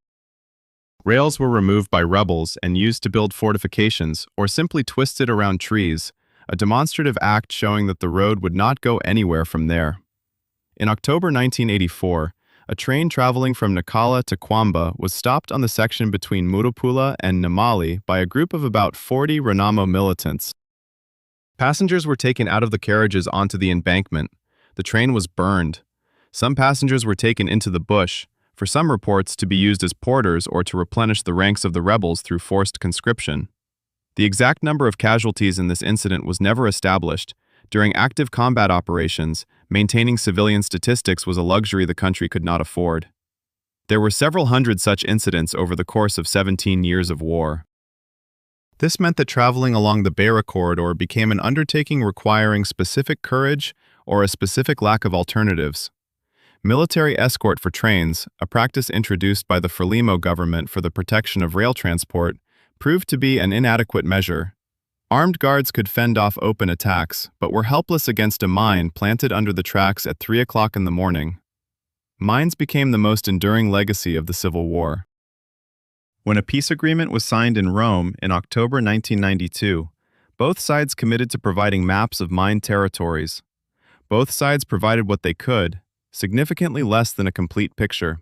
Rails were removed by rebels and used to build fortifications or simply twisted around trees, a demonstrative act showing that the road would not go anywhere from there. In October 1984, a train traveling from Nacala to Kwamba was stopped on the section between Murupula and Namali by a group of about 40 Renamo militants. Passengers were taken out of the carriages onto the embankment. The train was burned. Some passengers were taken into the bush, for some reports to be used as porters or to replenish the ranks of the rebels through forced conscription. The exact number of casualties in this incident was never established. During active combat operations, maintaining civilian statistics was a luxury the country could not afford. There were several hundred such incidents over the course of 17 years of war. This meant that traveling along the Beira corridor became an undertaking requiring specific courage or a specific lack of alternatives. Military escort for trains, a practice introduced by the Frelimo government for the protection of rail transport, proved to be an inadequate measure. Armed guards could fend off open attacks, but were helpless against a mine planted under the tracks at 3 o'clock in the morning. Mines became the most enduring legacy of the Civil War. When a peace agreement was signed in Rome in October 1992, both sides committed to providing maps of mined territories. Both sides provided what they could, significantly less than a complete picture.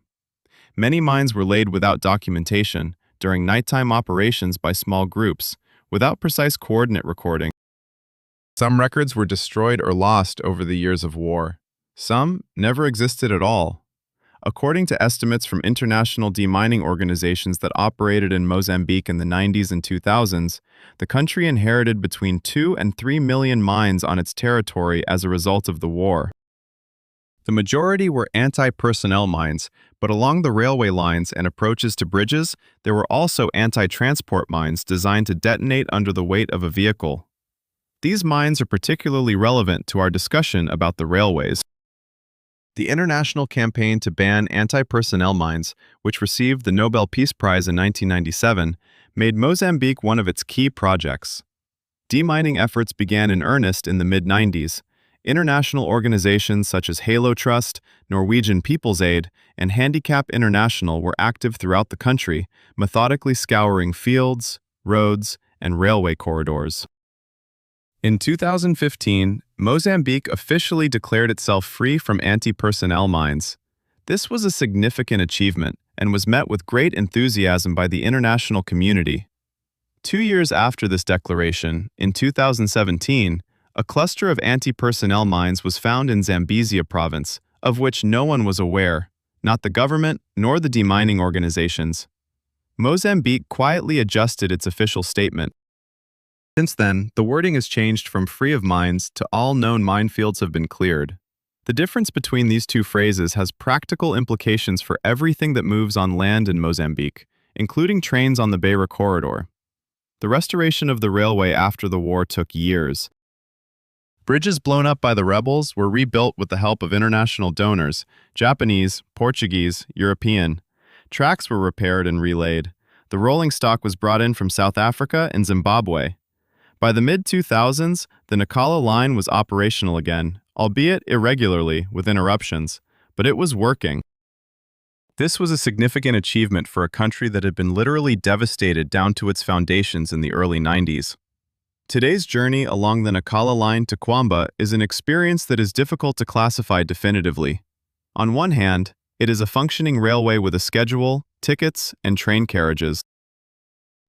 Many mines were laid without documentation, during nighttime operations by small groups, without precise coordinate recording. Some records were destroyed or lost over the years of war. Some never existed at all. According to estimates from international demining organizations that operated in Mozambique in the 90s and 2000s, the country inherited between 2 and 3 million mines on its territory as a result of the war. The majority were anti-personnel mines, but along the railway lines and approaches to bridges, there were also anti-transport mines designed to detonate under the weight of a vehicle. These mines are particularly relevant to our discussion about the railways. The international campaign to ban anti-personnel mines, which received the Nobel Peace Prize in 1997, made Mozambique one of its key projects. Demining efforts began in earnest in the mid-90s. International organizations such as Halo Trust, Norwegian People's Aid, and Handicap International were active throughout the country, methodically scouring fields, roads, and railway corridors. In 2015, Mozambique officially declared itself free from anti-personnel mines. This was a significant achievement and was met with great enthusiasm by the international community. 2 years after this declaration, in 2017, a cluster of anti-personnel mines was found in Zambezia province, of which no one was aware, not the government nor the demining organizations. Mozambique quietly adjusted its official statement. Since then, the wording has changed from free of mines to all known minefields have been cleared. The difference between these two phrases has practical implications for everything that moves on land in Mozambique, including trains on the Beira corridor. The restoration of the railway after the war took years. Bridges blown up by the rebels were rebuilt with the help of international donors, Japanese, Portuguese, European. Tracks were repaired and relaid. The rolling stock was brought in from South Africa and Zimbabwe. By the mid-2000s, the Nacala line was operational again, albeit irregularly with interruptions, but it was working. This was a significant achievement for a country that had been literally devastated down to its foundations in the early 90s. Today's journey along the Nacala line to Kwamba is an experience that is difficult to classify definitively. On one hand, it is a functioning railway with a schedule, tickets, and train carriages.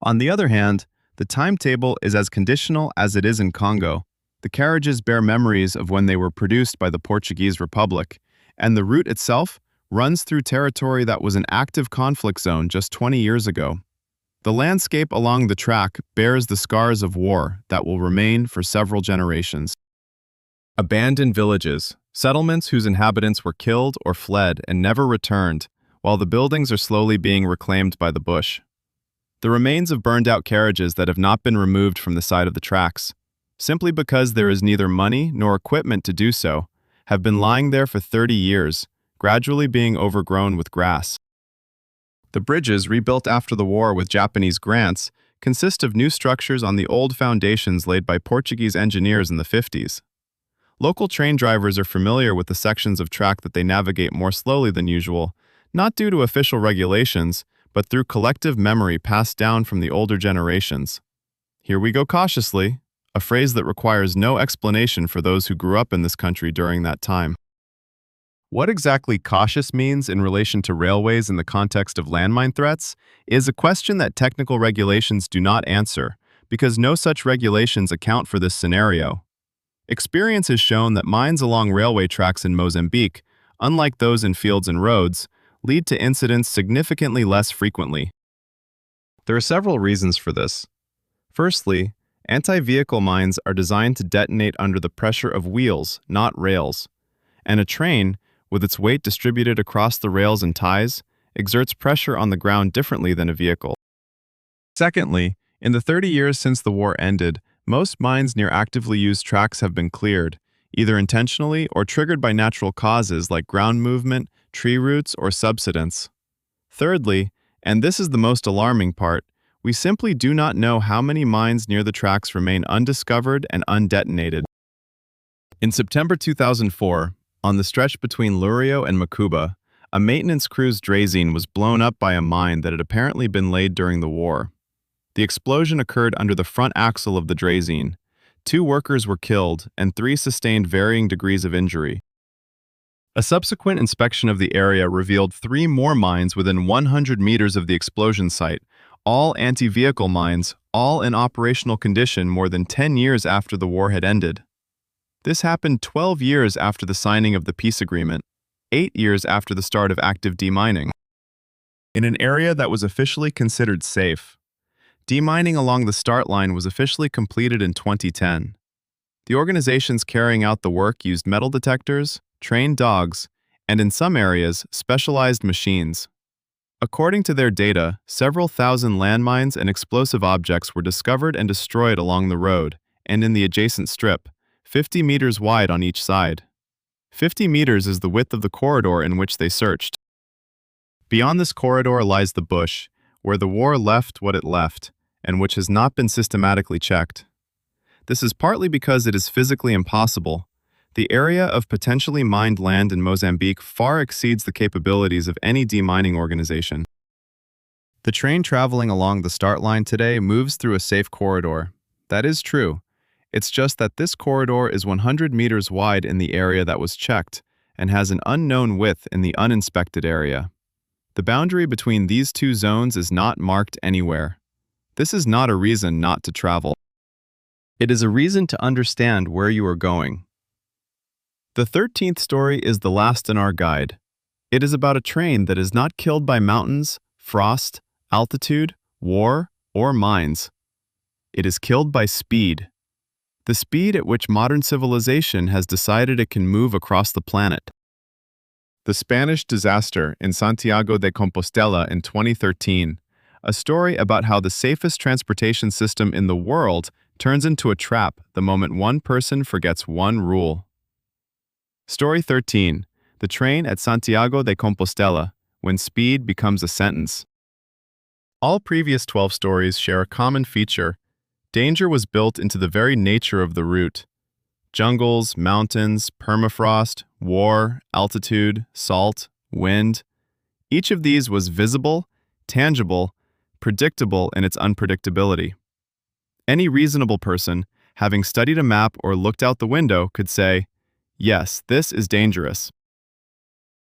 On the other hand, the timetable is as conditional as it is in Congo. The carriages bear memories of when they were produced by the Portuguese Republic, and the route itself runs through territory that was an active conflict zone just 20 years ago. The landscape along the track bears the scars of war that will remain for several generations. Abandoned villages, settlements whose inhabitants were killed or fled and never returned, while the buildings are slowly being reclaimed by the bush. The remains of burned-out carriages that have not been removed from the side of the tracks, simply because there is neither money nor equipment to do so, have been lying there for 30 years, gradually being overgrown with grass. The bridges, rebuilt after the war with Japanese grants, consist of new structures on the old foundations laid by Portuguese engineers in the 50s. Local train drivers are familiar with the sections of track that they navigate more slowly than usual, not due to official regulations, but through collective memory passed down from the older generations. Here we go cautiously, a phrase that requires no explanation for those who grew up in this country during that time. What exactly cautious means in relation to railways in the context of landmine threats is a question that technical regulations do not answer, because no such regulations account for this scenario. Experience has shown that mines along railway tracks in Mozambique, unlike those in fields and roads, lead to incidents significantly less frequently. There are several reasons for this. Firstly, anti-vehicle mines are designed to detonate under the pressure of wheels, not rails, and a train, with its weight distributed across the rails and ties, exerts pressure on the ground differently than a vehicle. Secondly, in the 30 years since the war ended, most mines near actively used tracks have been cleared, either intentionally or triggered by natural causes like ground movement, tree roots, or subsidence. Thirdly, and this is the most alarming part, we simply do not know how many mines near the tracks remain undiscovered and undetonated. In September 2004, on the stretch between Lurio and Makuba, a maintenance crew's draisine was blown up by a mine that had apparently been laid during the war. The explosion occurred under the front axle of the draisine. 2 workers were killed and 3 sustained varying degrees of injury. A subsequent inspection of the area revealed 3 more mines within 100 meters of the explosion site, all anti-vehicle mines, all in operational condition more than 10 years after the war had ended. This happened 12 years after the signing of the peace agreement, 8 years after the start of active demining. In an area that was officially considered safe, demining along the start line was officially completed in 2010. The organizations carrying out the work used metal detectors, trained dogs, and in some areas, specialized machines. According to their data, several thousand landmines and explosive objects were discovered and destroyed along the road and in the adjacent strip, 50 meters wide on each side. 50 meters is the width of the corridor in which they searched. Beyond this corridor lies the bush, where the war left what it left, and which has not been systematically checked. This is partly because it is physically impossible. The area of potentially mined land in Mozambique far exceeds the capabilities of any demining organization. The train traveling along the start line today moves through a safe corridor. That is true. It's just that this corridor is 100 meters wide in the area that was checked and has an unknown width in the uninspected area. The boundary between these 2 zones is not marked anywhere. This is not a reason not to travel. It is a reason to understand where you are going. The 13th story is the last in our guide. It is about a train that is not killed by mountains, frost, altitude, war, or mines. It is killed by speed. The speed at which modern civilization has decided it can move across the planet. The Spanish disaster in Santiago de Compostela in 2013, a story about how the safest transportation system in the world turns into a trap the moment one person forgets one rule. Story 13, the train at Santiago de Compostela, when speed becomes a sentence. All previous 12 stories share a common feature. Danger was built into the very nature of the route. Jungles, mountains, permafrost, war, altitude, salt, wind. Each of these was visible, tangible, predictable in its unpredictability. Any reasonable person, having studied a map or looked out the window, could say, "Yes, this is dangerous.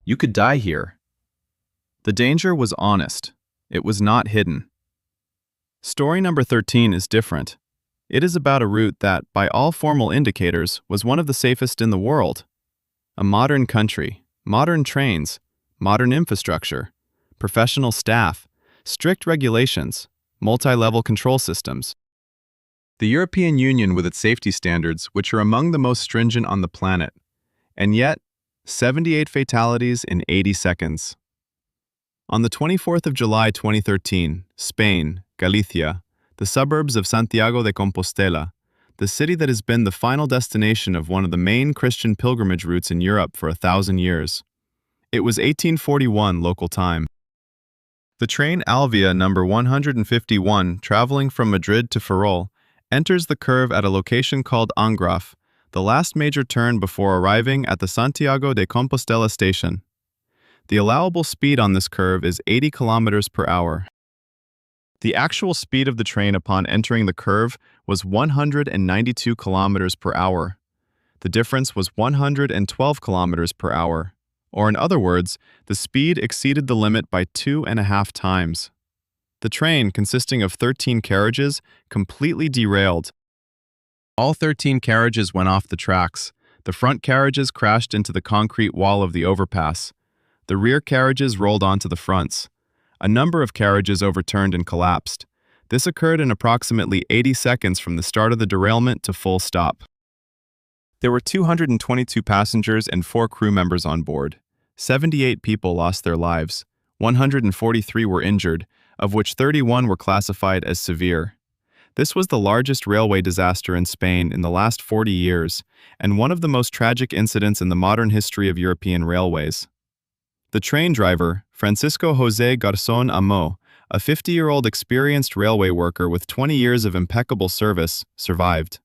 You could die here." The danger was honest. It was not hidden. Story number 13 is different. It is about a route that, by all formal indicators, was one of the safest in the world. A modern country, modern trains, modern infrastructure, professional staff, strict regulations, multi-level control systems. The European Union with its safety standards, which are among the most stringent on the planet. And yet, 78 fatalities in 80 seconds. On the 24th of July 2013, Spain, Galicia, the suburbs of Santiago de Compostela, the city that has been the final destination of one of the main Christian pilgrimage routes in Europe for 1,000 years. It was 1841 local time. The train Alvia number 151, traveling from Madrid to Ferrol, enters the curve at a location called Angraf, the last major turn before arriving at the Santiago de Compostela station. The allowable speed on this curve is 80 kilometers per hour. The actual speed of the train upon entering the curve was 192 kilometers per hour. The difference was 112 kilometers per hour. Or in other words, the speed exceeded the limit by 2.5 times. The train, consisting of 13 carriages, completely derailed. All 13 carriages went off the tracks. The front carriages crashed into the concrete wall of the overpass. The rear carriages rolled onto the fronts. A number of carriages overturned and collapsed. This occurred in approximately 80 seconds from the start of the derailment to full stop. There were 222 passengers and 4 crew members on board. 78 people lost their lives. 143 were injured, of which 31 were classified as severe. This was the largest railway disaster in Spain in the last 40 years, and one of the most tragic incidents in the modern history of European railways. The train driver, Francisco José Garzón Amo, a 50-year-old experienced railway worker with 20 years of impeccable service, survived.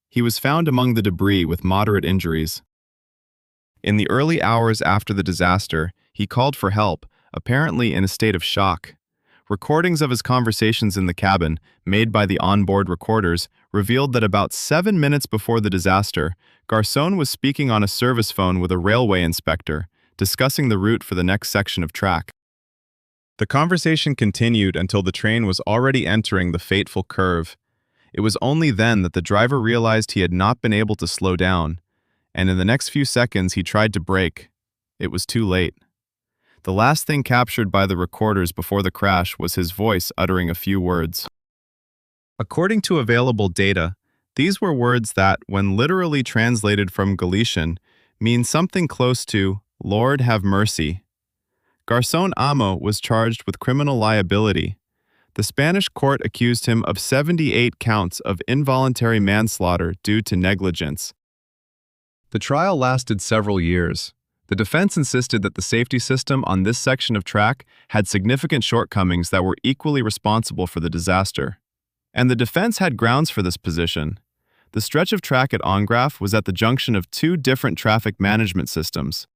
He was found among the debris with moderate injuries. In the early hours after the disaster, he called for help, apparently in a state of shock. Recordings of his conversations in the cabin, made by the onboard recorders, revealed that about 7 minutes before the disaster, Garzón was speaking on a service phone with a railway inspector, discussing the route for the next section of track. The conversation continued until the train was already entering the fateful curve. It was only then that the driver realized he had not been able to slow down, and in the next few seconds he tried to brake. It was too late. The last thing captured by the recorders before the crash was his voice uttering a few words. According to available data, these were words that, when literally translated from Galician, mean something close to, "Lord have mercy." Garzón Amo was charged with criminal liability. The Spanish court accused him of 78 counts of involuntary manslaughter due to negligence. The trial lasted several years. The defense insisted that the safety system on this section of track had significant shortcomings that were equally responsible for the disaster. And the defense had grounds for this position. The stretch of track at Angraf was at the junction of 2 different traffic management systems.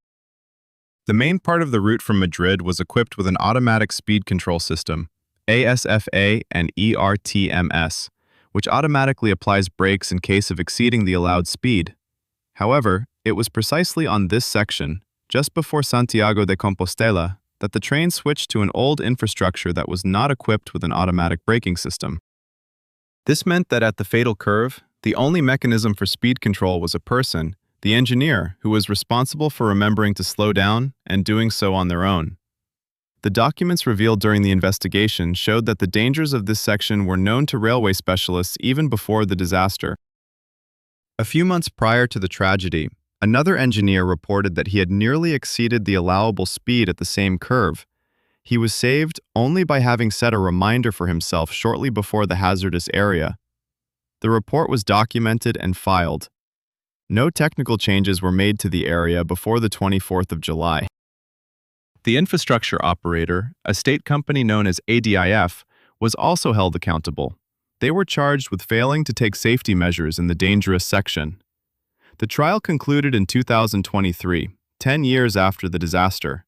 The main part of the route from Madrid was equipped with an automatic speed control system, ASFA and ERTMS, which automatically applies brakes in case of exceeding the allowed speed. However, it was precisely on this section, just before Santiago de Compostela, that the train switched to an old infrastructure that was not equipped with an automatic braking system. This meant that at the fatal curve, the only mechanism for speed control was a person, the engineer, who was responsible for remembering to slow down and doing so on their own. The documents revealed during the investigation showed that the dangers of this section were known to railway specialists even before the disaster. A few months prior to the tragedy, another engineer reported that he had nearly exceeded the allowable speed at the same curve. He was saved only by having set a reminder for himself shortly before the hazardous area. The report was documented and filed. No technical changes were made to the area before the 24th of July. The infrastructure operator, a state company known as ADIF, was also held accountable. They were charged with failing to take safety measures in the dangerous section. The trial concluded in 2023, 10 years after the disaster.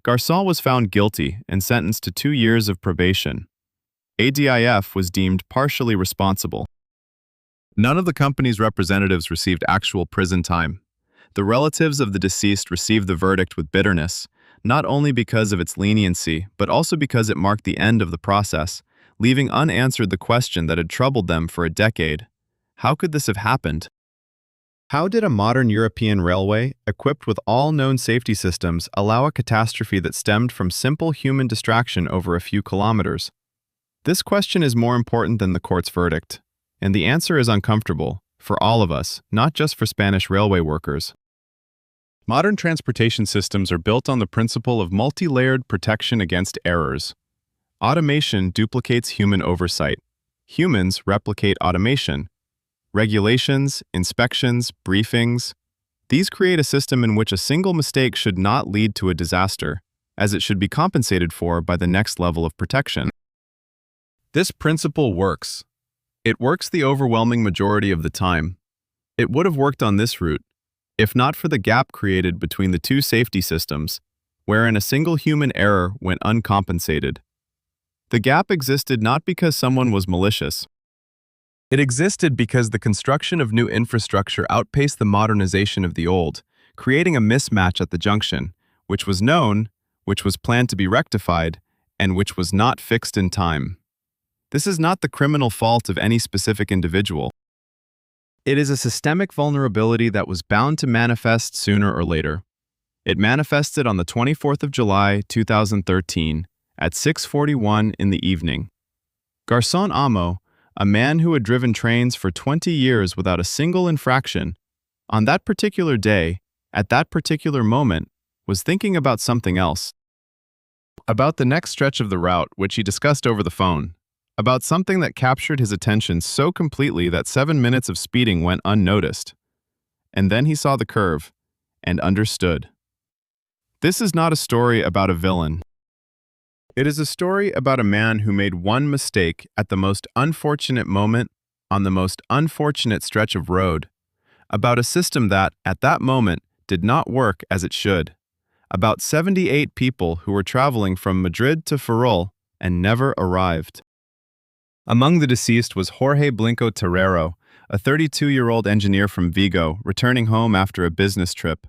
Garzón was found guilty and sentenced to 2 years of probation. ADIF was deemed partially responsible. None of the company's representatives received actual prison time. The relatives of the deceased received the verdict with bitterness, not only because of its leniency, but also because it marked the end of the process, leaving unanswered the question that had troubled them for a decade. How could this have happened? How did a modern European railway, equipped with all known safety systems, allow a catastrophe that stemmed from simple human distraction over a few kilometers? This question is more important than the court's verdict, and the answer is uncomfortable, for all of us, not just for Spanish railway workers. Modern transportation systems are built on the principle of multi-layered protection against errors. Automation duplicates human oversight. Humans replicate automation. Regulations, inspections, briefings. These create a system in which a single mistake should not lead to a disaster, as it should be compensated for by the next level of protection. This principle works. It works the overwhelming majority of the time. It would have worked on this route, if not for the gap created between the two safety systems, wherein a single human error went uncompensated. The gap existed not because someone was malicious. It existed because the construction of new infrastructure outpaced the modernization of the old, creating a mismatch at the junction, which was known, which was planned to be rectified, and which was not fixed in time. This is not the criminal fault of any specific individual. It is a systemic vulnerability that was bound to manifest sooner or later. It manifested on the 24th of July, 2013, at 6:41 in the evening. Garçon Amo, a man who had driven trains for 20 years without a single infraction, on that particular day, at that particular moment, was thinking about something else. About the next stretch of the route, which he discussed over the phone. About something that captured his attention so completely that 7 minutes of speeding went unnoticed. And then he saw the curve, and understood. This is not a story about a villain. It is a story about a man who made one mistake at the most unfortunate moment on the most unfortunate stretch of road. About a system that, at that moment, did not work as it should. About 78 people who were traveling from Madrid to Ferrol and never arrived. Among the deceased was Jorge Blinco Terrero, a 32-year-old engineer from Vigo, returning home after a business trip.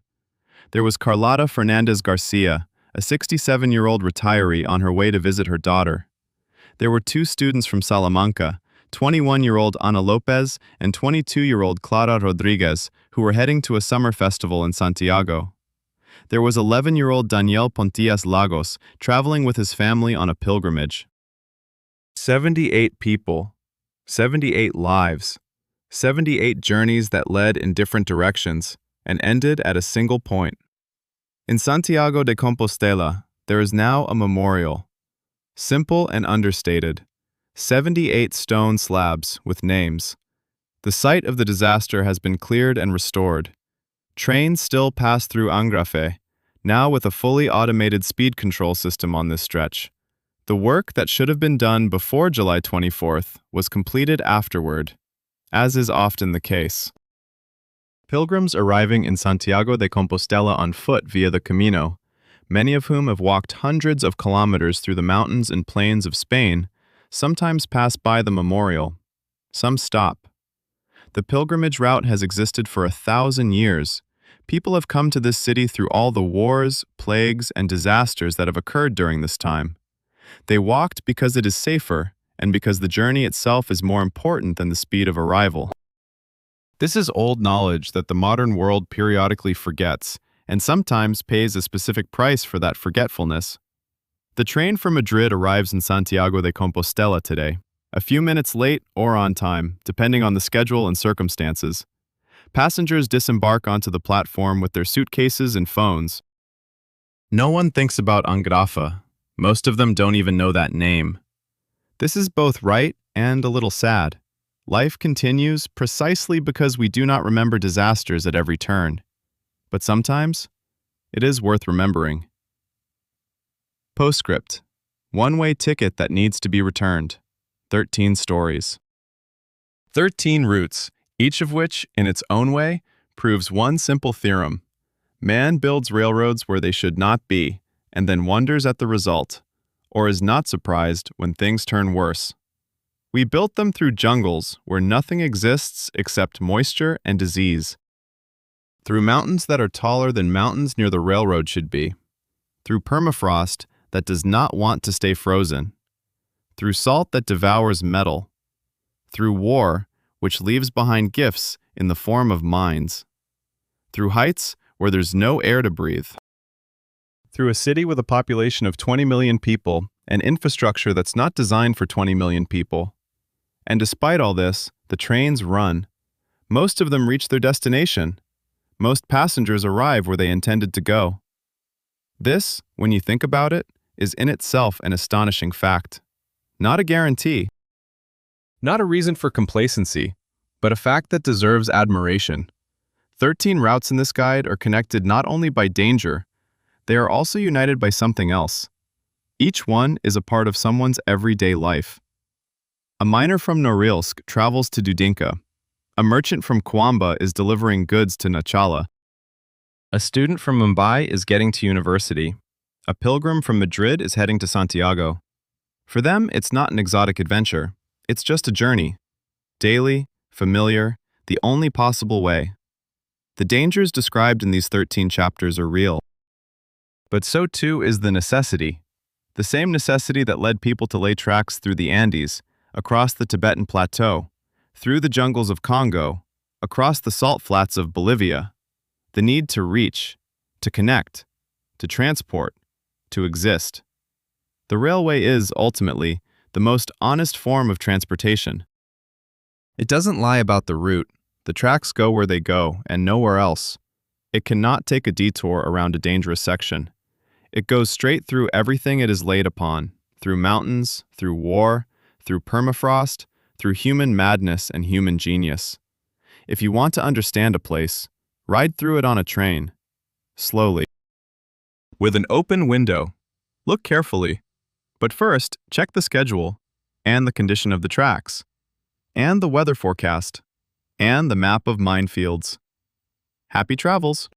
There was Carlota Fernandez Garcia, a 67-year-old retiree on her way to visit her daughter. There were 2 students from Salamanca, 21-year-old Ana Lopez and 22-year-old Clara Rodriguez, who were heading to a summer festival in Santiago. There was 11-year-old Daniel Pontillas Lagos, traveling with his family on a pilgrimage. 78 people, 78 lives, 78 journeys that led in different directions and ended at a single point. In Santiago de Compostela, there is now a memorial. Simple and understated. 78 stone slabs with names. The site of the disaster has been cleared and restored. Trains still pass through Angrafe, now with a fully automated speed control system on this stretch. The work that should have been done before July 24th was completed afterward, as is often the case. Pilgrims arriving in Santiago de Compostela on foot via the Camino, many of whom have walked hundreds of kilometers through the mountains and plains of Spain, sometimes pass by the memorial. Some stop. The pilgrimage route has existed for 1,000 years. People have come to this city through all the wars, plagues, and disasters that have occurred during this time. They walked because it is safer, and because the journey itself is more important than the speed of arrival. This is old knowledge that the modern world periodically forgets, and sometimes pays a specific price for that forgetfulness. The train from Madrid arrives in Santiago de Compostela today, a few minutes late or on time, depending on the schedule and circumstances. Passengers disembark onto the platform with their suitcases and phones. No one thinks about Angrafa. Most of them don't even know that name. This is both right and a little sad. Life continues precisely because we do not remember disasters at every turn. But sometimes, it is worth remembering. Postscript. One-way ticket that needs to be returned. 13 stories. 13 routes, each of which, in its own way, proves one simple theorem. Man builds railroads where they should not be, and then wonders at the result, or is not surprised when things turn worse. We built them through jungles where nothing exists except moisture and disease. Through mountains that are taller than mountains near the railroad should be. Through permafrost that does not want to stay frozen. Through salt that devours metal. Through war, which leaves behind gifts in the form of mines. Through heights where there's no air to breathe. Through a city with a population of 20 million people and infrastructure that's not designed for 20 million people. And despite all this, the trains run. Most of them reach their destination. Most passengers arrive where they intended to go. This, when you think about it, is in itself an astonishing fact. Not a guarantee. Not a reason for complacency, but a fact that deserves admiration. 13 routes in this guide are connected not only by danger, they are also united by something else. Each one is a part of someone's everyday life. A miner from Norilsk travels to Dudinka. A merchant from Kwamba is delivering goods to Nachala. A student from Mumbai is getting to university. A pilgrim from Madrid is heading to Santiago. For them, it's not an exotic adventure. It's just a journey. Daily, familiar, the only possible way. The dangers described in these 13 chapters are real. But so too is the necessity. The same necessity that led people to lay tracks through the Andes, across the Tibetan plateau, through the jungles of Congo, across the salt flats of Bolivia. The need to reach, to connect, to transport, to exist. The railway is, ultimately, the most honest form of transportation. It doesn't lie about the route. The tracks go where they go, and nowhere else. It cannot take a detour around a dangerous section. It goes straight through everything it is laid upon, through mountains, through war, through permafrost, through human madness and human genius. If you want to understand a place, ride through it on a train, slowly. With an open window. Look carefully. But first, check the schedule, and the condition of the tracks, and the weather forecast, and the map of minefields. Happy travels!